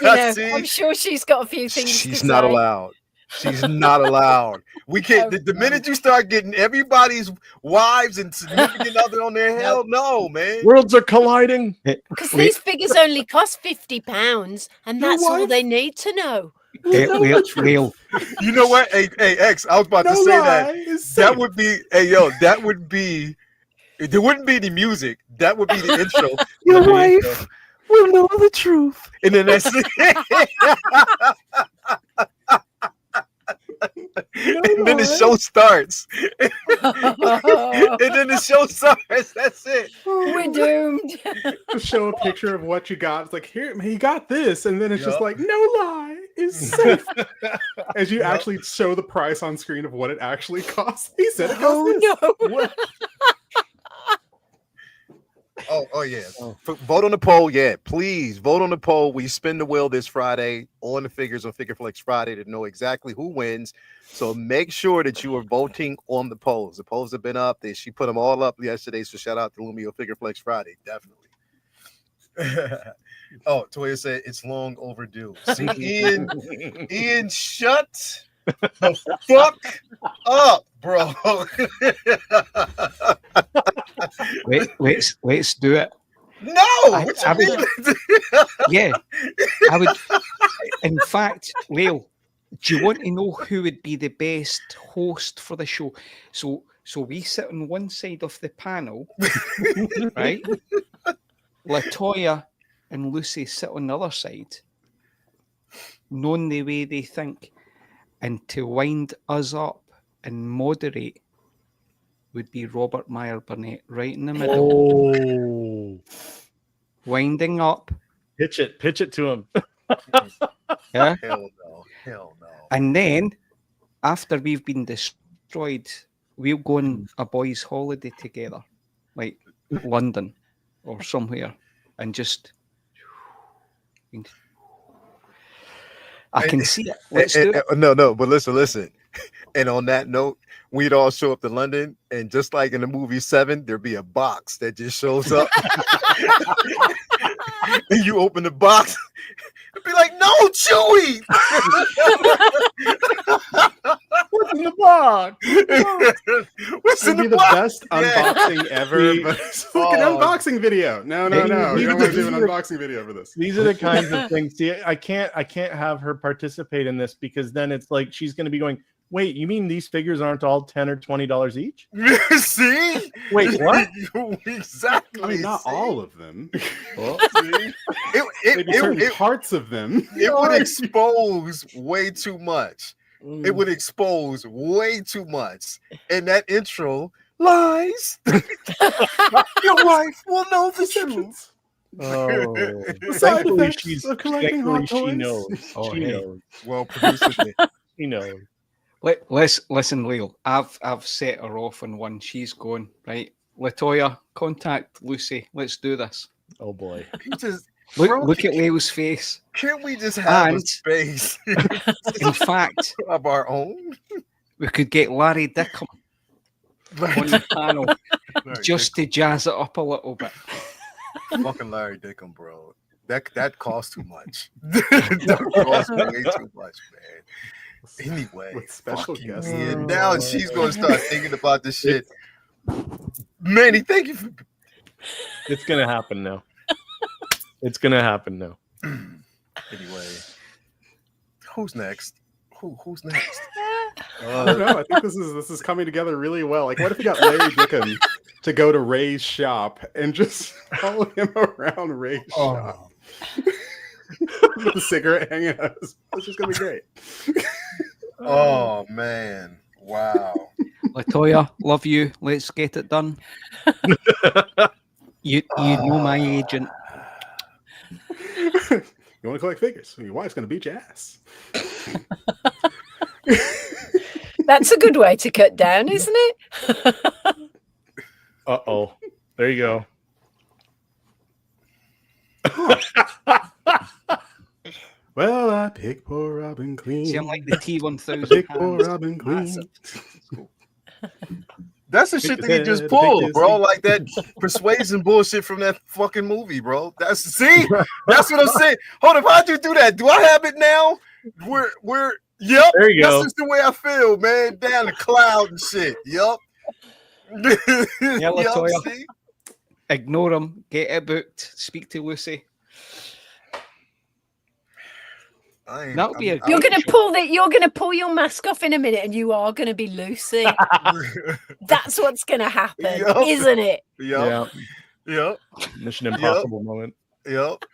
I'm sure she's got a few things. She's not allowed. She's not allowed. We can't. The minute you start getting everybody's wives and significant other on there, hell no, man. Worlds are colliding. Because these figures only cost £50, and that's all they need to know. Real. You know what? Hey, X, I was about to say that would be, that would be, there wouldn't be any music. That would be the intro. Your wife will know the truth. And then that's it. And then the show starts. And then the show starts. That's it. We're doomed. Just show a picture of what you got. It's like, here, he got this. And then it's just like, no lie is safe. As you actually show the price on screen of what it actually costs. He said it costs this. No. Oh yeah. Vote on the poll. Yeah, please vote on the poll. We spin the wheel this Friday on the figures on Figure Flex Friday to know exactly who wins. So make sure that you are voting on the polls. The polls have been up. She put them all up yesterday. So shout out to Lumio Figure Flex Friday. Definitely. Oh, Toya said it's long overdue. See, Ian, shut the fuck up, bro. Let's do it. No, yeah, I would. In fact, Leo, do you want to know who would be the best host for the show? So we sit on one side of the panel, right? Latoya and Lucy sit on the other side, knowing the way they think, and to wind us up and moderate would be Robert Meyer Burnett, right in the middle. Oh, winding up. Pitch it to him. Yeah. Hell no. And then after we've been destroyed, we'll go on a boys' holiday together, like London or somewhere, and just. I can see it. Let's do it. No, but listen. And on that note, we'd all show up to London, and just like in the movie Seven, there'd be a box that just shows up. And you open the box, it'd be like, no, Chewy! What's in the box? What's in the box? Best unboxing ever, but it's fucking unboxing video. No. You don't want to do an unboxing video for this. These are the kinds of things. See, I can't have her participate in this because then it's like she's going to be going, Wait, you mean these figures aren't all $10 or $20 each? See? Wait, what? Exactly. I mean, not all of them. Well, maybe certain parts of them. It would expose way too much. It would expose way too much. And that intro lies. Your wife will know the truth. Oh, thankfully she knows. Oh, she knows. Well, producer, she knows. Listen, Leo. I've set her off on one. She's going right. Latoya, contact Lucy. Let's do this. Oh boy. Look at Leo's face. Can't we just have a space? In fact, of our own. We could get Larry Dickham on the panel just to jazz it up a little bit. Fucking Larry Dickham, bro. That costs too much. That costs way too much, man. Anyway, with special guests. Now she's gonna start thinking about this shit. Manny, thank you for. It's gonna happen now. It's gonna happen now. Anyway, who's next? Who's next? I don't know. I think this is coming together really well. Like, what if we got Larry Dickham to go to Ray's shop and just follow him around Ray's shop with a cigarette hanging out? It's just gonna be great. Oh man! Wow. Latoya, love you. Let's get it done. You know my agent. You want to collect figures? Your wife's gonna beat your ass. That's a good way to cut down, isn't it? Uh-oh. There you go. Well, I pick poor Robin clean. See, I'm like the T-1000. Pick poor Robin clean. That's the shit that he just pulled, bro. Like that persuasion bullshit from that fucking movie, bro. That's what I'm saying. Hold up, how'd you do that? Do I have it now? Yep. There you go. That's just the way I feel, man. Down the cloud and shit. Yep. Yeah, Latoya. Ignore him. Get it booked. Speak to Lucy. That would be a. You're gonna pull your mask off in a minute, and you are gonna be Lucy. That's what's gonna happen, isn't it? Yep. Mission Impossible moment. Yep.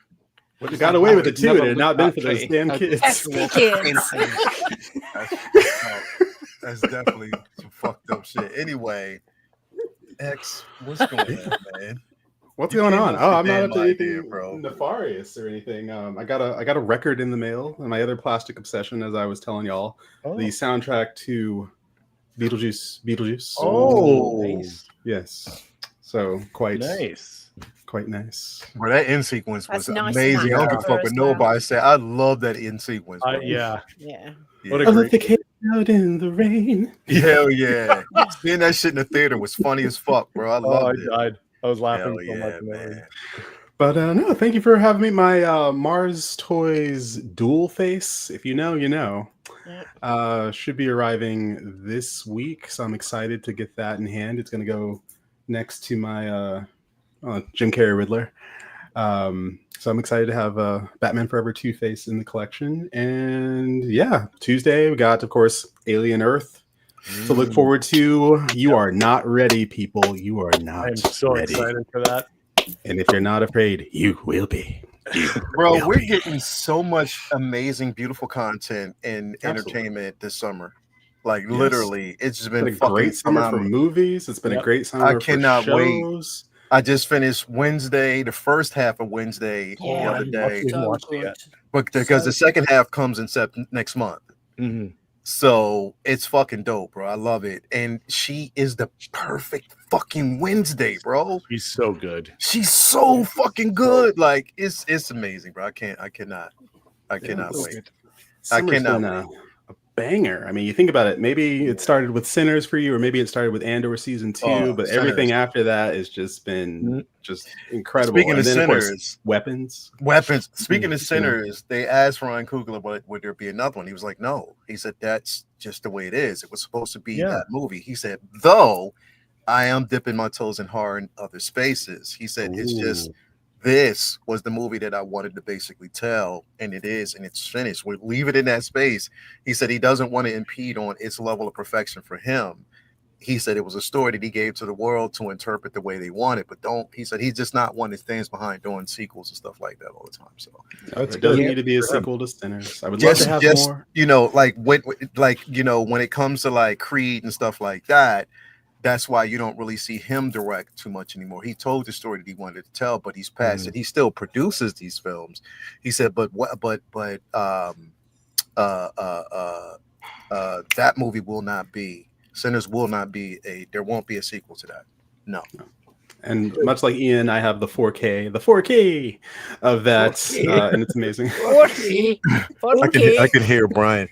Well, you got away with it too. It had not been for those damn kids. That's definitely some fucked up shit. Anyway, X, what's going on, man? What's going on? Oh, I'm not up to anything nefarious or anything. I got a record in the mail, and my other plastic obsession, as I was telling y'all, the soundtrack to Beetlejuice. Oh, nice. Yes. So quite nice. Well, that end sequence was nice amazing. I don't give a fuck what nobody said. I love that end sequence. Yeah. What a great came out in the rain. Hell yeah. Seeing that shit in the theater was funny as fuck, bro. I loved it. Died. I was laughing so much. Man. But no, thank you for having me. My Mars Toys Dual Face, if you know, you know, should be arriving this week. So I'm excited to get that in hand. It's going to go next to my Jim Carrey Riddler. So I'm excited to have Batman Forever Two-Face in the collection. And yeah, Tuesday we got, of course, Alien Earth to look forward to. You are not ready, people. You are not I'm so ready. excited for that. And if you're not afraid, you will be. Bro, we're getting so much amazing, beautiful content and entertainment this summer. Like literally, it's just been a great summer for movies. It's been a great summer. I cannot for shows. wait. I just finished Wednesday, the first half of Wednesday the other day, but because the second half comes in next month. Mm-hmm. So it's fucking dope, bro. I love it, and she is the perfect fucking Wednesday, bro. She's so good. She's so fucking good. Like it's amazing, bro. I cannot wait. I cannot wait. A banger. I mean, you think about it. Maybe it started with Sinners for you, or maybe it started with Andor season 2. But everything after that has just been just incredible. Speaking of Sinners, weapons. Speaking of Sinners, they asked Ryan Coogler, would there be another one? He was like, no. He said that's just the way it is. It was supposed to be that movie. He said, though I am dipping my toes in horror in other spaces. He said it's just this was the movie that I wanted to basically tell, and it is, and it's finished. We leave it in that space. He said he doesn't want to impede on its level of perfection for him. He said it was a story that he gave to the world to interpret the way they want it, but he said he's just not one that stands behind doing sequels and stuff like that all the time. So it doesn't need to be a sequel to Sinners. I would love to have more. You know, like when it comes to like Creed and stuff like that, that's why you don't really see him direct too much anymore. He told the story that he wanted to tell, but he's past it. He still produces these films. He said, that movie will not be. Sinners will not be there won't be a sequel to that. No. And much like Ian, I have the 4K of that, 4K. And it's amazing. 4K. I could hear Brian.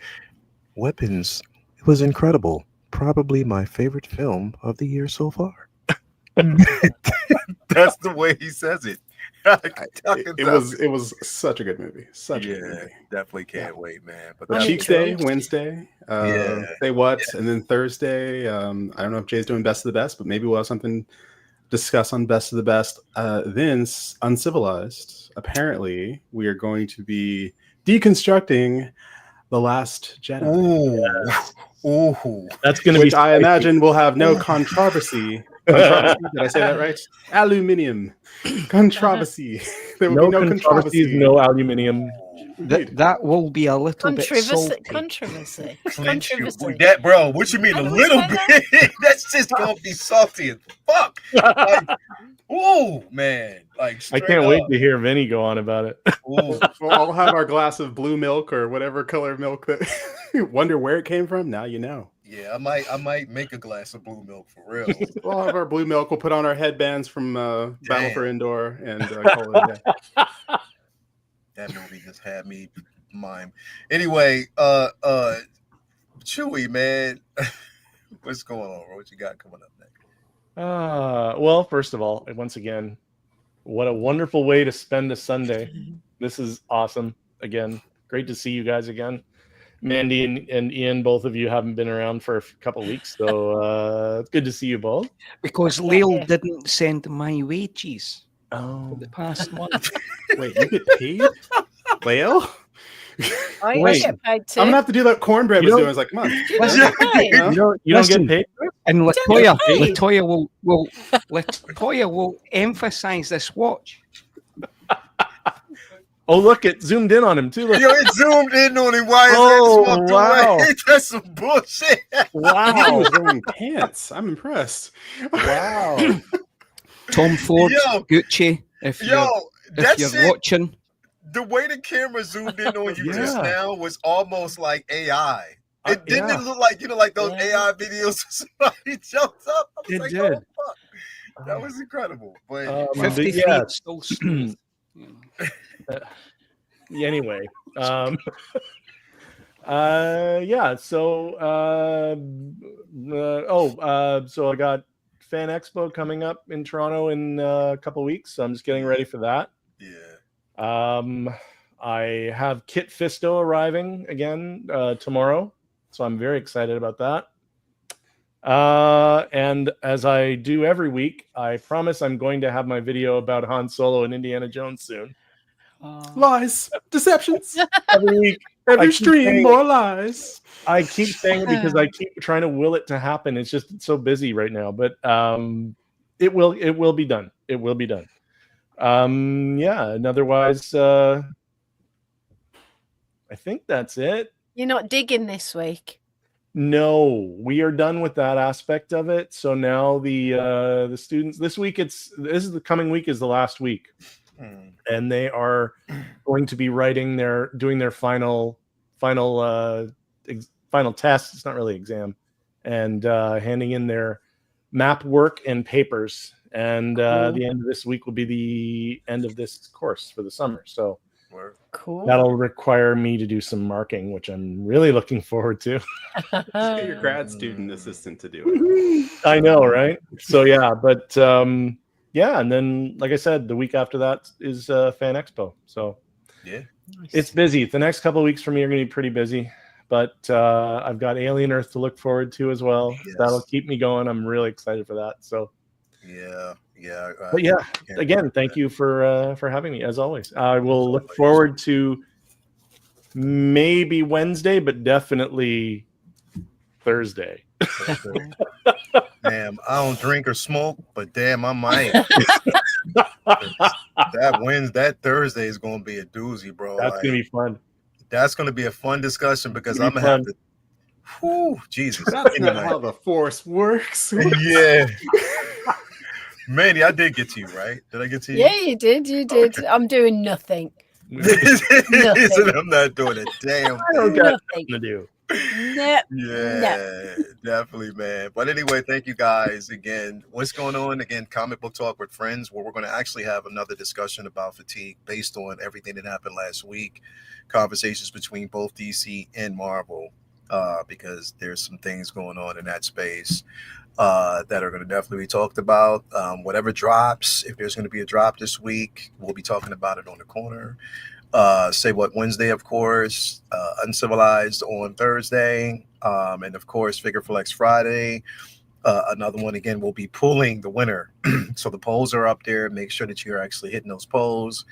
Weapons. It was incredible. Probably my favorite film of the year so far. That's the way he says it. It was such a good movie. Such a good movie. Definitely can't wait, man. But Cheeks Day, Wednesday, Say What, and then Thursday. I don't know if Jay's doing Best of the Best, but maybe we'll have something to discuss on Best of the Best. Then Uncivilized. Apparently, we are going to be deconstructing The Last Jedi. That's going to be. I imagine will have no controversy. Did I say that right? Aluminium controversy. There will be no controversy. No aluminium. That will be a little bit salty. Controversy. That, bro, what you mean a little bit? That's just gonna be salty as fuck. Like, ooh, man. Like, I can't wait to hear Vinny go on about it. We'll all have our glass of blue milk or whatever color milk that wonder where it came from. Now you know. Yeah, I might make a glass of blue milk for real. We'll have our blue milk. We'll put on our headbands from Battle for Endor and call it a day. That movie just had me mime. Anyway, Chewy, man, what's going on, bro? What you got coming up next? Well, first of all, once again, what a wonderful way to spend a Sunday. This is awesome. Again, great to see you guys again. Mandy and Ian, both of you haven't been around for a couple of weeks, so it's good to see you both. Because Lyle didn't send my wages for the past month. Wait, you get paid? Lyle? I get paid too. I'm gonna have to do that cornbread was doing. I was like, come on. You don't get paid? And Latoya will emphasize this watch. Oh, look, it zoomed in on him too. Look. Yo, it zoomed in on him. Why is away? That's some bullshit. Wow, wearing pants. I'm impressed. Wow. Tom Ford, Gucci. If you're watching, the way the camera zoomed in on you just now was almost like AI. It didn't look like like those AI videos. Somebody jumps up. I was did. Oh, fuck. That was incredible. But 50 feet still smooth. Anyway, so I got Fan Expo coming up in Toronto in a couple weeks, so I'm just getting ready for that. I have Kit Fisto arriving again tomorrow, so I'm very excited about that. And as I do every week, I promise I'm going to have my video about Han Solo and Indiana Jones soon. Lies, deceptions. Every week, every stream, more lies. I keep saying it because I keep trying to will it to happen. It's just so busy right now, but it will be done. It will be done. And otherwise, I think that's it. You're not digging this week. No, we are done with that aspect of it. So now the students the coming week is the last week. And they are going to be doing their final test. It's not really exam, and handing in their map work and papers. And the end of this week will be the end of this course for the summer. So cool. That'll require me to do some marking, which I'm really looking forward to. Just get your grad student assistant to do it. I know, right? So and then, like I said, the week after that is Fan Expo. So it's busy. The next couple of weeks for me are going to be pretty busy, but I've got Alien Earth to look forward to as well. That'll keep me going. I'm really excited for that. So Yeah. But yeah, again, thank you for having me as always. I will look forward to maybe Wednesday, but definitely Thursday. Damn, I don't drink or smoke, but damn, I might. that Thursday is gonna be a doozy, bro. That's gonna be fun. That's gonna be a fun discussion because I'm gonna have to. Whew, Jesus, that's not how the Force works. Yeah. Manny, I did get to you, right? Did I get to you? Yeah, you did. You did. Okay. I'm doing nothing. Nothing. I'm not doing a damn thing. I don't got nothing to do. Nope. Yeah, definitely, man. But anyway, thank you guys again. What's going on? Again, Comic Book Talk with Friends, where we're going to actually have another discussion about fatigue based on everything that happened last week. Conversations between both DC and Marvel, because there's some things going on in that space that are going to definitely be talked about. Whatever drops, if there's going to be a drop this week, we'll be talking about it on the corner. Say What Wednesday, of course, Uncivilized on Thursday, and of course Figure Flex Friday. Another one, again, we'll be pulling the winner. So the polls are up there. Make sure that you're actually hitting those polls.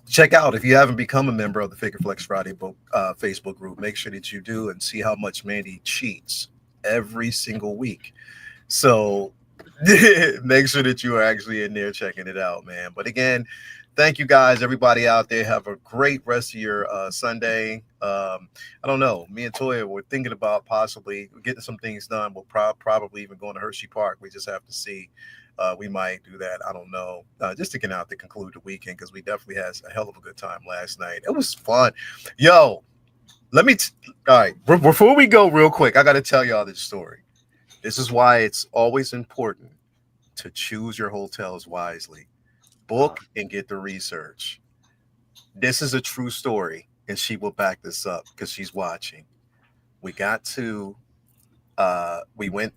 Check out, if you haven't become a member of the Figure Flex Friday book Facebook group, make sure that you do and see how much Manny cheats every single week. So make sure that you are actually in there checking it out, man. But again, thank you guys, everybody out there. Have a great rest of your Sunday. I don't know. Me and Toya were thinking about possibly getting some things done. We'll probably even go to Hershey Park. We just have to see. We might do that. I don't know. Just to get out to conclude the weekend, because we definitely had a hell of a good time last night. It was fun. Yo, let me. All right. Before we go real quick, I got to tell y'all this story. This is why it's always important to choose your hotels wisely. Book and get the research. This is a true story, and she will back this up because she's watching. We got to, we went,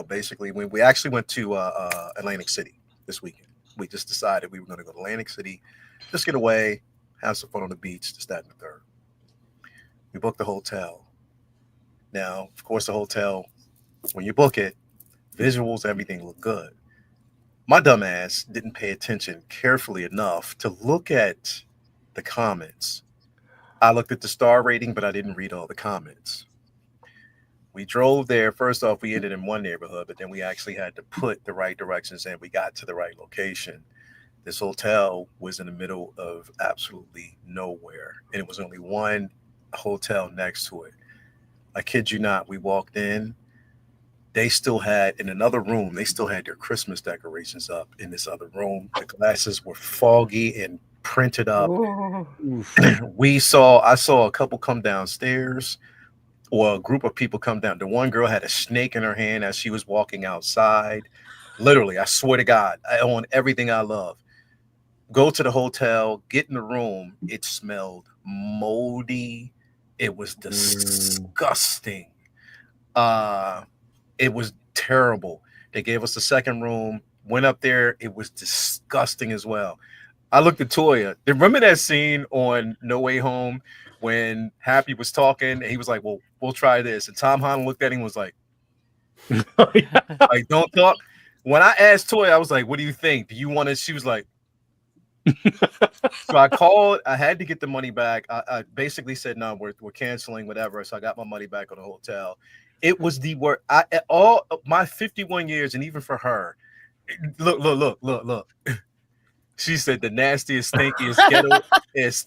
basically when we actually went to Atlantic City this weekend. We just decided we were going to go to Atlantic City, just get away, have some fun on the beach, this, that, and the third. We booked the hotel. Now, of course, the hotel, when you book it, visuals, everything look good. My dumb ass didn't pay attention carefully enough to look at the comments. I looked at the star rating, but I didn't read all the comments. We drove there. First off, we ended in one neighborhood, but then we actually had to put the right directions in. We got to the right location. This hotel was in the middle of absolutely nowhere, and it was only one hotel next to it. I kid you not, we walked in. They still had, in another room, they still had their Christmas decorations up in this other room. The glasses were foggy and printed up. I saw a couple come downstairs, or a group of people come down. The one girl had a snake in her hand as she was walking outside. Literally, I swear to God, I own everything I love. Go to the hotel, get in the room. It smelled moldy. It was disgusting. It was terrible. They gave us the second room, went up there. It was disgusting as well. I looked at Toya. Remember that scene on No Way Home when Happy was talking and he was like, well, we'll try this. And Tom Holland looked at him and was like, like, don't talk. When I asked Toya, I was like, what do you think? Do you want to? She was like, so I called. I had to get the money back. I basically said, no, we're canceling, whatever. So I got my money back on the hotel. It was the worst. All my 51 years, and even for her, look. She said the nastiest, stinkiest, ghettoest.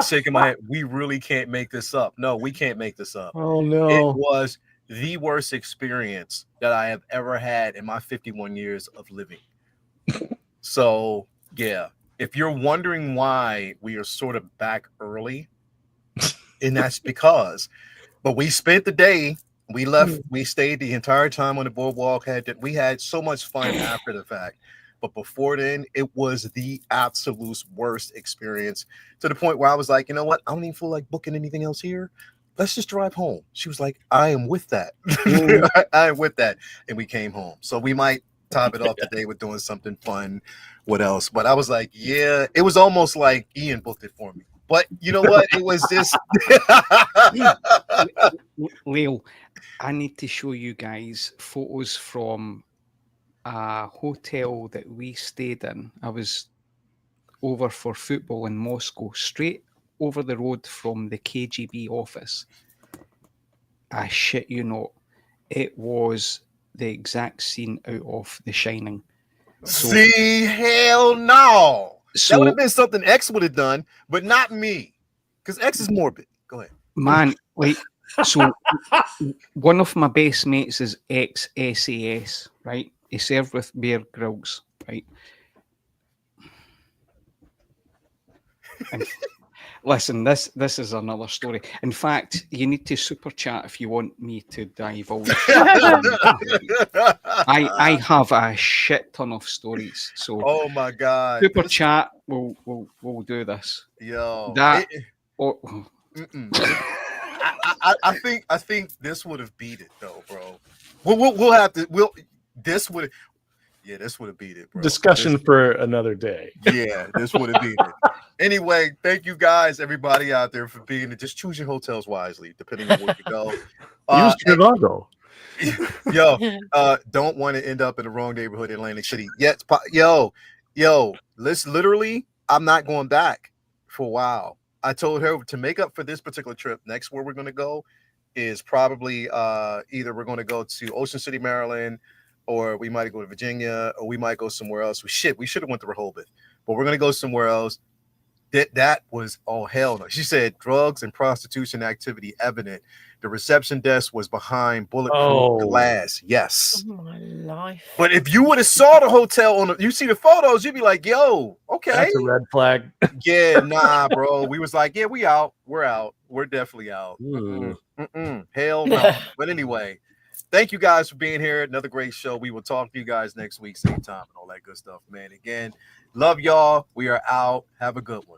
Shaking my head. We really can't make this up. No, we can't make this up. Oh no! It was the worst experience that I have ever had in my 51 years of living. So yeah, if you're wondering why we are sort of back early, and that's because, but we spent the day. We left. We stayed the entire time on the boardwalk. We had so much fun after the fact, but before then, it was the absolute worst experience. To the point where I was like, you know what? I don't even feel like booking anything else here. Let's just drive home. She was like, I am with that. I am with that, and we came home. So we might top it off today with doing something fun. What else? But I was like, yeah, it was almost like Ian booked it for me. But you know what? It was just Leo, I need to show you guys photos from a hotel that we stayed in. I was over for football in Moscow, straight over the road from the KGB office. I shit you not, it was the exact scene out of The Shining. So, see, hell no. So, that would have been something X would have done, but not me, because X is morbid. Go ahead. Man, like, so one of my best mates is ex-SAS, right? He served with Bear Grylls, right? And listen, this is another story. In fact, you need to super chat if you want me to divulge. I have a shit ton of stories. So oh my god, super chat, we'll do this. Yo, that. I think this would have beat it though, bro. We'll have to. This would have beat it, bro. Discussion for another day. Yeah, this would have beat it. Anyway, thank you guys, everybody out there, for being it. Just choose your hotels wisely, depending on where you go. Use Trivago. Don't want to end up in the wrong neighborhood in Atlantic City. Yes, yo, let's literally. I'm not going back for a while. I told her to make up for this particular trip. Next, where we're going to go is probably either we're going to go to Ocean City, Maryland, or we might go to Virginia, or we might go somewhere else. We should have went to Rehoboth, but we're going to go somewhere else. That was, oh hell no. She said drugs and prostitution activity evident. The reception desk was behind bulletproof glass. Yes. Oh my life. But if you would have saw the hotel you see the photos, you'd be like, yo, okay. That's a red flag. Yeah, nah, bro. We was like, yeah, we out. We're out. We're definitely out. Hell no. But anyway, thank you guys for being here. Another great show. We will talk to you guys next week, same time, and all that good stuff, man. Again, love y'all. We are out. Have a good one.